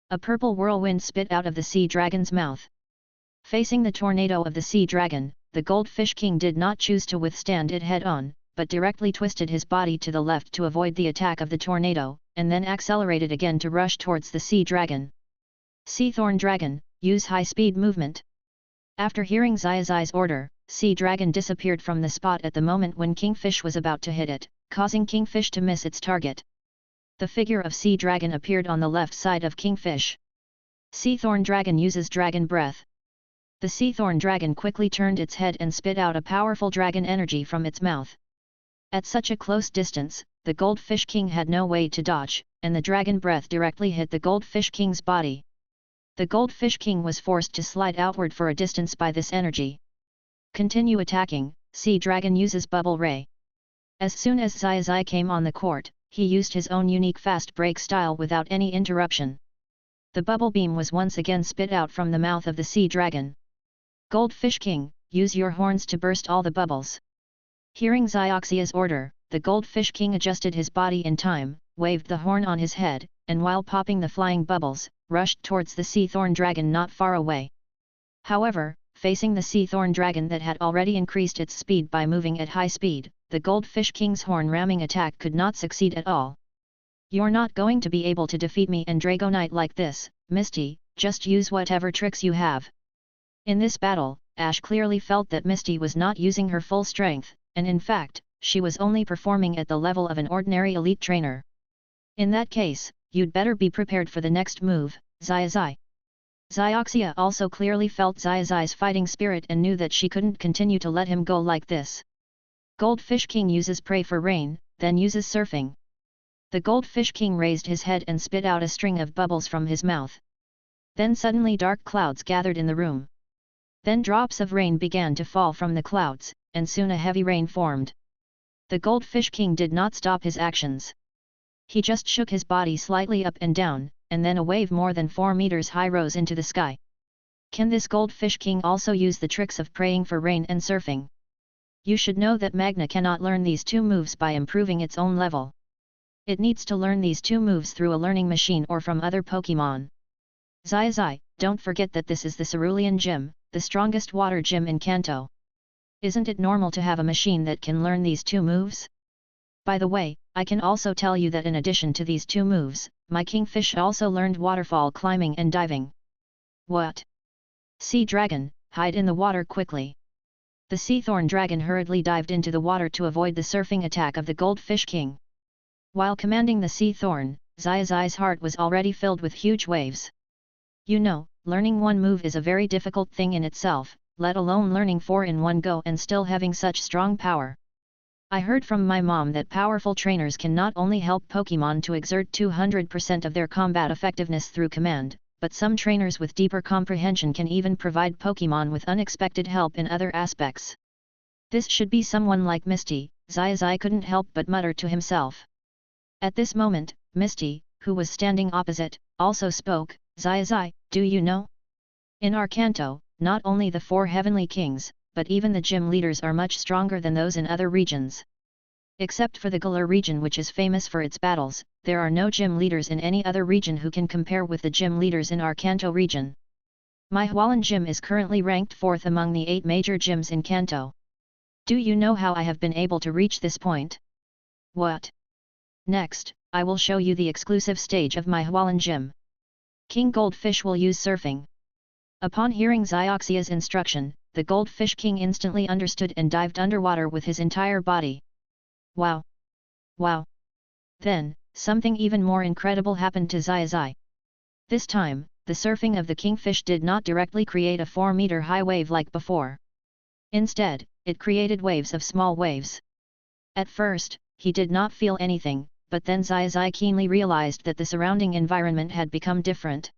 A purple whirlwind spit out of the sea dragon's mouth. Facing the tornado of the sea dragon, the Goldfish King did not choose to withstand it head-on, but directly twisted his body to the left to avoid the attack of the tornado, and then accelerated again to rush towards the sea dragon. Sea Thorn Dragon, use high-speed movement. After hearing Xiaozai's order, Sea Dragon disappeared from the spot at the moment when Kingfish was about to hit it, causing Kingfish to miss its target. The figure of Sea Dragon appeared on the left side of Kingfish. Sea Thorn Dragon uses Dragon Breath. The Sea Thorn Dragon quickly turned its head and spit out a powerful dragon energy from its mouth. At such a close distance, the Goldfish King had no way to dodge, and the Dragon Breath directly hit the Goldfish King's body. The Goldfish King was forced to slide outward for a distance by this energy. Continue attacking, Sea Dragon uses Bubble Ray. As soon as Xiaozai came on the court, he used his own unique fast break style without any interruption. The bubble beam was once again spit out from the mouth of the sea dragon. Goldfish King, use your horns to burst all the bubbles. Hearing Xiaoxia's order, the Goldfish King adjusted his body in time, waved the horn on his head, and while popping the flying bubbles, rushed towards the Sea Thorn Dragon not far away. However, facing the Sea Thorn Dragon that had already increased its speed by moving at high speed, the Goldfish King's horn ramming attack could not succeed at all. You're not going to be able to defeat me and Dragonite like this, Misty, just use whatever tricks you have. In this battle, Ash clearly felt that Misty was not using her full strength, and in fact, she was only performing at the level of an ordinary elite trainer. In that case, you'd better be prepared for the next move, Xiaozai. Xiaoxia also clearly felt Xiaozai's fighting spirit and knew that she couldn't continue to let him go like this. Goldfish King uses Pray for Rain, then uses Surfing. The Goldfish King raised his head and spit out a string of bubbles from his mouth. Then suddenly dark clouds gathered in the room. Then drops of rain began to fall from the clouds, and soon a heavy rain formed. The Goldfish King did not stop his actions. He just shook his body slightly up and down, and then a wave more than 4 meters high rose into the sky. Can this Goldfish King also use the tricks of praying for rain and surfing? You should know that Magna cannot learn these two moves by improving its own level. It needs to learn these two moves through a learning machine or from other Pokémon. Xiaozai, don't forget that this is the Cerulean Gym, the strongest water gym in Kanto. Isn't it normal to have a machine that can learn these two moves? By the way, I can also tell you that in addition to these two moves, my Kingfish also learned waterfall climbing and diving. What? Sea Dragon, hide in the water quickly. The Sea Thorn Dragon hurriedly dived into the water to avoid the surfing attack of the Goldfish King. While commanding the Sea Thorn, Xiaozai's heart was already filled with huge waves. You know, learning one move is a very difficult thing in itself, let alone learning 4 in one go and still having such strong power. I heard from my mom that powerful trainers can not only help Pokémon to exert 200% of their combat effectiveness through command, but some trainers with deeper comprehension can even provide Pokémon with unexpected help in other aspects. This should be someone like Misty, Xiaozai couldn't help but mutter to himself. At this moment, Misty, who was standing opposite, also spoke, Xiaozai, do you know? In our Kanto, not only the 4 heavenly kings, but even the gym leaders are much stronger than those in other regions. Except for the Galar region which is famous for its battles, there are no gym leaders in any other region who can compare with the gym leaders in our Kanto region. My Hualan gym is currently ranked 4th among the 8 major gyms in Kanto. Do you know how I have been able to reach this point? What? Next, I will show you the exclusive stage of my Hualan gym. King Goldfish will use surfing. Upon hearing Xiaoxia's instruction, the Goldfish King instantly understood and dived underwater with his entire body. Wow! Wow! Then, something even more incredible happened to Xiaozai. This time, the surfing of the Kingfish did not directly create a 4-meter high wave like before. Instead, it created waves of small waves. At first, he did not feel anything, but then Zai keenly realized that the surrounding environment had become different.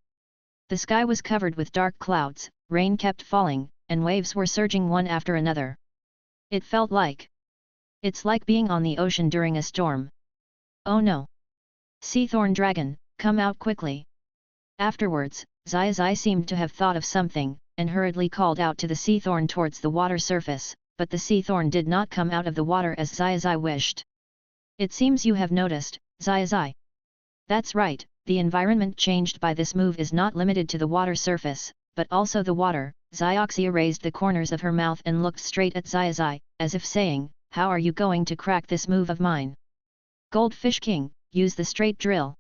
The sky was covered with dark clouds, rain kept falling, and waves were surging one after another. It felt like... It's like being on the ocean during a storm. Oh no! Sea Thorn Dragon, come out quickly! Afterwards, Zai seemed to have thought of something, and hurriedly called out to the sea thorn towards the water surface, but the sea thorn did not come out of the water as Zai wished. It seems you have noticed, Zai. That's right, the environment changed by this move is not limited to the water surface, but also the water. Zioxia raised the corners of her mouth and looked straight at Zai, as if saying, how are you going to crack this move of mine? Goldfish King, use the straight drill.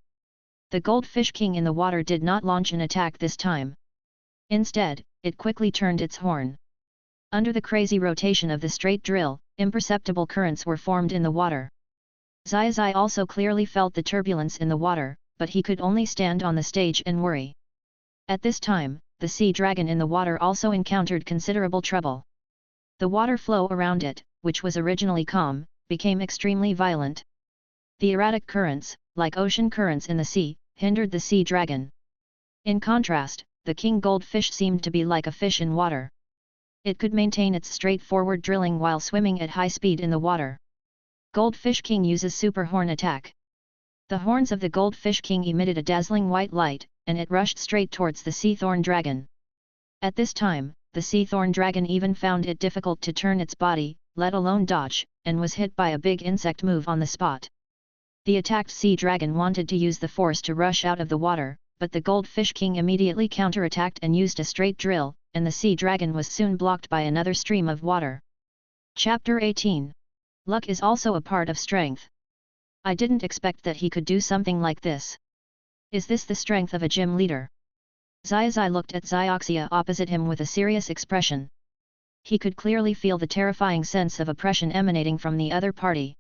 The Goldfish King in the water did not launch an attack this time. Instead, it quickly turned its horn. Under the crazy rotation of the straight drill, imperceptible currents were formed in the water. Zai also clearly felt the turbulence in the water, but he could only stand on the stage and worry. At this time, the sea dragon in the water also encountered considerable trouble. The water flow around it, which was originally calm, became extremely violent. The erratic currents, like ocean currents in the sea, hindered the sea dragon. In contrast, the king goldfish seemed to be like a fish in water. It could maintain its straightforward drilling while swimming at high speed in the water. Goldfish King uses Super Horn Attack. The horns of the Goldfish King emitted a dazzling white light, and it rushed straight towards the Sea Thorn Dragon. At this time, the Sea Thorn Dragon even found it difficult to turn its body, let alone dodge, and was hit by a big insect move on the spot. The attacked Sea Dragon wanted to use the force to rush out of the water, but the Goldfish King immediately counterattacked and used a straight drill, and the Sea Dragon was soon blocked by another stream of water. Chapter 18. Luck is also a part of strength. I didn't expect that he could do something like this. Is this the strength of a gym leader? Zai looked at Zioxia opposite him with a serious expression. He could clearly feel the terrifying sense of oppression emanating from the other party.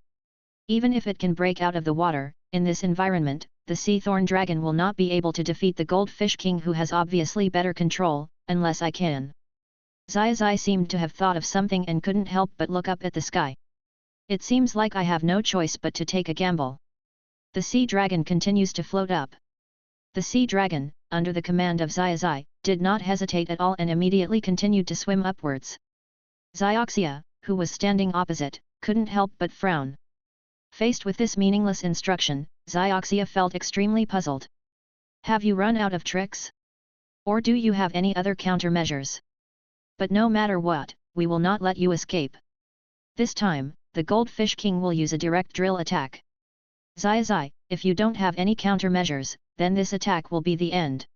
Even if it can break out of the water, in this environment, the Sea Thorn Dragon will not be able to defeat the Goldfish King who has obviously better control, unless I can. Zai seemed to have thought of something and couldn't help but look up at the sky. It seems like I have no choice but to take a gamble. The Sea Dragon continues to float up. The Sea Dragon, under the command of Zai, did not hesitate at all and immediately continued to swim upwards. Zioxia, who was standing opposite, couldn't help but frown. Faced with this meaningless instruction, Zioxia felt extremely puzzled. Have you run out of tricks? Or do you have any other countermeasures? But no matter what, we will not let you escape. This time, the Goldfish King will use a direct drill attack. Zai, if you don't have any countermeasures, then this attack will be the end.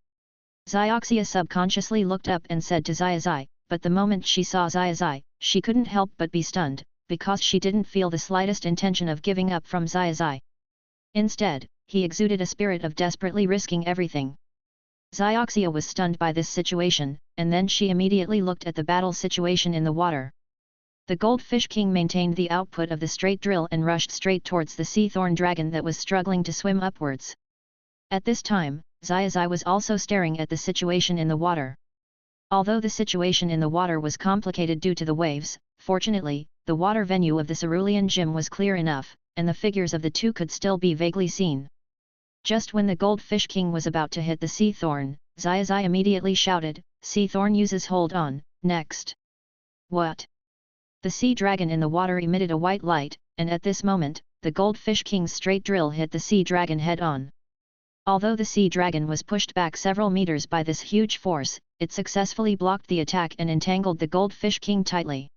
Zioxia subconsciously looked up and said to Zai, but the moment she saw Zai, she couldn't help but be stunned, because she didn't feel the slightest intention of giving up from Zai. Instead, he exuded a spirit of desperately risking everything. Zioxia was stunned by this situation, and then she immediately looked at the battle situation in the water. The Goldfish King maintained the output of the straight drill and rushed straight towards the Sea Thorn Dragon that was struggling to swim upwards. At this time, Zai was also staring at the situation in the water. Although the situation in the water was complicated due to the waves, fortunately, the water venue of the Cerulean Gym was clear enough, and the figures of the two could still be vaguely seen. Just when the Goldfish King was about to hit the Sea Thorn, Zai immediately shouted, "Sea Thorn uses hold on, next." What? The Sea Dragon in the water emitted a white light, and at this moment, the Goldfish King's straight drill hit the Sea Dragon head-on. Although the Sea Dragon was pushed back several meters by this huge force, it successfully blocked the attack and entangled the Goldfish King tightly.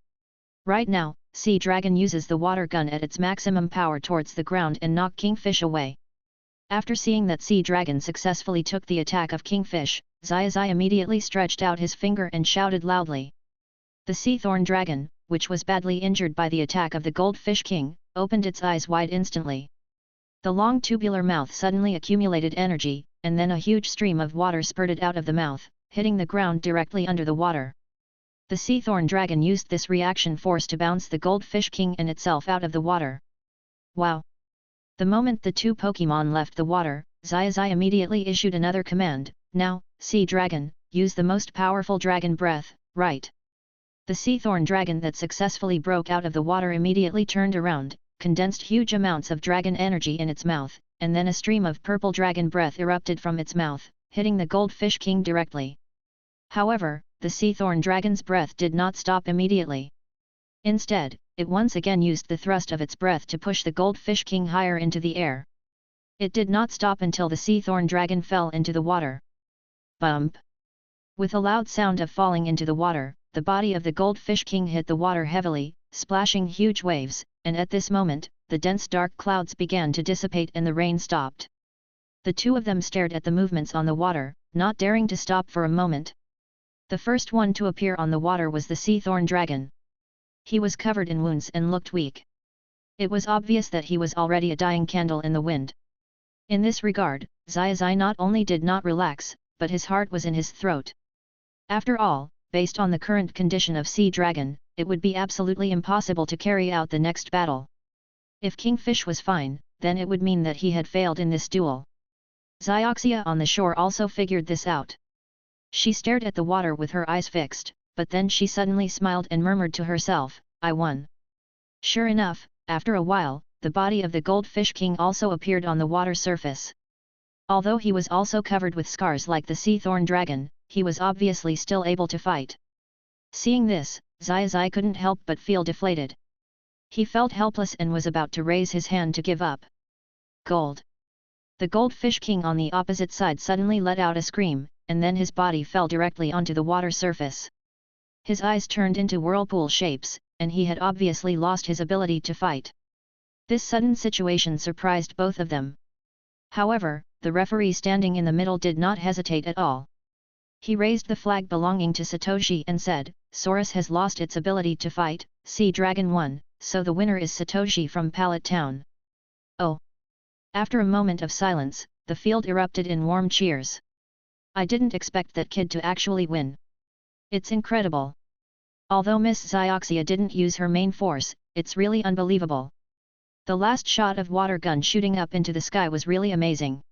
Right now, Sea Dragon uses the water gun at its maximum power towards the ground and knock Kingfish away. After seeing that Sea Dragon successfully took the attack of Kingfish, Zai immediately stretched out his finger and shouted loudly. The Sea Thorn Dragon, which was badly injured by the attack of the Goldfish King, opened its eyes wide instantly. The long tubular mouth suddenly accumulated energy, and then a huge stream of water spurted out of the mouth, hitting the ground directly under the water. The Sea Thorn Dragon used this reaction force to bounce the Goldfish King and itself out of the water. Wow! The moment the two Pokémon left the water, Zai immediately issued another command, "Now, Sea Dragon, use the most powerful dragon breath, right?" The Sea Thorn Dragon that successfully broke out of the water immediately turned around, condensed huge amounts of dragon energy in its mouth, and then a stream of purple dragon breath erupted from its mouth, hitting the Goldfish King directly. However, the sea thorn dragon's breath did not stop immediately. Instead, it once again used the thrust of its breath to push the Goldfish King higher into the air. It did not stop until the sea thorn dragon fell into the water. Bump! With a loud sound of falling into the water, the body of the Goldfish King hit the water heavily, splashing huge waves, and at this moment, the dense dark clouds began to dissipate and the rain stopped. The two of them stared at the movements on the water, not daring to stop for a moment. The first one to appear on the water was the sea thorn dragon. He was covered in wounds and looked weak. It was obvious that he was already a dying candle in the wind. In this regard, Xiaozai not only did not relax, but his heart was in his throat. After all, based on the current condition of Sea Dragon, it would be absolutely impossible to carry out the next battle. If Kingfish was fine, then it would mean that he had failed in this duel. Xiaoxia on the shore also figured this out. She stared at the water with her eyes fixed, but then she suddenly smiled and murmured to herself, "I won." Sure enough, after a while, the body of the Goldfish King also appeared on the water surface. Although he was also covered with scars like the sea thorn dragon, he was obviously still able to fight. Seeing this, Xiaozai couldn't help but feel deflated. He felt helpless and was about to raise his hand to give up. Gold! The Goldfish King on the opposite side suddenly let out a scream, and then his body fell directly onto the water surface. His eyes turned into whirlpool shapes, and he had obviously lost his ability to fight. This sudden situation surprised both of them. However, the referee standing in the middle did not hesitate at all. He raised the flag belonging to Satoshi and said, "Saurus has lost its ability to fight, Sea Dragon won, so the winner is Satoshi from Pallet Town." Oh! After a moment of silence, the field erupted in warm cheers. "I didn't expect that kid to actually win. It's incredible. Although Miss Xiaoxia didn't use her main force, it's really unbelievable. The last shot of water gun shooting up into the sky was really amazing.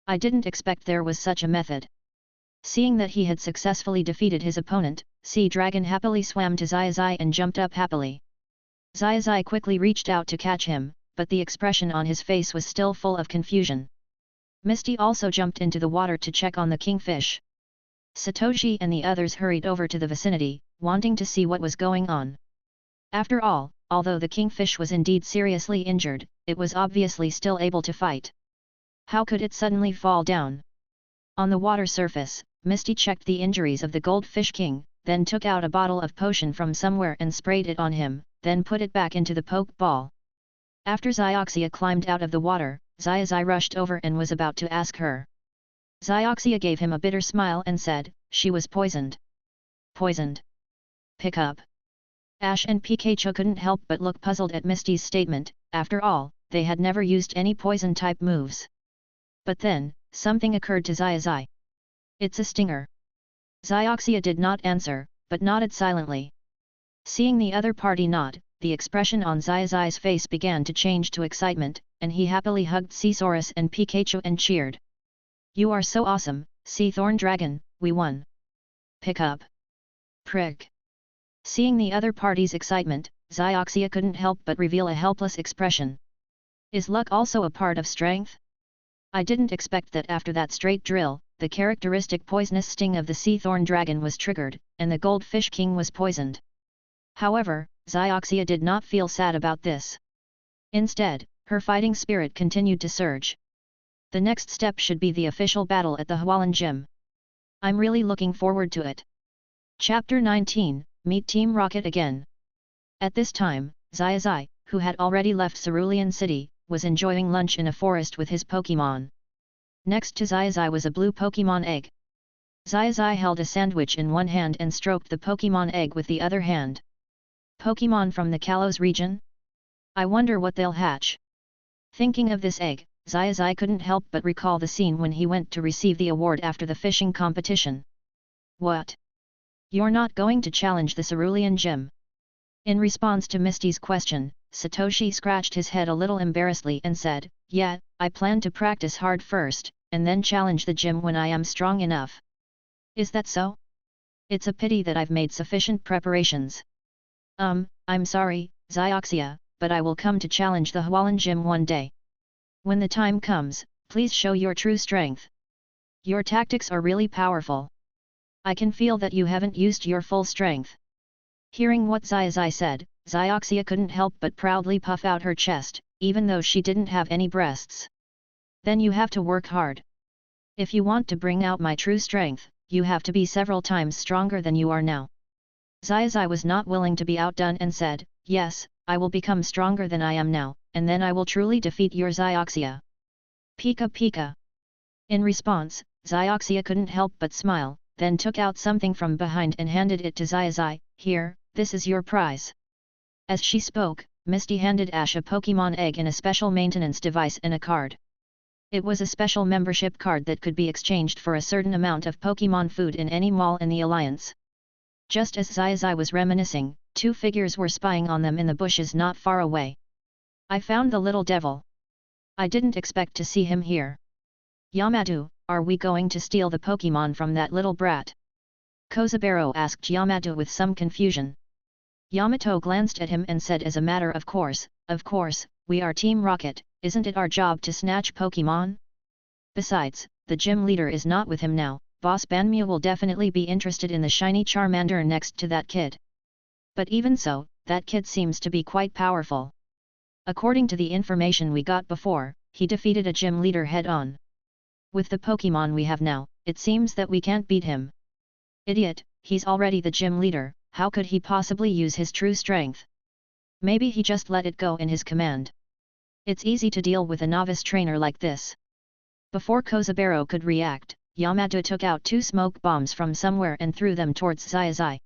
I didn't expect there was such a method." Seeing that he had successfully defeated his opponent, Sea Dragon happily swam to Xiaozai and jumped up happily. Xiaozai quickly reached out to catch him, but the expression on his face was still full of confusion. Misty also jumped into the water to check on the kingfish. Satoshi and the others hurried over to the vicinity, wanting to see what was going on. After all, although the kingfish was indeed seriously injured, it was obviously still able to fight. How could it suddenly fall down? On the water surface, Misty checked the injuries of the Goldfish King, then took out a bottle of potion from somewhere and sprayed it on him, then put it back into the poke ball. After Xiaoxia climbed out of the water, Xiaozai rushed over and was about to ask her. Xiaoxia gave him a bitter smile and said, "She was poisoned." "Poisoned? Pick up." Ash and Pikachu couldn't help but look puzzled at Misty's statement. After all, they had never used any poison-type moves. But then, something occurred to Xiaozai. "It's a stinger." Xiaoxia did not answer, but nodded silently. Seeing the other party nod, the expression on Xiaozai's face began to change to excitement, and he happily hugged Caesaurus and Pikachu and cheered. "You are so awesome, Sea Thorn Dragon, we won." "Pick up." Prick. Seeing the other party's excitement, Xiaoxia couldn't help but reveal a helpless expression. "Is luck also a part of strength? I didn't expect that after that straight drill, the characteristic poisonous sting of the Sea Thorn Dragon was triggered, and the Goldfish King was poisoned." However, Xiaoxia did not feel sad about this. Instead, her fighting spirit continued to surge. The next step should be the official battle at the Hualan Gym. I'm really looking forward to it. Chapter 19, Meet Team Rocket again. At this time, Xiaozai, who had already left Cerulean City, was enjoying lunch in a forest with his Pokémon. Next to Xiaozai was a blue Pokémon egg. Xiaozai held a sandwich in one hand and stroked the Pokémon egg with the other hand. Pokémon from the Kalos region? I wonder what they'll hatch. Thinking of this egg, Xiaozai couldn't help but recall the scene when he went to receive the award after the fishing competition. What? You're not going to challenge the Cerulean Gym? In response to Misty's question, Satoshi scratched his head a little embarrassedly and said, "Yeah, I plan to practice hard first, and then challenge the gym when I am strong enough." Is that so? It's a pity that I've made sufficient preparations. I'm sorry, Xiaoxia, but I will come to challenge the Hualan Gym one day. When the time comes, please show your true strength. Your tactics are really powerful. I can feel that you haven't used your full strength. Hearing what Xiaozai said, Xiaoxia couldn't help but proudly puff out her chest, even though she didn't have any breasts. Then you have to work hard. If you want to bring out my true strength, you have to be several times stronger than you are now. Xiaozai was not willing to be outdone and said, yes, I will become stronger than I am now, and then I will truly defeat your Xiaoxia. Pika Pika. In response, Xiaoxia couldn't help but smile, then took out something from behind and handed it to Xiaozai. Here, this is your prize. As she spoke, Misty handed Ash a Pokémon egg and a special maintenance device and a card. It was a special membership card that could be exchanged for a certain amount of Pokémon food in any mall in the Alliance. Just as Xiaozai was reminiscing, two figures were spying on them in the bushes not far away. I found the little devil. I didn't expect to see him here. Yamato, are we going to steal the Pokémon from that little brat? Kozaburo asked Yamato with some confusion. Yamato glanced at him and said as a matter of course, we are Team Rocket, isn't it our job to snatch Pokémon? Besides, the gym leader is not with him now, Boss Banmue will definitely be interested in the shiny Charmander next to that kid. But even so, that kid seems to be quite powerful. According to the information we got before, he defeated a gym leader head-on. With the Pokémon we have now, it seems that we can't beat him. Idiot, he's already the gym leader, how could he possibly use his true strength? Maybe he just let it go in his command. It's easy to deal with a novice trainer like this. Before Kozaburo could react, Yamato took out two smoke bombs from somewhere and threw them towards Xiaozai.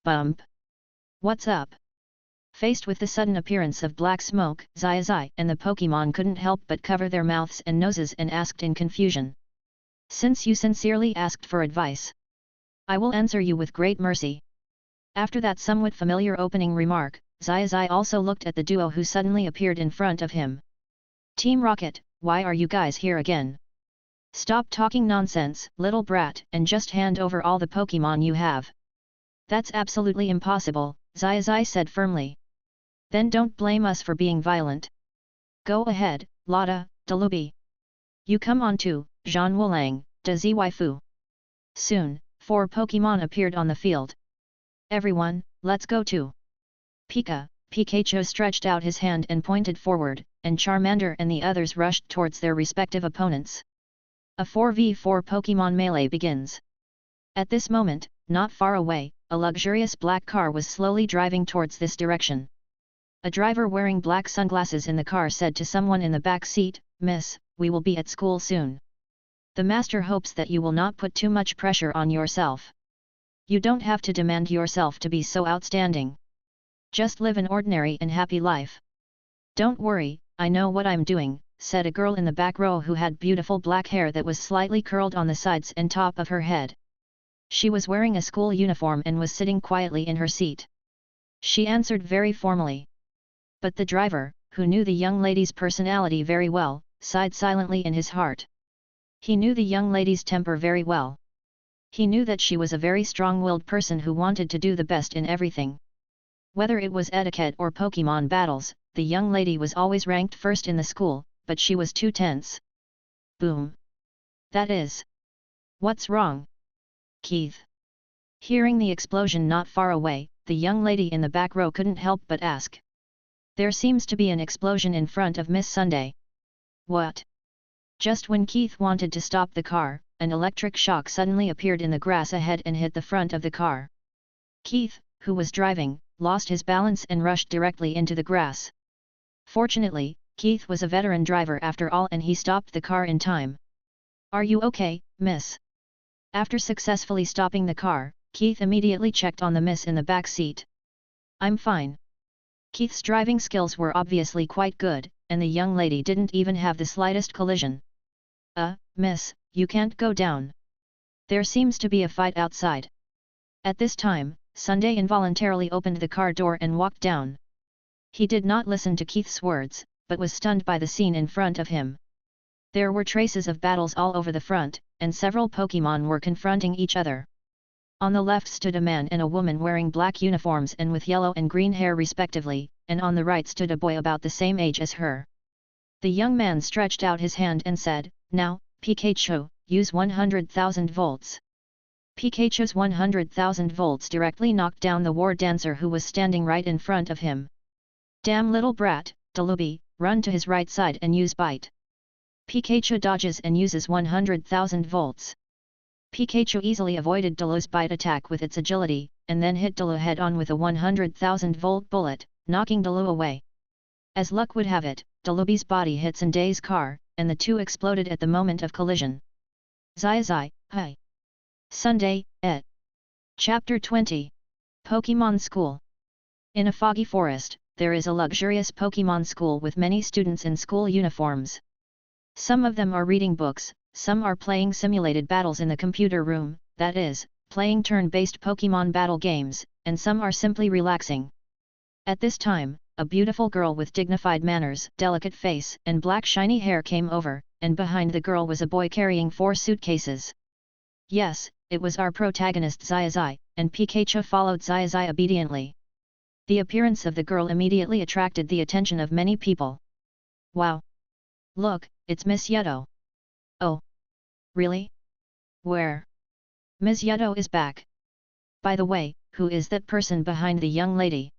Bump! What's up? Faced with the sudden appearance of black smoke, Xiaozai and the Pokémon couldn't help but cover their mouths and noses and asked in confusion. Since you sincerely asked for advice, I will answer you with great mercy. After that somewhat familiar opening remark, Xiaozai also looked at the duo who suddenly appeared in front of him. Team Rocket, why are you guys here again? Stop talking nonsense, little brat, and just hand over all the Pokémon you have. That's absolutely impossible, Xiaozai said firmly. Then don't blame us for being violent. Go ahead, Lotta, Dalubi. You come on too, Zhan Wulang, Da Ziwaifu. Soon, 4 Pokémon appeared on the field. Everyone, let's go too. Pikachu stretched out his hand and pointed forward, and Charmander and the others rushed towards their respective opponents. A 4v4 Pokémon melee begins. At this moment, not far away, a luxurious black car was slowly driving towards this direction. A driver wearing black sunglasses in the car said to someone in the back seat, Miss, we will be at school soon. The master hopes that you will not put too much pressure on yourself. You don't have to demand yourself to be so outstanding. Just live an ordinary and happy life. Don't worry, I know what I'm doing, said a girl in the back row who had beautiful black hair that was slightly curled on the sides and top of her head. She was wearing a school uniform and was sitting quietly in her seat. She answered very formally. But the driver, who knew the young lady's personality very well, sighed silently in his heart. He knew the young lady's temper very well. He knew that she was a very strong-willed person who wanted to do the best in everything. Whether it was etiquette or Pokémon battles, the young lady was always ranked first in the school, but she was too tense. Boom! That is. What's wrong? Keith. Hearing the explosion not far away, the young lady in the back row couldn't help but ask. There seems to be an explosion in front of Miss Sunday. What? Just when Keith wanted to stop the car, an electric shock suddenly appeared in the grass ahead and hit the front of the car. Keith, who was driving, lost his balance and rushed directly into the grass. Fortunately, Keith was a veteran driver after all and he stopped the car in time. Are you okay, miss? After successfully stopping the car, Keith immediately checked on the miss in the back seat. I'm fine. Keith's driving skills were obviously quite good, and the young lady didn't even have the slightest collision. Miss, you can't go down. There seems to be a fight outside. At this time, Sunday involuntarily opened the car door and walked down. He did not listen to Keith's words, but was stunned by the scene in front of him. There were traces of battles all over the front, and several Pokémon were confronting each other. On the left stood a man and a woman wearing black uniforms and with yellow and green hair respectively, and on the right stood a boy about the same age as her. The young man stretched out his hand and said, "Now, Pikachu, use 100,000 volts." Pikachu's 100,000 volts directly knocked down the war dancer who was standing right in front of him. "Damn little brat, Dalubi, run to his right side and use bite." Pikachu dodges and uses 100,000 volts. Pikachu easily avoided Dalu's bite attack with its agility, and then hit Dalu head-on with a 100,000 volt bullet, knocking Dalu away. As luck would have it, Dalubi's body hit Sunday's car, and the two exploded at the moment of collision. Zai, hi. Sunday, et. Chapter 20. Pokémon School. In a foggy forest, there is a luxurious Pokémon school with many students in school uniforms. Some of them are reading books, some are playing simulated battles in the computer room, that is, playing turn-based Pokémon battle games, and some are simply relaxing. At this time, a beautiful girl with dignified manners, delicate face, and black shiny hair came over, and behind the girl was a boy carrying 4 suitcases. Yes, it was our protagonist Zai, and Pikachu followed Zai obediently. The appearance of the girl immediately attracted the attention of many people. Wow! Look, it's Miss Yuto. Oh! Really? Where? Ms. Yuto is back. By the way, who is that person behind the young lady?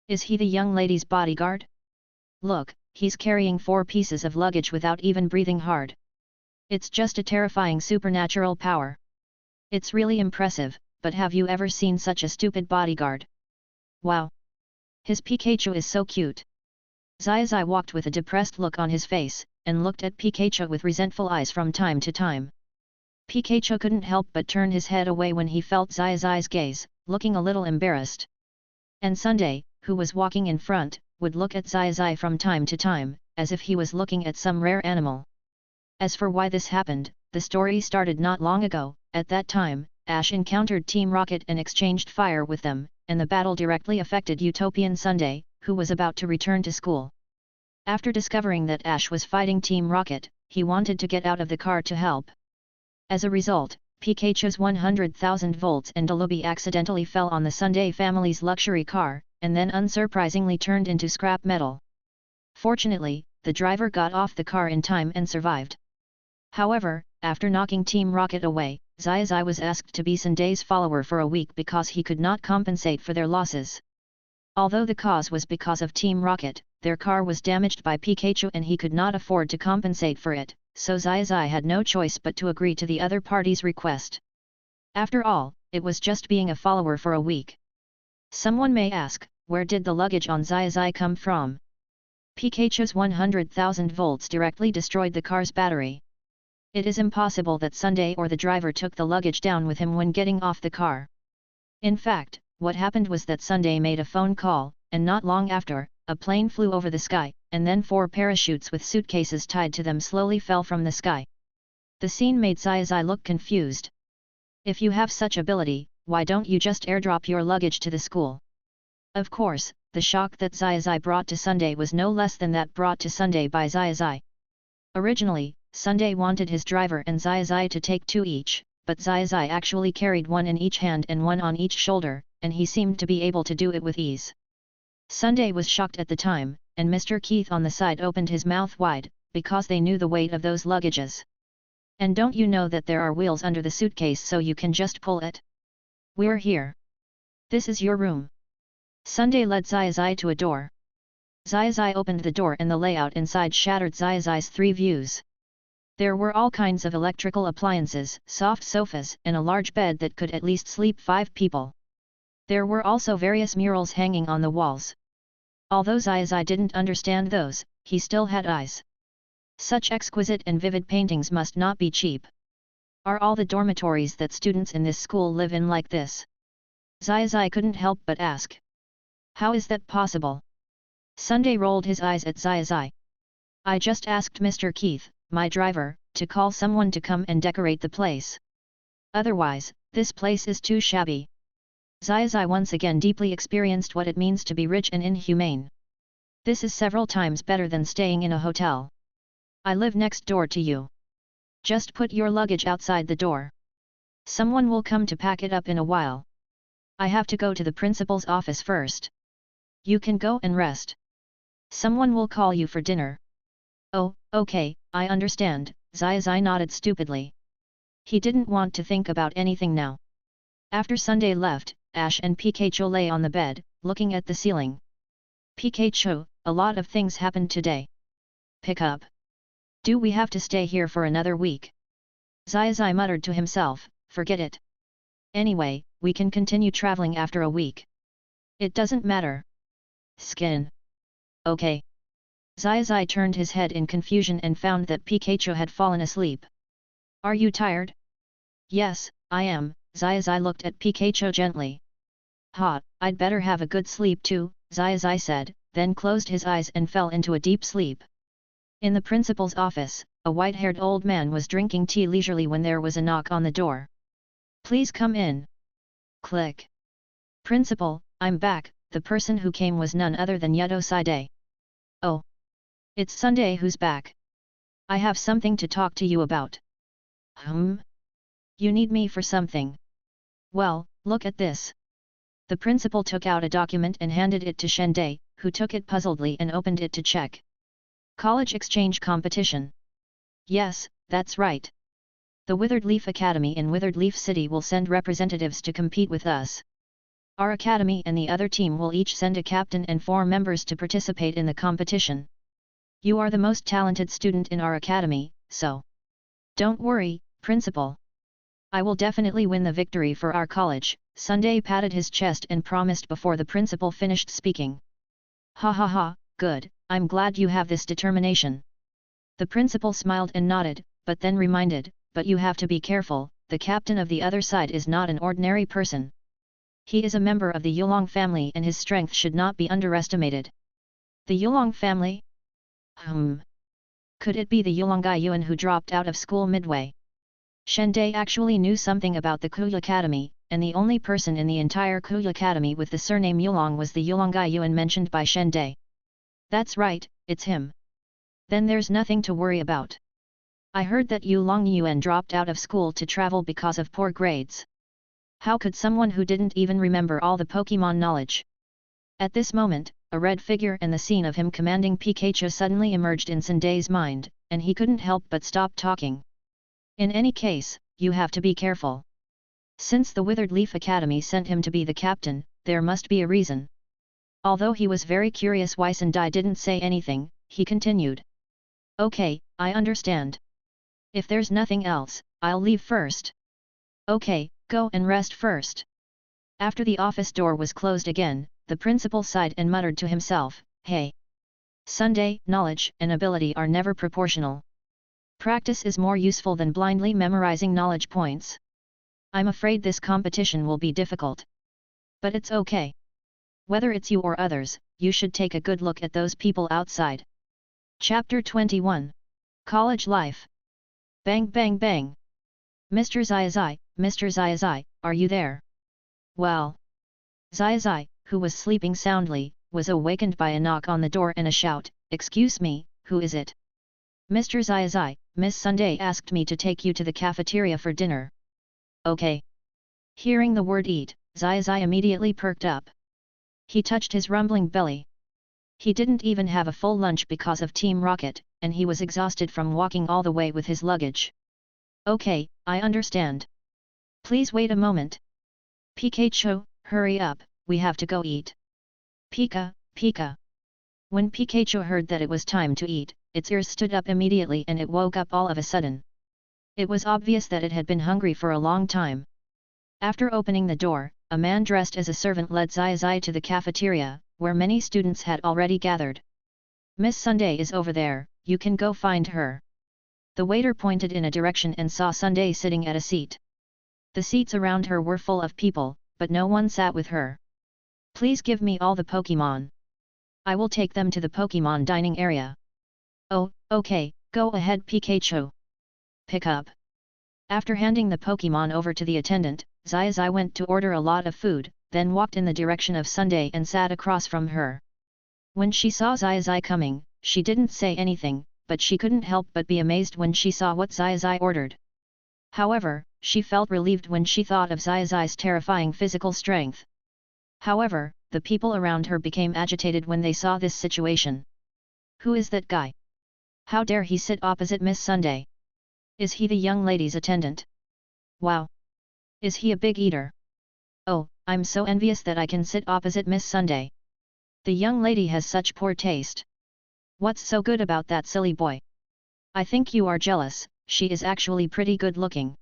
Is he the young lady's bodyguard? Look, he's carrying 4 pieces of luggage without even breathing hard. It's just a terrifying supernatural power. It's really impressive, but have you ever seen such a stupid bodyguard? Wow! His Pikachu is so cute. Zai walked with a depressed look on his face, and looked at Pikachu with resentful eyes from time to time. Pikachu couldn't help but turn his head away when he felt Zai's gaze, looking a little embarrassed. And Sunday, who was walking in front, would look at Zai from time to time, as if he was looking at some rare animal. As for why this happened, the story started not long ago. At that time, Ash encountered Team Rocket and exchanged fire with them, and the battle directly affected Utopian Sunday, who was about to return to school. After discovering that Ash was fighting Team Rocket, he wanted to get out of the car to help. As a result, Pikachu's 100,000 volts and Dalubi accidentally fell on the Sunday family's luxury car, and then unsurprisingly turned into scrap metal. Fortunately, the driver got off the car in time and survived. However, after knocking Team Rocket away, Zai was asked to be Sunday's follower for a week because he could not compensate for their losses. Although the cause was because of Team Rocket, their car was damaged by Pikachu and he could not afford to compensate for it, so Zai had no choice but to agree to the other party's request. After all, it was just being a follower for a week. Someone may ask, where did the luggage on Zai come from? Pikachu's 100,000 volts directly destroyed the car's battery. It is impossible that Sunday or the driver took the luggage down with him when getting off the car. In fact, what happened was that Sunday made a phone call, and not long after, a plane flew over the sky, and then 4 parachutes with suitcases tied to them slowly fell from the sky. The scene made Zai look confused. If you have such ability, why don't you just airdrop your luggage to the school? Of course, the shock that Zai brought to Sunday was no less than that brought to Sunday by Zai. Originally, Sunday wanted his driver and Zai to take 2 each, but Zai actually carried 1 in each hand and 1 on each shoulder, and he seemed to be able to do it with ease. Sunday was shocked at the time, and Mr. Keith on the side opened his mouth wide, because they knew the weight of those luggages. And don't you know that there are wheels under the suitcase so you can just pull it? We're here. This is your room. Sunday led Zai to a door. Zai opened the door and the layout inside shattered Zai's 3 views. There were all kinds of electrical appliances, soft sofas, and a large bed that could at least sleep 5 people. There were also various murals hanging on the walls. Although Zai didn't understand those, he still had eyes. Such exquisite and vivid paintings must not be cheap. Are all the dormitories that students in this school live in like this? Zai couldn't help but ask. How is that possible? Sunday rolled his eyes at Zai. I just asked Mr. Keith, my driver, to call someone to come and decorate the place. Otherwise, this place is too shabby. Zai once again deeply experienced what it means to be rich and inhumane. This is several times better than staying in a hotel. I live next door to you. Just put your luggage outside the door. Someone will come to pack it up in a while. I have to go to the principal's office first. You can go and rest. Someone will call you for dinner. Oh, okay, I understand, Zai nodded stupidly. He didn't want to think about anything now. After Sunday left, Ash and Pikachu lay on the bed, looking at the ceiling. Pikachu, a lot of things happened today. Pick up. Do we have to stay here for another week? Zai muttered to himself, forget it. Anyway, we can continue traveling after a week. It doesn't matter. Skin. Okay. Zai turned his head in confusion and found that Pikachu had fallen asleep. Are you tired? Yes, I am, Zai looked at Pikachu gently. Ha, I'd better have a good sleep too, Zai said, then closed his eyes and fell into a deep sleep. In the principal's office, a white-haired old man was drinking tea leisurely when there was a knock on the door. Please come in. Click. Principal, I'm back. The person who came was none other than Yudo Side. Oh. It's Sunday who's back. I have something to talk to you about. You need me for something. Well, look at this. The principal took out a document and handed it to Shende, who took it puzzledly and opened it to check. College exchange competition. Yes, that's right. The Withered Leaf Academy in Withered Leaf City will send representatives to compete with us. Our academy and the other team will each send a captain and 4 members to participate in the competition. You are the most talented student in our academy, so don't worry, principal. I will definitely win the victory for our college. Sunday patted his chest and promised before the principal finished speaking. Ha ha ha, good, I'm glad you have this determination. The principal smiled and nodded, but then reminded, but you have to be careful, the captain of the other side is not an ordinary person. He is a member of the Yulong family and his strength should not be underestimated. The Yulong family? Could it be the Yulongai Yuan who dropped out of school midway? Shende actually knew something about the Kuya Academy, and the only person in the entire Kuya Academy with the surname Yulong was the Yulongai Yuan mentioned by Shende. That's right, it's him. Then there's nothing to worry about. I heard that Yulong Yuan dropped out of school to travel because of poor grades. How could someone who didn't even remember all the Pokémon knowledge? At this moment, a red figure and the scene of him commanding Pikachu suddenly emerged in Sunday's mind, and he couldn't help but stop talking. In any case, you have to be careful. Since the Withered Leaf Academy sent him to be the captain, there must be a reason. Although he was very curious why Sundai didn't say anything, he continued. Okay, I understand. If there's nothing else, I'll leave first. Okay, go and rest first. After the office door was closed again, the principal sighed and muttered to himself, hey. Sunday, knowledge and ability are never proportional. Practice is more useful than blindly memorizing knowledge points. I'm afraid this competition will be difficult. But it's okay. Whether it's you or others, you should take a good look at those people outside. Chapter 21. College Life. Bang bang bang. Mr. Zai, are you there? Well. Zai, who was sleeping soundly, was awakened by a knock on the door and a shout, excuse me, who is it? Mr. Zai, Miss Sunday asked me to take you to the cafeteria for dinner. Okay. Hearing the word eat, Zai immediately perked up. He touched his rumbling belly. He didn't even have a full lunch because of Team Rocket, and he was exhausted from walking all the way with his luggage. Okay, I understand. Please wait a moment. Pikachu, hurry up, we have to go eat. Pika. When Pikachu heard that it was time to eat, its ears stood up immediately and it woke up all of a sudden. It was obvious that it had been hungry for a long time. After opening the door, a man dressed as a servant led Zai to the cafeteria, where many students had already gathered. Miss Sunday is over there, you can go find her. The waiter pointed in a direction and saw Sunday sitting at a seat. The seats around her were full of people, but no one sat with her. Please give me all the Pokémon. I will take them to the Pokémon dining area. Oh, okay, go ahead Pikachu. Pick up. After handing the Pokémon over to the attendant, Zai went to order a lot of food, then walked in the direction of Sunday and sat across from her. When she saw Zai coming, she didn't say anything, but she couldn't help but be amazed when she saw what Zai ordered. However, she felt relieved when she thought of Zai's terrifying physical strength. However, the people around her became agitated when they saw this situation. Who is that guy? How dare he sit opposite Miss Sunday? Is he the young lady's attendant? Wow! Is he a big eater? Oh, I'm so envious that I can sit opposite Miss Sunday. The young lady has such poor taste. What's so good about that silly boy? I think you are jealous, she is actually pretty good looking.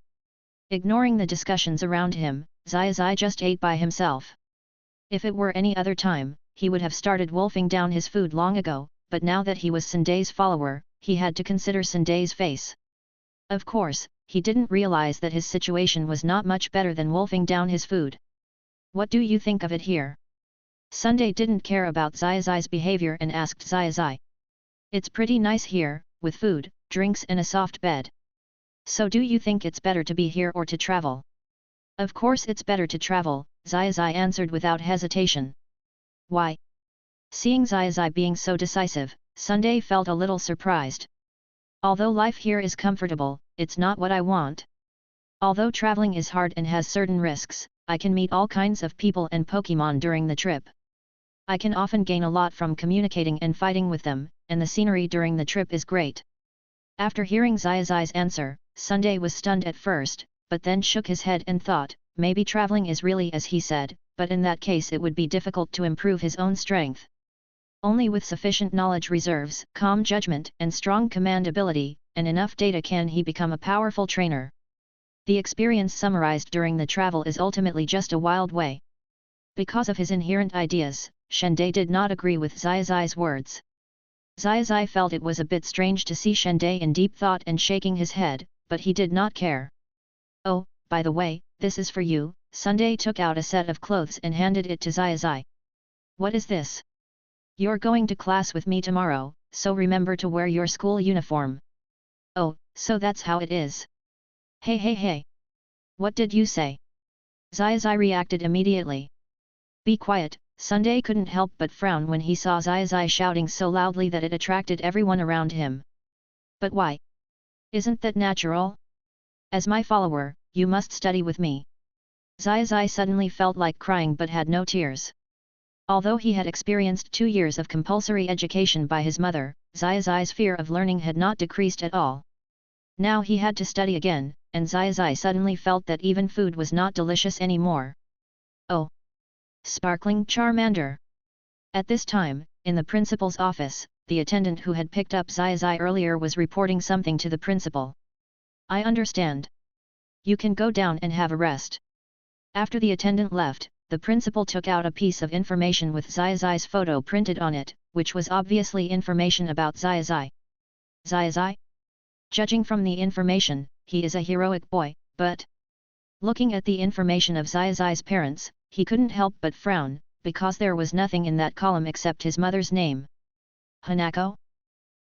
Ignoring the discussions around him, Zai just ate by himself. If it were any other time, he would have started wolfing down his food long ago, but now that he was Sunday's follower, he had to consider Sunday's face. Of course, he didn't realize that his situation was not much better than wolfing down his food. What do you think of it here? Sunday didn't care about Zai's behavior and asked Zai. It's pretty nice here, with food, drinks and a soft bed. So do you think it's better to be here or to travel? Of course it's better to travel, Zai answered without hesitation. Why? Seeing Zai being so decisive, Sunday felt a little surprised. Although life here is comfortable, it's not what I want. Although traveling is hard and has certain risks, I can meet all kinds of people and Pokémon during the trip. I can often gain a lot from communicating and fighting with them, and the scenery during the trip is great. After hearing Zai's answer, Sunday was stunned at first, but then shook his head and thought, maybe traveling is really as he said, but in that case it would be difficult to improve his own strength. Only with sufficient knowledge reserves, calm judgment and strong command ability, and enough data can he become a powerful trainer. The experience summarized during the travel is ultimately just a wild way. Because of his inherent ideas, Shenday did not agree with Zai's words. Zai felt it was a bit strange to see Shenday in deep thought and shaking his head, but he did not care. Oh, by the way, this is for you. Sunday took out a set of clothes and handed it to Zai. What is this? You're going to class with me tomorrow, so remember to wear your school uniform. Oh, so that's how it is. Hey. What did you say? Zai reacted immediately. Be quiet. Sunday couldn't help but frown when he saw Zai shouting so loudly that it attracted everyone around him. But why? Isn't that natural? As my follower, you must study with me. Zai suddenly felt like crying but had no tears. Although he had experienced 2 years of compulsory education by his mother, Zai's fear of learning had not decreased at all. Now he had to study again, and Zai suddenly felt that even food was not delicious anymore. Oh! Sparkling Charmander! At this time, in the principal's office, the attendant who had picked up Zai earlier was reporting something to the principal. I understand. You can go down and have a rest. After the attendant left, the principal took out a piece of information with Zai's photo printed on it, which was obviously information about Zai. Zai? Judging from the information, he is a heroic boy, but... Looking at the information of Zai's parents, he couldn't help but frown, because there was nothing in that column except his mother's name. Hanako?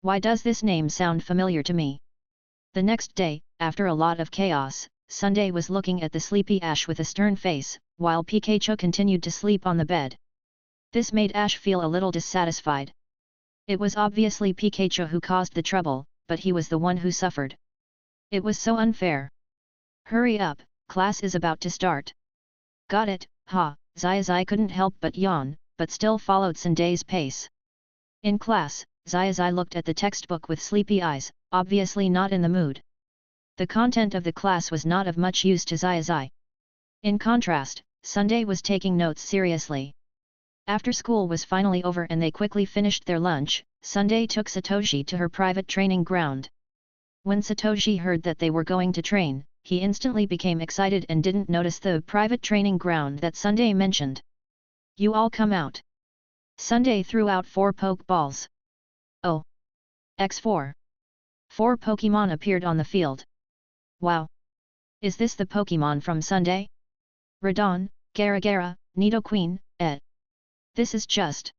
Why does this name sound familiar to me? The next day, after a lot of chaos, Sunday was looking at the sleepy Ash with a stern face, while Pikachu continued to sleep on the bed. This made Ash feel a little dissatisfied. It was obviously Pikachu who caused the trouble, but he was the one who suffered. It was so unfair. Hurry up, class is about to start. Got it, ha, Zai couldn't help but yawn, but still followed Sunday's pace. In class, Zai looked at the textbook with sleepy eyes, obviously not in the mood. The content of the class was not of much use to Zai. In contrast, Sunday was taking notes seriously. After school was finally over and they quickly finished their lunch, Sunday took Satoshi to her private training ground. When Satoshi heard that they were going to train, he instantly became excited and didn't notice the private training ground that Sunday mentioned. You all come out. Sunday threw out 4 Pokeballs. Oh! X4. 4 Pokémon appeared on the field. Wow! Is this the Pokémon from Sunday? Radon, Garagara, Nidoqueen, et. This is just...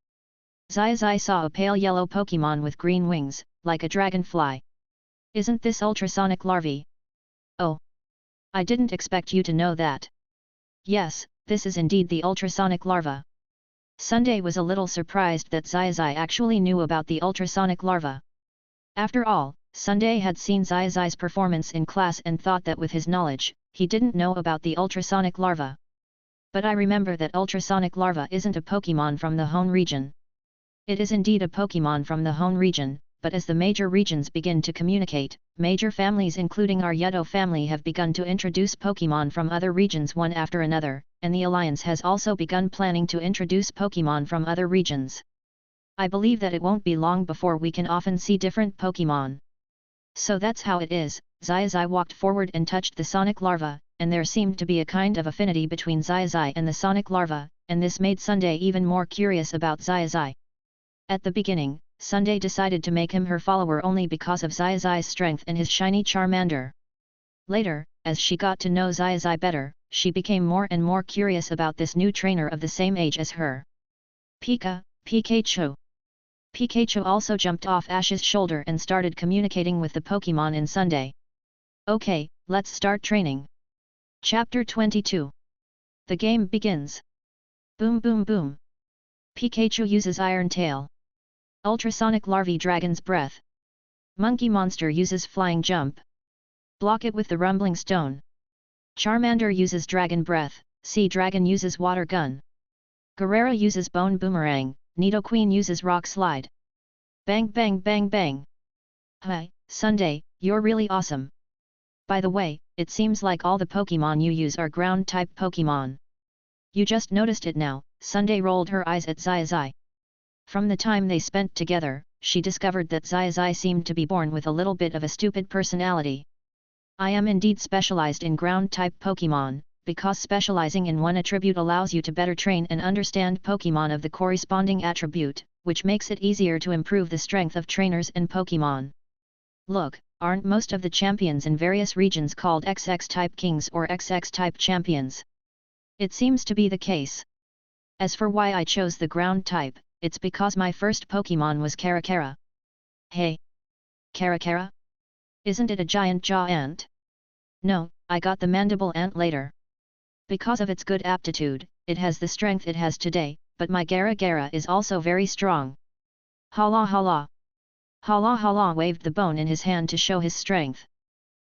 Zai saw a pale yellow Pokémon with green wings, like a dragonfly. Isn't this ultrasonic larvae? Oh! I didn't expect you to know that. Yes, this is indeed the ultrasonic larva. Sunday was a little surprised that Zai actually knew about the ultrasonic larva. After all, Sunday had seen Zai Zai's performance in class and thought that with his knowledge, he didn't know about the ultrasonic larva. But I remember that ultrasonic larva isn't a Pokémon from the Hone region. It is indeed a Pokémon from the Hone region, but as the major regions begin to communicate, major families including our Yeto family have begun to introduce Pokémon from other regions one after another, and the Alliance has also begun planning to introduce Pokémon from other regions. I believe that it won't be long before we can often see different Pokémon. So that's how it is. Zai Zai walked forward and touched the sonic larva, and there seemed to be a kind of affinity between Zai Zai and the sonic larva, and this made Sunday even more curious about Zai Zai. At the beginning, Sunday decided to make him her follower only because of Zai Zai's strength and his shiny Charmander. Later, as she got to know Zai Zai better, she became more and more curious about this new trainer of the same age as her. Pikachu. Pikachu also jumped off Ash's shoulder and started communicating with the Pokémon in Sunday. Okay, let's start training. Chapter 22. The game begins. Boom boom boom. Pikachu uses Iron Tail. Ultrasonic Larvae Dragon's Breath. Monkey Monster uses Flying Jump. Block it with the Rumbling Stone. Charmander uses Dragon Breath, Sea Dragon uses Water Gun. Guerrera uses Bone Boomerang, Nidoqueen uses Rock Slide. Bang bang bang bang. Hi, Sunday, you're really awesome. By the way, it seems like all the Pokémon you use are ground-type Pokémon. You just noticed it now. Sunday rolled her eyes at Zai Zai. From the time they spent together, she discovered that Zai Zai seemed to be born with a little bit of a stupid personality. I am indeed specialized in ground-type Pokémon, because specializing in one attribute allows you to better train and understand Pokémon of the corresponding attribute, which makes it easier to improve the strength of trainers and Pokémon. Look, aren't most of the champions in various regions called XX-type kings or XX-type champions? It seems to be the case. As for why I chose the ground type, it's because my first Pokémon was Caracara. Hey! Caracara? Isn't it a giant jaw ant? No, I got the mandible ant later. Because of its good aptitude, it has the strength it has today, but my Gara is also very strong. Hala hala! Hala hala waved the bone in his hand to show his strength.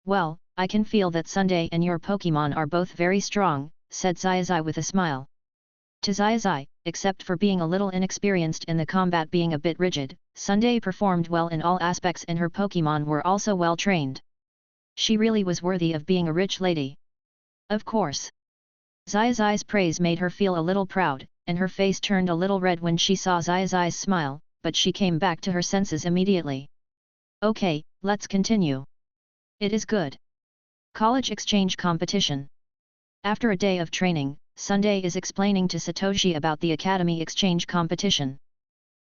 Well, I can feel that Sunday and your Pokémon are both very strong, said Zai Zai with a smile. To Zai Zai, except for being a little inexperienced and the combat being a bit rigid, Sunday performed well in all aspects and her Pokémon were also well trained. She really was worthy of being a rich lady. Of course. Zai Zai's praise made her feel a little proud, and her face turned a little red when she saw Zai Zai's smile, but she came back to her senses immediately. Okay, let's continue. It is good. College exchange competition. After a day of training, Sunday is explaining to Satoshi about the Academy exchange competition.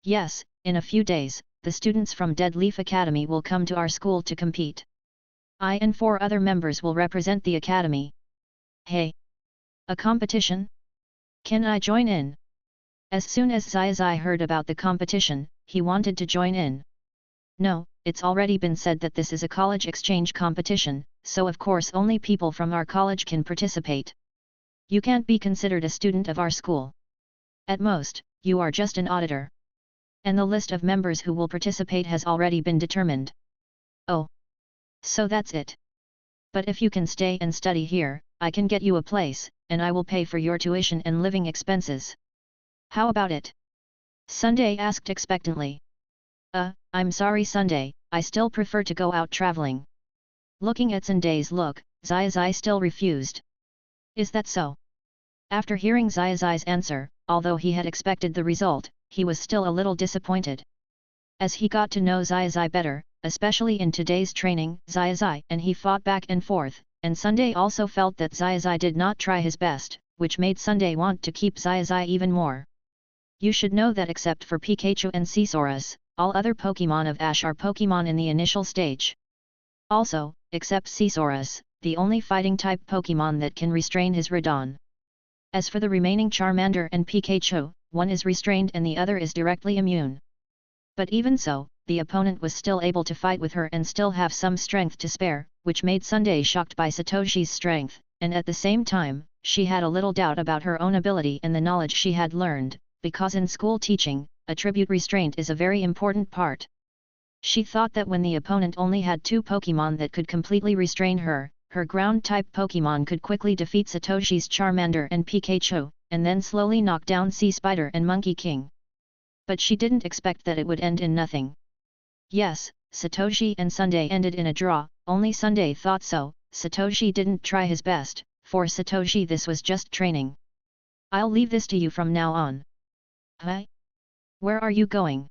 Yes, in a few days, the students from Dead Leaf Academy will come to our school to compete. I and 4 other members will represent the Academy. Hey! A competition? Can I join in? As soon as Zai Zai heard about the competition, he wanted to join in. No, it's already been said that this is a college exchange competition, so of course only people from our college can participate. You can't be considered a student of our school. At most, you are just an auditor. And the list of members who will participate has already been determined. Oh. So that's it. But if you can stay and study here, I can get you a place, and I will pay for your tuition and living expenses. How about it? Sunday asked expectantly. I'm sorry Sunday, I still prefer to go out traveling. Looking at Sunday's look, Zai Zai still refused. Is that so? After hearing Zai Zai's answer, although he had expected the result, he was still a little disappointed. As he got to know Zai Zai better, especially in today's training, Zai Zai and he fought back and forth, and Sunday also felt that Zai Zai did not try his best, which made Sunday want to keep Zai Zai even more. You should know that except for Pikachu and Scytherus, all other Pokémon of Ash are Pokémon in the initial stage. Also, except Scytherus, the only fighting-type Pokémon that can restrain his Radon. As for the remaining Charmander and Pikachu, one is restrained and the other is directly immune. But even so, the opponent was still able to fight with her and still have some strength to spare, which made Sunday shocked by Satoshi's strength, and at the same time, she had a little doubt about her own ability and the knowledge she had learned, because in school teaching, attribute restraint is a very important part. She thought that when the opponent only had 2 Pokémon that could completely restrain her, her ground-type Pokémon could quickly defeat Satoshi's Charmander and Pikachu, and then slowly knock down Sea Spider and Monkey King. But she didn't expect that it would end in nothing. Yes, Satoshi and Sunday ended in a draw, only Sunday thought so. Satoshi didn't try his best. For Satoshi this was just training. I'll leave this to you from now on. Huh? Where are you going?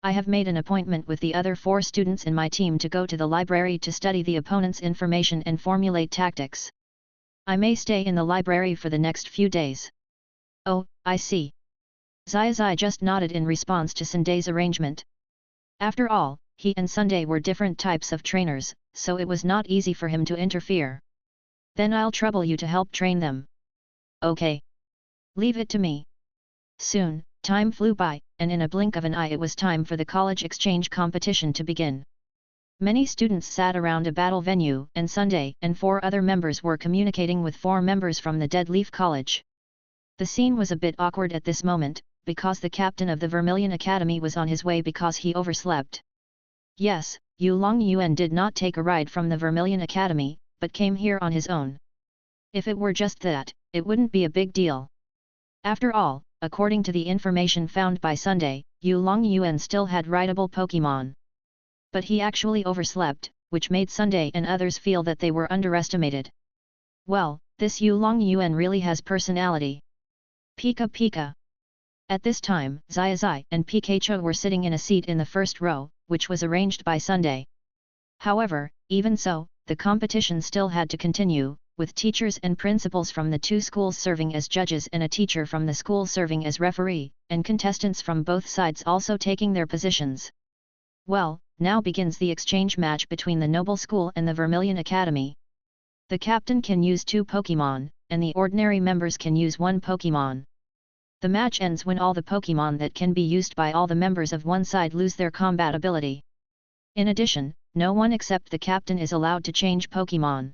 I have made an appointment with the other 4 students in my team to go to the library to study the opponent's information and formulate tactics. I may stay in the library for the next few days. Oh, I see. Zai just nodded in response to Sunday's arrangement. After all, he and Sunday were different types of trainers, so it was not easy for him to interfere. Then I'll trouble you to help train them. Okay. Leave it to me. Soon, time flew by, and in a blink of an eye it was time for the college exchange competition to begin. Many students sat around a battle venue, and Sunday and 4 other members were communicating with 4 members from the Dead Leaf College. The scene was a bit awkward at this moment, because the captain of the Vermilion Academy was on his way because he overslept. Yes, Yulong Yuan did not take a ride from the Vermilion Academy, but came here on his own. If it were just that, it wouldn't be a big deal. After all, according to the information found by Sunday, Yulong Yuan still had rideable Pokémon. But he actually overslept, which made Sunday and others feel that they were underestimated. Well, this Yulong Yuan really has personality. Pika Pika. At this time, Zai and Pikachu were sitting in a seat in the first row, which was arranged by Sunday. However, even so, the competition still had to continue, with teachers and principals from the 2 schools serving as judges and a teacher from the school serving as referee, and contestants from both sides also taking their positions. Well, now begins the exchange match between the Noble School and the Vermilion Academy. The captain can use 2 Pokémon, and the ordinary members can use 1 Pokémon. The match ends when all the Pokémon that can be used by all the members of one side lose their combat ability. In addition, no one except the captain is allowed to change Pokémon.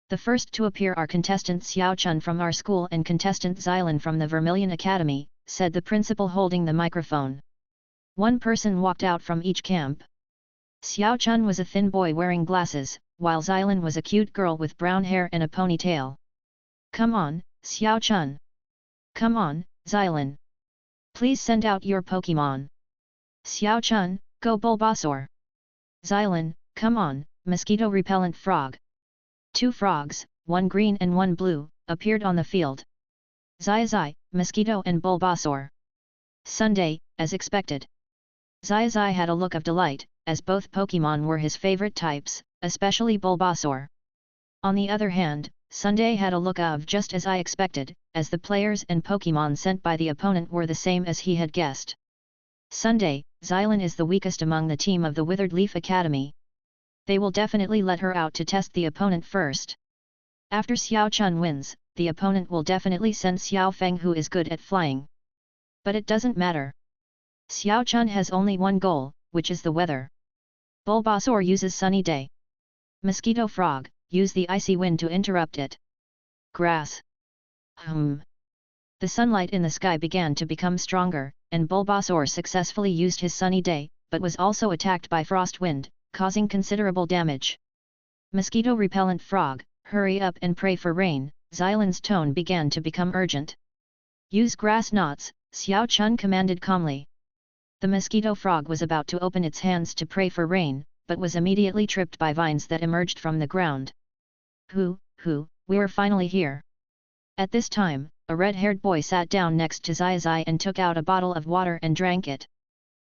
The first to appear are contestant Xiao Chun from our school and contestant Xilan from the Vermilion Academy, said the principal holding the microphone. 1 person walked out from each camp. Xiao Chun was a thin boy wearing glasses, while Xilan was a cute girl with brown hair and a ponytail. Come on, Xiao Chun. Come on, Xilan. Please send out your Pokémon. Xiao Chun, go Bulbasaur. Xilan, come on, mosquito repellent frog. 2 frogs, 1 green and 1 blue, appeared on the field. Zai, mosquito and Bulbasaur. Sunday, as expected. Zai had a look of delight, as both Pokémon were his favorite types, especially Bulbasaur. On the other hand, Sunday had a look of just as I expected, as the players and Pokémon sent by the opponent were the same as he had guessed. Sunday, Xilan is the weakest among the team of the Withered Leaf Academy. They will definitely let her out to test the opponent first. After Xiao Chun wins, the opponent will definitely send Xiao Feng, who is good at flying. But it doesn't matter. Xiao Chun has only 1 goal, which is the weather. Bulbasaur uses sunny day. Mosquito frog, use the icy wind to interrupt it. Grass. The sunlight in the sky began to become stronger, and Bulbasaur successfully used his sunny day, but was also attacked by frost wind, causing considerable damage. Mosquito repellent frog, hurry up and pray for rain. Xilan's tone began to become urgent. Use grass knots, Xiao Chun commanded calmly. The mosquito frog was about to open its hands to pray for rain, but was immediately tripped by vines that emerged from the ground. We're finally here. At this time, a red-haired boy sat down next to Zai and took out a bottle of water and drank it.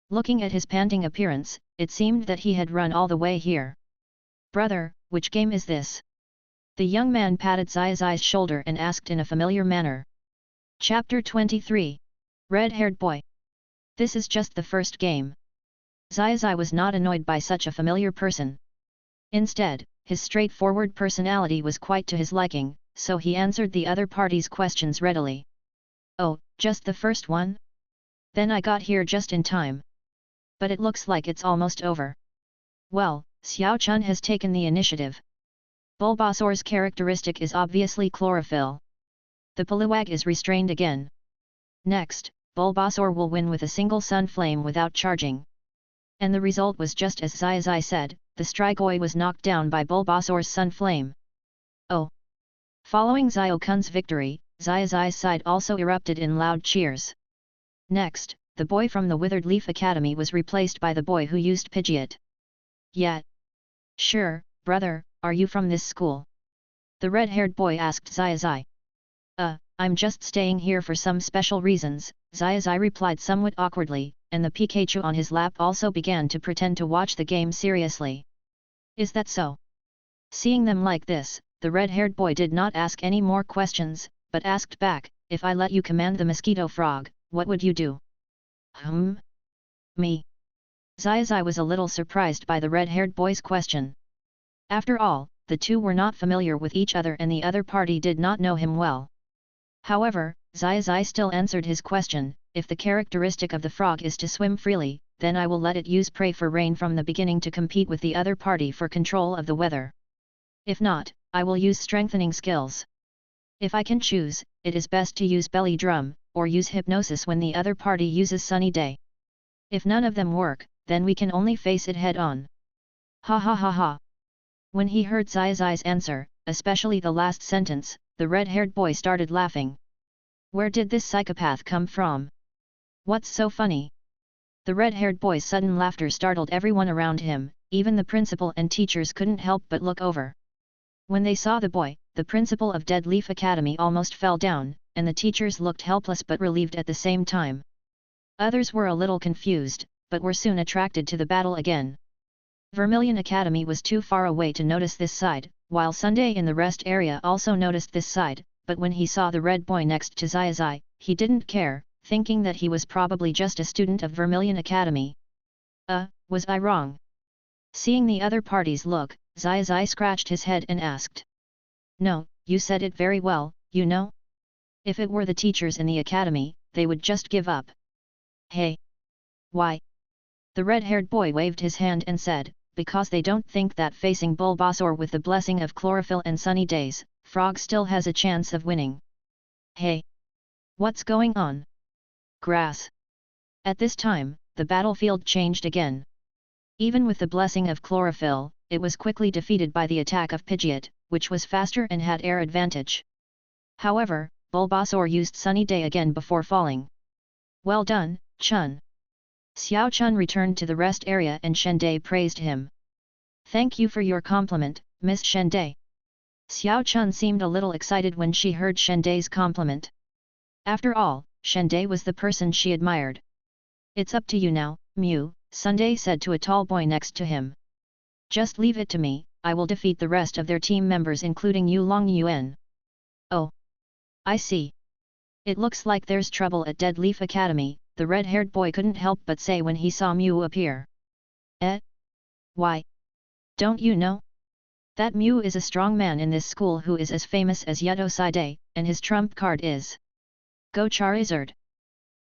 Looking at his panting appearance, it seemed that he had run all the way here. Brother, which game is this? The young man patted Zai's shoulder and asked in a familiar manner. Chapter 23. Red-haired boy. This is just the first game. Zai was not annoyed by such a familiar person. Instead, his straightforward personality was quite to his liking, so he answered the other party's questions readily. Oh, just the first one? Then I got here just in time. But it looks like it's almost over. Well, Xiao Chun has taken the initiative. Bulbasaur's characteristic is obviously chlorophyll. The Poliwag is restrained again. Next, Bulbasaur will win with a single sun flame without charging. And the result was just as Xiaozai said, the Strigoi was knocked down by Bulbasaur's Sun Flame. Oh! Following Xiaokun's victory, Xiaozai's side also erupted in loud cheers. Next, the boy from the Withered Leaf Academy was replaced by the boy who used Pidgeot. Yeah. Sure, brother, are you from this school? The red-haired boy asked Xiaozai. I'm just staying here for some special reasons, Xiaozai replied somewhat awkwardly, and the Pikachu on his lap also began to pretend to watch the game seriously. Is that so? Seeing them like this, the red-haired boy did not ask any more questions, but asked back, if I let you command the mosquito frog, what would you do? Me. Xiaozai was a little surprised by the red-haired boy's question. After all, the two were not familiar with each other and the other party did not know him well. However, Xiaozai still answered his question, if the characteristic of the frog is to swim freely, then I will let it use pray for rain from the beginning to compete with the other party for control of the weather. If not, I will use strengthening skills. If I can choose, it is best to use belly drum, or use hypnosis when the other party uses sunny day. If none of them work, then we can only face it head on. Ha ha ha ha. When he heard Xiaozai's answer, especially the last sentence, the red-haired boy started laughing. Where did this psychopath come from? What's so funny? The red-haired boy's sudden laughter startled everyone around him, even the principal and teachers couldn't help but look over. When they saw the boy, the principal of Dead Leaf Academy almost fell down, and the teachers looked helpless but relieved at the same time. Others were a little confused, but were soon attracted to the battle again. Vermilion Academy was too far away to notice this side, while Sunday in the rest area also noticed this side, but when he saw the red boy next to Xiaozai, he didn't care, thinking that he was probably just a student of Vermilion Academy. Was I wrong? Seeing the other party's look, Xiaozai scratched his head and asked. No, you said it very well, you know? If it were the teachers in the academy, they would just give up. Hey! Why? The red-haired boy waved his hand and said, because they don't think that facing Bulbasaur with the blessing of chlorophyll and sunny days, Frog still has a chance of winning. Hey! What's going on? Grass! At this time, the battlefield changed again. Even with the blessing of chlorophyll, it was quickly defeated by the attack of Pidgeot, which was faster and had air advantage. However, Bulbasaur used Sunny Day again before falling. Well done, Chun! Xiao Chun returned to the rest area and Shenday praised him. Thank you for your compliment, Miss Shenday. Xiao Chun seemed a little excited when she heard Shenday's compliment. After all, Shenday was the person she admired. It's up to you now, Mew, Sunday said to a tall boy next to him. Just leave it to me, I will defeat the rest of their team members including Yulong Yuan. Oh! I see. It looks like there's trouble at Dead Leaf Academy, the red-haired boy couldn't help but say when he saw Mew appear. Why? Don't you know? That Mew is a strong man in this school who is as famous as Yudo Side, and his trump card is Go Charizard.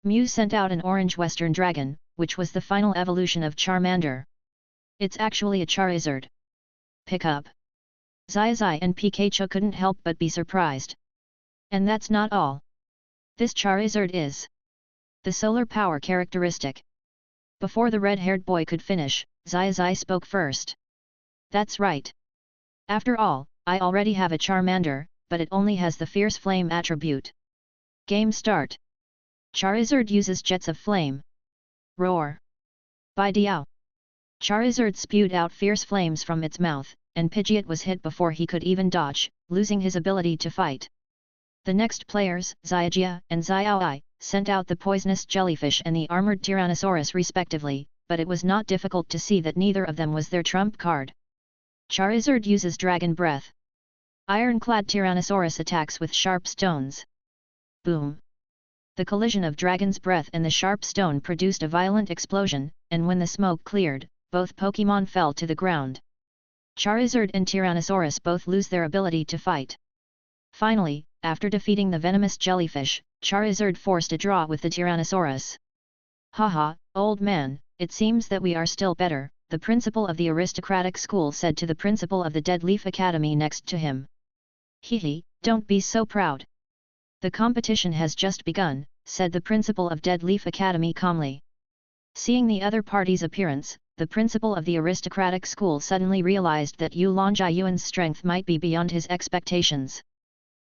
Mew sent out an orange Western Dragon, which was the final evolution of Charmander. It's actually a Charizard. Pick up. Xiaozai and Pikachu couldn't help but be surprised. And that's not all. This Charizard is the solar power characteristic. Before the red-haired boy could finish, Xiaozai spoke first. That's right. After all, I already have a Charmander, but it only has the Fierce Flame attribute. Game start. Charizard uses Jets of Flame. Roar. By Diao. Charizard spewed out fierce flames from its mouth, and Pidgeot was hit before he could even dodge, losing his ability to fight. The next players, Xiaojia and Xiaoai, sent out the poisonous jellyfish and the armored Tyrannosaurus respectively, but it was not difficult to see that neither of them was their trump card. Charizard uses Dragon Breath. Ironclad Tyrannosaurus attacks with sharp stones. Boom! The collision of Dragon's Breath and the sharp stone produced a violent explosion, and when the smoke cleared, both Pokémon fell to the ground. Charizard and Tyrannosaurus both lose their ability to fight. Finally, after defeating the venomous jellyfish, Charizard forced a draw with the Tyrannosaurus. Haha, old man, it seems that we are still better, the principal of the aristocratic school said to the principal of the Dead Leaf Academy next to him. Hehe, don't be so proud. The competition has just begun, said the principal of Dead Leaf Academy calmly. Seeing the other party's appearance, the principal of the aristocratic school suddenly realized that Yulong Jiayuan's strength might be beyond his expectations.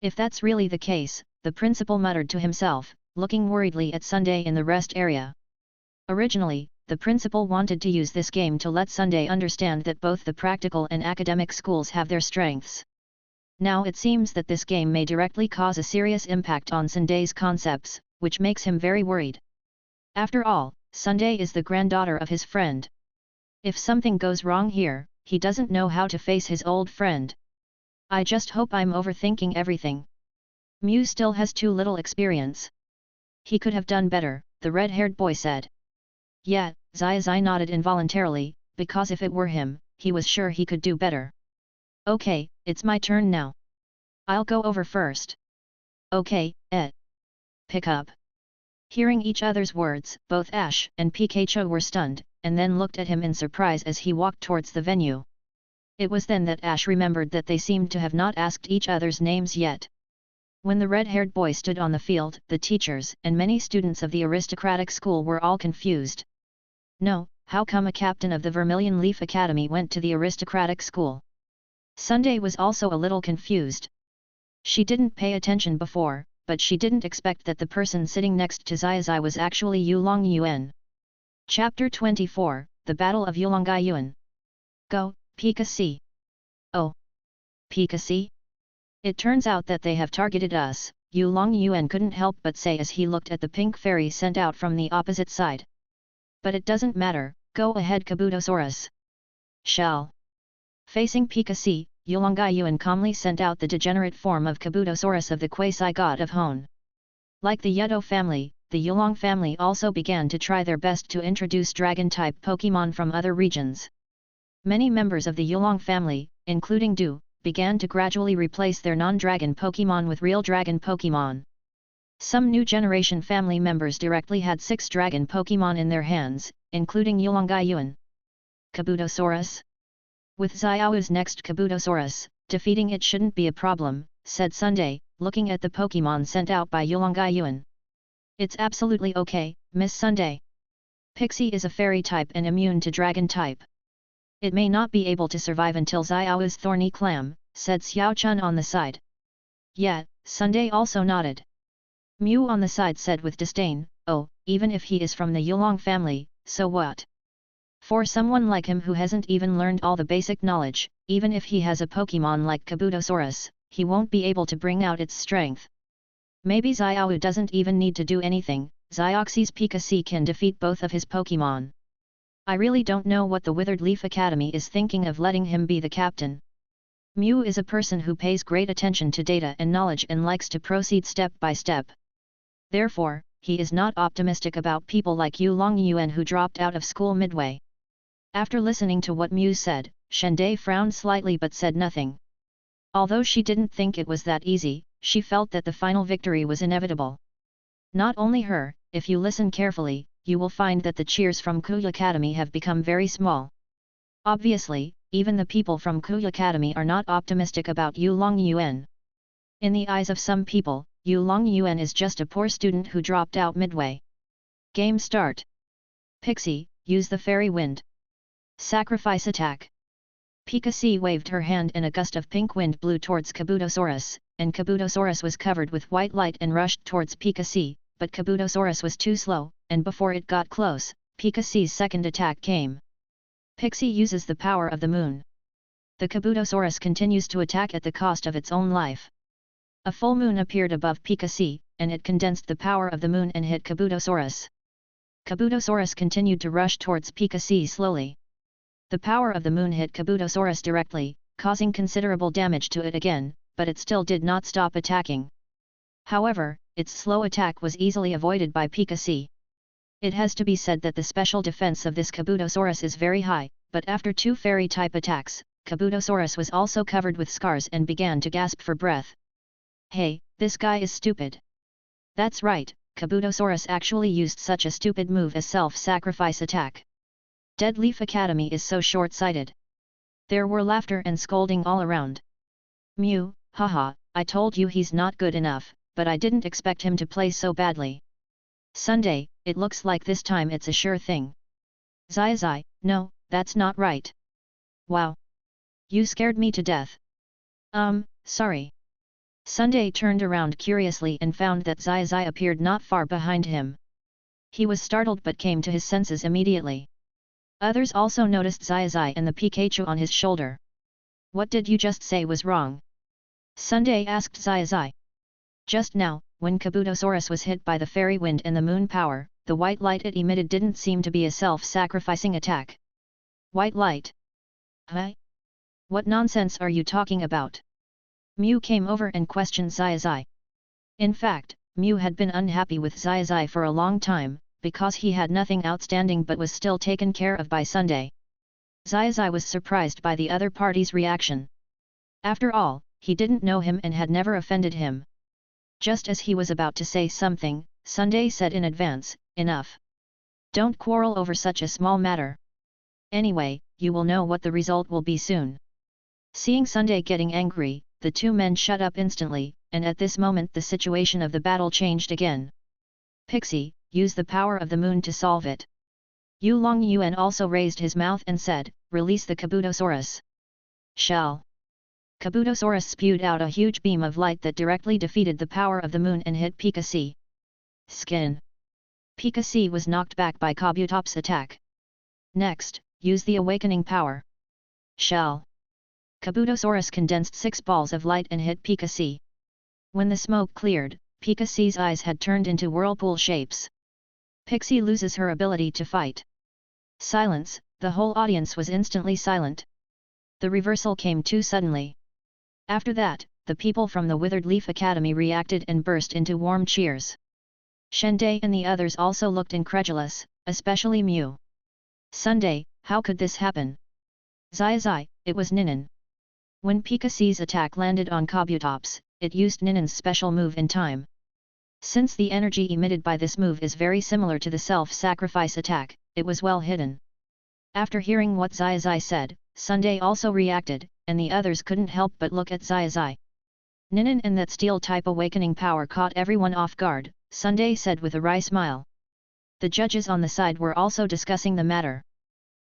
If that's really the case, the principal muttered to himself, looking worriedly at Sunday in the rest area. Originally, the principal wanted to use this game to let Sunday understand that both the practical and academic schools have their strengths. Now it seems that this game may directly cause a serious impact on Sunday's concepts, which makes him very worried. After all, Sunday is the granddaughter of his friend. If something goes wrong here, he doesn't know how to face his old friend. I just hope I'm overthinking everything. Mew still has too little experience. He could have done better, the red-haired boy said. Yeah, Zai nodded involuntarily, because if it were him, he was sure he could do better. Okay, it's my turn now. I'll go over first. Okay, pick up. Hearing each other's words, both Ash and Pikachu were stunned, and then looked at him in surprise as he walked towards the venue. It was then that Ash remembered that they seemed to have not asked each other's names yet. When the red-haired boy stood on the field, the teachers and many students of the aristocratic school were all confused. No, how come a captain of the Vermilion Leaf Academy went to the aristocratic school? Sunday was also a little confused. She didn't pay attention before, but she didn't expect that the person sitting next to Zai was actually Yulong Yuan. Chapter 24, The Battle of Yulong Yuan. Go, Pika-C. Oh. Pika-C? It turns out that they have targeted us, Yulong Yuan couldn't help but say as he looked at the pink fairy sent out from the opposite side. But it doesn't matter, go ahead Kabutosaurus. Shall. Facing Pika-C, Yulong Yuan calmly sent out the degenerate form of Kabutosaurus of the quasi-god of Hone. Like the Yudo family, the Yulong family also began to try their best to introduce dragon-type Pokémon from other regions. Many members of the Yulong family, including Du, began to gradually replace their non-dragon Pokémon with real dragon Pokémon. Some new generation family members directly had 6 dragon Pokémon in their hands, including Yulong Yuan. Kabutosaurus? With Xiao's next Kabutosaurus, defeating it shouldn't be a problem, said Sunday, looking at the Pokémon sent out by Yulong Yuan. It's absolutely okay, Miss Sunday. Pixie is a fairy type and immune to dragon type. It may not be able to survive until Xiao's thorny clam, said Xiao Chun on the side. Yeah, Sunday also nodded. Mew on the side said with disdain, oh, even if he is from the Yulong family, so what? For someone like him who hasn't even learned all the basic knowledge, even if he has a Pokémon like Kabutosaurus, he won't be able to bring out its strength. Maybe Xiao doesn't even need to do anything, Xioxy's Pika-C can defeat both of his Pokémon. I really don't know what the Withered Leaf Academy is thinking of letting him be the captain. Mew is a person who pays great attention to data and knowledge and likes to proceed step by step. Therefore, he is not optimistic about people like Yulong Yuan who dropped out of school midway. After listening to what Mew said, Shenday frowned slightly but said nothing. Although she didn't think it was that easy, she felt that the final victory was inevitable. Not only her, if you listen carefully, you will find that the cheers from Kuya Academy have become very small. Obviously, even the people from Kuya Academy are not optimistic about Yulong Yuan. In the eyes of some people, Yulong Yuan is just a poor student who dropped out midway. Game start. Pixie, use the fairy wind. Sacrifice attack. Pika-C waved her hand and a gust of pink wind blew towards Kabutosaurus, and Kabutosaurus was covered with white light and rushed towards Pika-C, but Kabutosaurus was too slow, and before it got close, Pika-C's second attack came. Pixie uses the power of the moon. The Kabutosaurus continues to attack at the cost of its own life. A full moon appeared above Pika-C, and it condensed the power of the moon and hit Kabutosaurus. Kabutosaurus continued to rush towards Pika-C slowly. The power of the moon hit Kabutosaurus directly, causing considerable damage to it again, but it still did not stop attacking. However, its slow attack was easily avoided by Pika-C. It has to be said that the special defense of this Kabutosaurus is very high, but after 2 fairy-type attacks, Kabutosaurus was also covered with scars and began to gasp for breath. Hey, this guy is stupid. That's right, Kabutosaurus actually used such a stupid move as self-sacrifice attack. Dead Leaf Academy is so short-sighted. There were laughter and scolding all around. Mew, haha, I told you he's not good enough, but I didn't expect him to play so badly. Sunday, it looks like this time it's a sure thing. Zai, No, that's not right. Wow. You scared me to death. Sorry. Sunday turned around curiously and found that Zai appeared not far behind him. He was startled but came to his senses immediately. Others also noticed Zai and the Pikachu on his shoulder. What did you just say was wrong? Sunday asked Zai. Just now, when Kabutosaurus was hit by the fairy wind and the moon power, the white light it emitted didn't seem to be a self-sacrificing attack. White light? Huh? What nonsense are you talking about? Mew came over and questioned Zai. In fact, Mew had been unhappy with Zai for a long time, because he had nothing outstanding but was still taken care of by Sunday. Zai was surprised by the other party's reaction. After all, he didn't know him and had never offended him. Just as he was about to say something, Sunday said in advance, "Enough. Don't quarrel over such a small matter. Anyway, you will know what the result will be soon." Seeing Sunday getting angry, the two men shut up instantly, and at this moment the situation of the battle changed again. "Pixie, use the power of the moon to solve it." Yu Long Yuan also raised his mouth and said, "Release the Kabutosaurus." Shall. Kabutosaurus spewed out a huge beam of light that directly defeated the power of the moon and hit Pikachu. Skin. Pikachu was knocked back by Kabutops' attack. Next, use the awakening power. Shall. Kabutosaurus condensed 6 balls of light and hit Pikachu. When the smoke cleared, Pikachu's eyes had turned into whirlpool shapes. Pixie loses her ability to fight. Silence, the whole audience was instantly silent. The reversal came too suddenly. After that, the people from the Withered Leaf Academy reacted and burst into warm cheers. Shenday and the others also looked incredulous, especially Mew. Sunday, how could this happen? Zai, it was Ninan. When Pikachu's attack landed on Kabutops, it used Ninan's special move in time. Since the energy emitted by this move is very similar to the self-sacrifice attack, it was well hidden. After hearing what Zai said, Sunday also reacted, and the others couldn't help but look at Zai. Ninan and that steel-type awakening power caught everyone off guard, Sunday said with a wry smile. The judges on the side were also discussing the matter.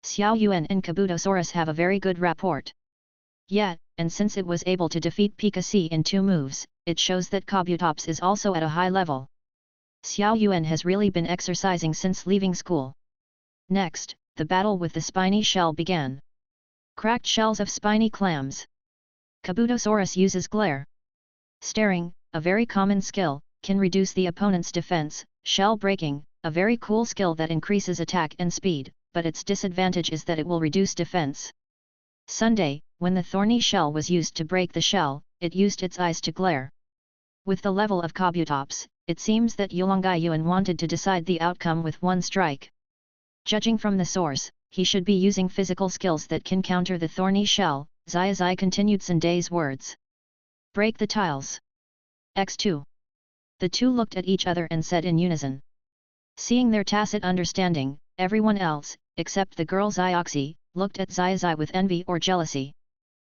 Xiao Yuan and Kabutosaurus have a very good rapport. Yeah, and since it was able to defeat Pikachu in 2 moves, it shows that Kabutops is also at a high level. Xiao Yuan has really been exercising since leaving school. Next, the battle with the spiny shell began. Cracked shells of spiny clams. Kabutosaurus uses glare. Staring, a very common skill, can reduce the opponent's defense. Shell breaking, a very cool skill that increases attack and speed, but its disadvantage is that it will reduce defense. Sunday, when the thorny shell was used to break the shell, it used its eyes to glare. With the level of Kabutops, it seems that Yulongai Yuan wanted to decide the outcome with 1 strike. Judging from the source, he should be using physical skills that can counter the thorny shell. Zai continued Sunday's words. Break the tiles. X2. The two looked at each other and said in unison. Seeing their tacit understanding, everyone else, except the girl Zioxy, looked at Zai with envy or jealousy.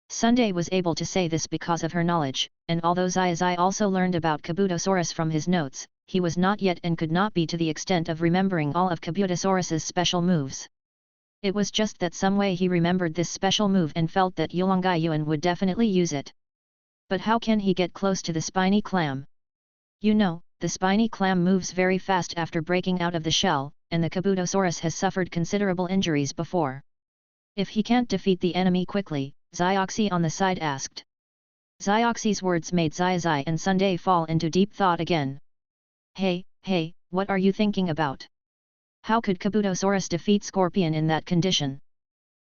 Sunday was able to say this because of her knowledge, and although Zai also learned about Kabutosaurus from his notes, he was not yet and could not be to the extent of remembering all of Kabutosaurus's special moves. It was just that some way he remembered this special move and felt that Yulongai Yuan would definitely use it. But how can he get close to the spiny clam? You know, the spiny clam moves very fast after breaking out of the shell, and the Kabutosaurus has suffered considerable injuries before. If he can't defeat the enemy quickly, Zioxy on the side asked. Zioxy's words made Zai and Sunday fall into deep thought again. Hey, what are you thinking about? How could Kabutosaurus defeat Scorpion in that condition?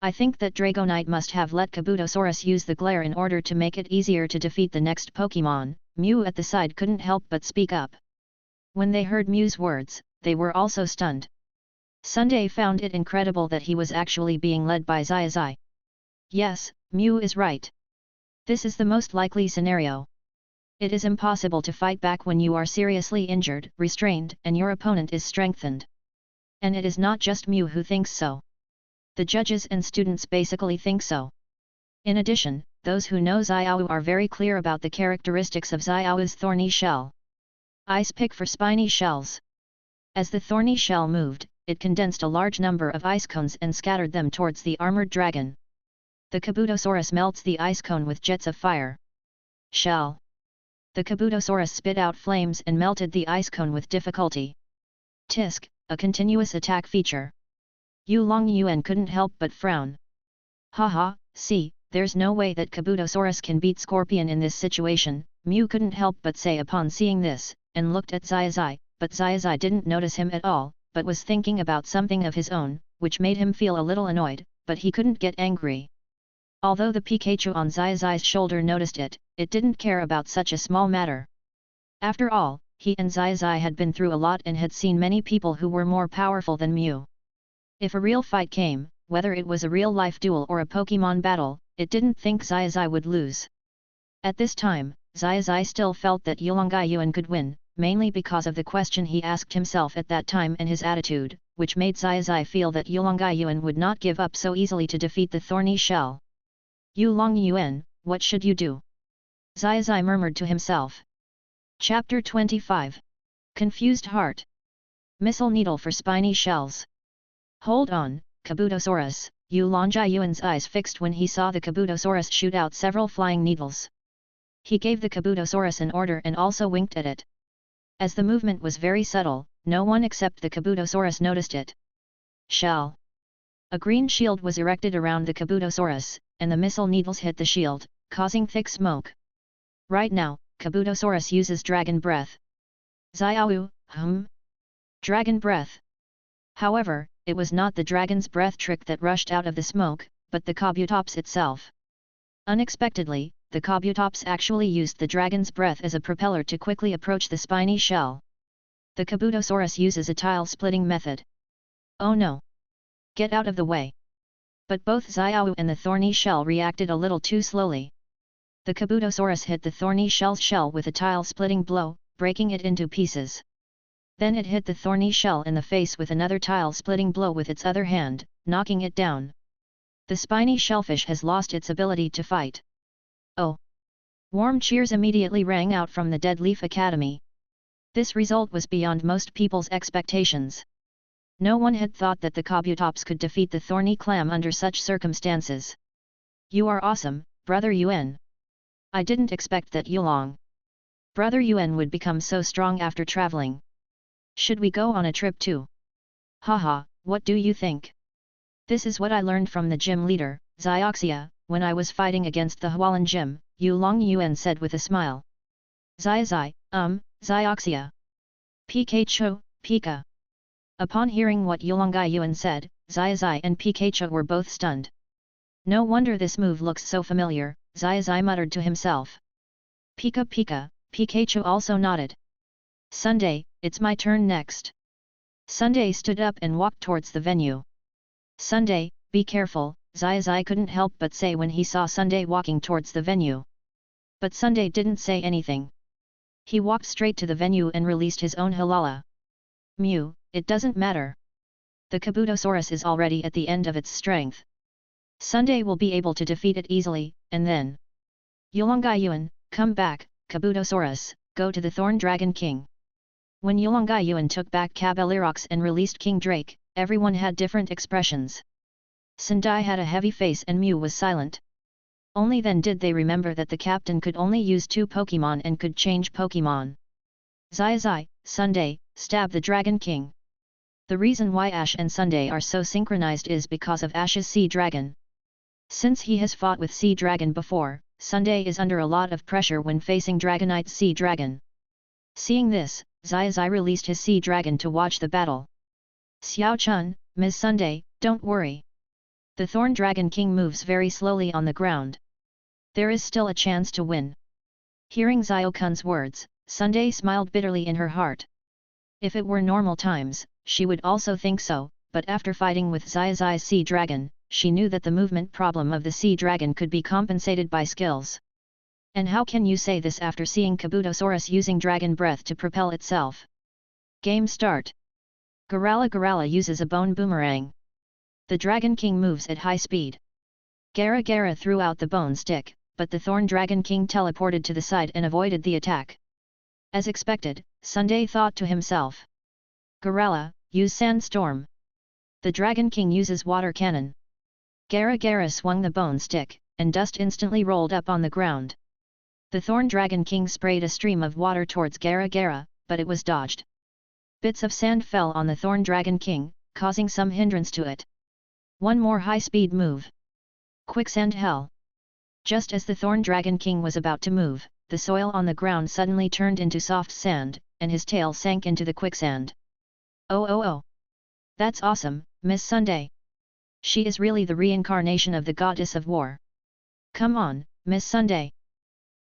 I think that Dragonite must have let Kabutosaurus use the glare in order to make it easier to defeat the next Pokémon. Mew at the side couldn't help but speak up. When they heard Mew's words, they were also stunned. Sunday found it incredible that he was actually being led by Zai. Yes, Mew is right. This is the most likely scenario. It is impossible to fight back when you are seriously injured, restrained, and your opponent is strengthened. And it is not just Mew who thinks so. The judges and students basically think so. In addition, those who know Xiao are very clear about the characteristics of Xiao's thorny shell. Ice pick for spiny shells. As the thorny shell moved, it condensed a large number of ice cones and scattered them towards the armored dragon. The Kabutosaurus melts the ice cone with jets of fire. Shell. The Kabutosaurus spit out flames and melted the ice cone with difficulty. Tisk, a continuous attack feature. Yu Longyuan couldn't help but frown. Haha, see, there's no way that Kabutosaurus can beat Scorpion in this situation, Mew couldn't help but say upon seeing this, and looked at Xiaozai, but Xiaozai didn't notice him at all, but was thinking about something of his own, which made him feel a little annoyed, but he couldn't get angry. Although the Pikachu on Xiaozai's shoulder noticed it, it didn't care about such a small matter. After all, he and Xiaozai had been through a lot and had seen many people who were more powerful than Mew. If a real fight came, whether it was a real-life duel or a Pokémon battle, it didn't think Xiaozai would lose. At this time, Xiaozai still felt that Yulongyuan could win, mainly because of the question he asked himself at that time and his attitude, which made Xiaozai feel that Yulongyuan would not give up so easily to defeat the thorny shell. Yulongyuan, what should you do? Xiaozai murmured to himself. Chapter 25. Confused Heart. Missile Needle for Spiny Shells. Hold on, Kabutosaurus, Yulongyuan's eyes fixed when he saw the Kabutosaurus shoot out several flying needles. He gave the Kabutosaurus an order and also winked at it. As the movement was very subtle, no one except the Kabutosaurus noticed it. Shell. A green shield was erected around the Kabutosaurus, and the missile needles hit the shield, causing thick smoke. Right now, Kabutosaurus uses Dragon Breath. Xiao, Dragon Breath. However, it was not the Dragon's Breath trick that rushed out of the smoke, but the Kabutops itself. Unexpectedly, the Kabutops actually used the Dragon's Breath as a propeller to quickly approach the spiny shell. The Kabutosaurus uses a tile-splitting method. Oh no! Get out of the way! But both Xiao and the thorny shell reacted a little too slowly. The Kabutosaurus hit the thorny shell's shell with a tile-splitting blow, breaking it into pieces. Then it hit the thorny shell in the face with another tile-splitting blow with its other hand, knocking it down. The spiny shellfish has lost its ability to fight. Oh! Warm cheers immediately rang out from the Dead Leaf Academy. This result was beyond most people's expectations. No one had thought that the Kabutops could defeat the thorny clam under such circumstances. You are awesome, Brother Yuan. I didn't expect that Brother Yuan would become so strong after traveling. Should we go on a trip too? Haha, what do you think? This is what I learned from the gym leader, Xioxia, when I was fighting against the Hualan gym, Yulongyuan said with a smile. Xiaozai, Xioxia. Pikachu, Pika. Upon hearing what Yulongyuan said, Xiaozai and Pikachu were both stunned. No wonder this move looks so familiar, Xiaozai muttered to himself. Pika Pika, Pikachu also nodded. Sunday, it's my turn next. Sunday stood up and walked towards the venue. Sunday, be careful, Xiaozai couldn't help but say when he saw Sunday walking towards the venue. But Sunday didn't say anything. He walked straight to the venue and released his own halala. Mew, it doesn't matter. The Kabutosaurus is already at the end of its strength. Sunday will be able to defeat it easily, and then... Yulongyuan, come back, Kabutosaurus, go to the Thorn Dragon King. When Yulongyuan took back Cabellirox and released King Drake, everyone had different expressions. Sendai had a heavy face and Mew was silent. Only then did they remember that the captain could only use 2 Pokémon and could change Pokémon. Xiaozai, Sunday, stab the Dragon King. The reason why Ash and Sunday are so synchronized is because of Ash's Sea Dragon. Since he has fought with Sea Dragon before, Sunday is under a lot of pressure when facing Dragonite's Sea Dragon. Seeing this, Xiaozai released his Sea Dragon to watch the battle. Xiao-chun, Ms. Sunday, don't worry. The Thorn Dragon King moves very slowly on the ground. There is still a chance to win. Hearing Xiao-kun's words, Sunday smiled bitterly in her heart. If it were normal times, she would also think so, but after fighting with Xiaozai's Sea Dragon, she knew that the movement problem of the Sea Dragon could be compensated by skills. And how can you say this after seeing Kabutosaurus using Dragon Breath to propel itself? Game start. Garala uses a bone boomerang. The Dragon King moves at high speed. Gara threw out the bone stick, but the Thorn Dragon King teleported to the side and avoided the attack. As expected, Sunday thought to himself. Garala, use Sandstorm. The Dragon King uses water cannon. Gara Gara swung the bone stick, and dust instantly rolled up on the ground. The Thorn Dragon King sprayed a stream of water towards Gara Gara, but it was dodged. Bits of sand fell on the Thorn Dragon King, causing some hindrance to it. One more high-speed move. Quicksand hell. Just as the Thorn Dragon King was about to move, the soil on the ground suddenly turned into soft sand, and his tail sank into the quicksand. Oh oh oh! That's awesome, Miss Sunday! She is really the reincarnation of the goddess of war. Come on, Miss Sunday!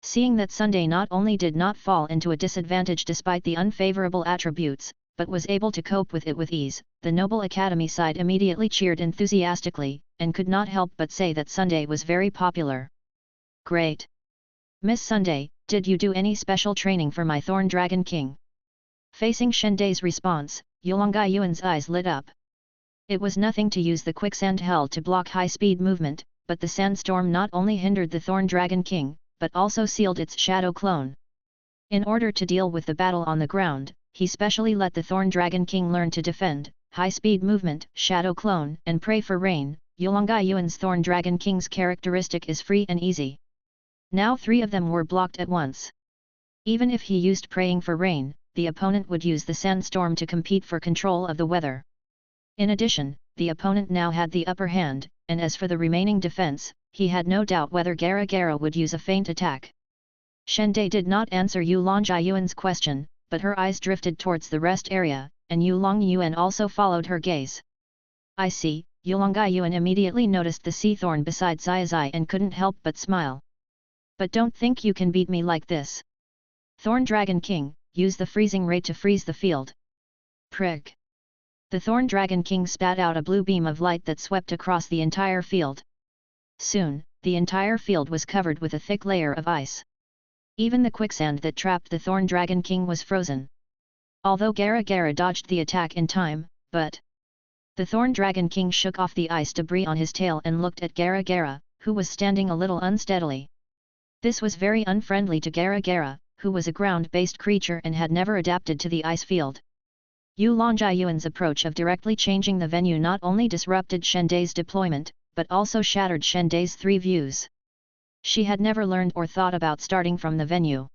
Seeing that Sunday not only did not fall into a disadvantage despite the unfavorable attributes, but was able to cope with it with ease, the Noble Academy side immediately cheered enthusiastically, and could not help but say that Sunday was very popular. Great! Miss Sunday, did you do any special training for my Thorn Dragon King? Facing Shendai's response, Yulongai Yuan's eyes lit up. It was nothing to use the quicksand hell to block high-speed movement, but the sandstorm not only hindered the Thorn Dragon King, but also sealed its shadow clone. In order to deal with the battle on the ground, he specially let the Thorn Dragon King learn to defend, high-speed movement, shadow clone, and pray for rain. Yulongai Yuan's Thorn Dragon King's characteristic is free and easy. Now 3 of them were blocked at once. Even if he used praying for rain, the opponent would use the sandstorm to compete for control of the weather. In addition, the opponent now had the upper hand, and as for the remaining defense, he had no doubt whether Gara Gara would use a feint attack. Shendai did not answer Yulongai Yuan's question, but her eyes drifted towards the rest area, and Yulong Yuan also followed her gaze. I see, Yulongai Yuan immediately noticed the sea thorn beside Zai and couldn't help but smile. But don't think you can beat me like this. Thorn Dragon King, use the freezing ray to freeze the field. Prig! The Thorn Dragon King spat out a blue beam of light that swept across the entire field. Soon, the entire field was covered with a thick layer of ice. Even the quicksand that trapped the Thorn Dragon King was frozen. Although Gara Gara dodged the attack in time, but the Thorn Dragon King shook off the ice debris on his tail and looked at Gara Gara, who was standing a little unsteadily. This was very unfriendly to Gara Gara, who was a ground-based creature and had never adapted to the ice field. Yulongai Yuan's approach of directly changing the venue not only disrupted Shendai's deployment, but also shattered Shendai's 3 views. She had never learned or thought about starting from the venue.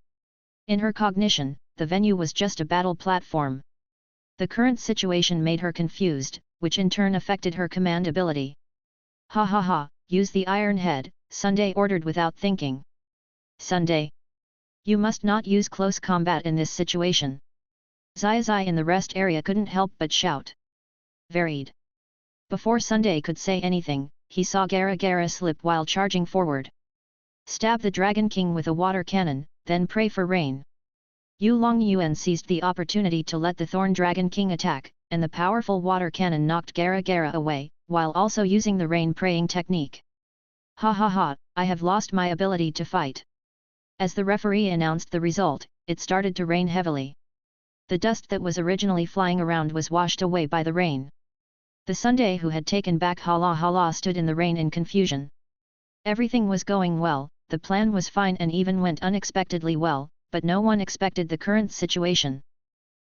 In her cognition, the venue was just a battle platform. The current situation made her confused, which in turn affected her command ability. Ha ha ha, use the Iron Head, Sunday ordered without thinking. Sunday! You must not use close combat in this situation. Zai in the rest area couldn't help but shout. Varied. Before Sunday could say anything, he saw Gara Gara slip while charging forward. Stab the Dragon King with a water cannon, then pray for rain. Yulong Yuan seized the opportunity to let the Thorn Dragon King attack, and the powerful water cannon knocked Gara Gara away, while also using the rain praying technique. Ha ha ha, I have lost my ability to fight. As the referee announced the result, it started to rain heavily. The dust that was originally flying around was washed away by the rain. The Sunday who had taken back Hala Hala stood in the rain in confusion. Everything was going well, the plan was fine and even went unexpectedly well, but no one expected the current situation.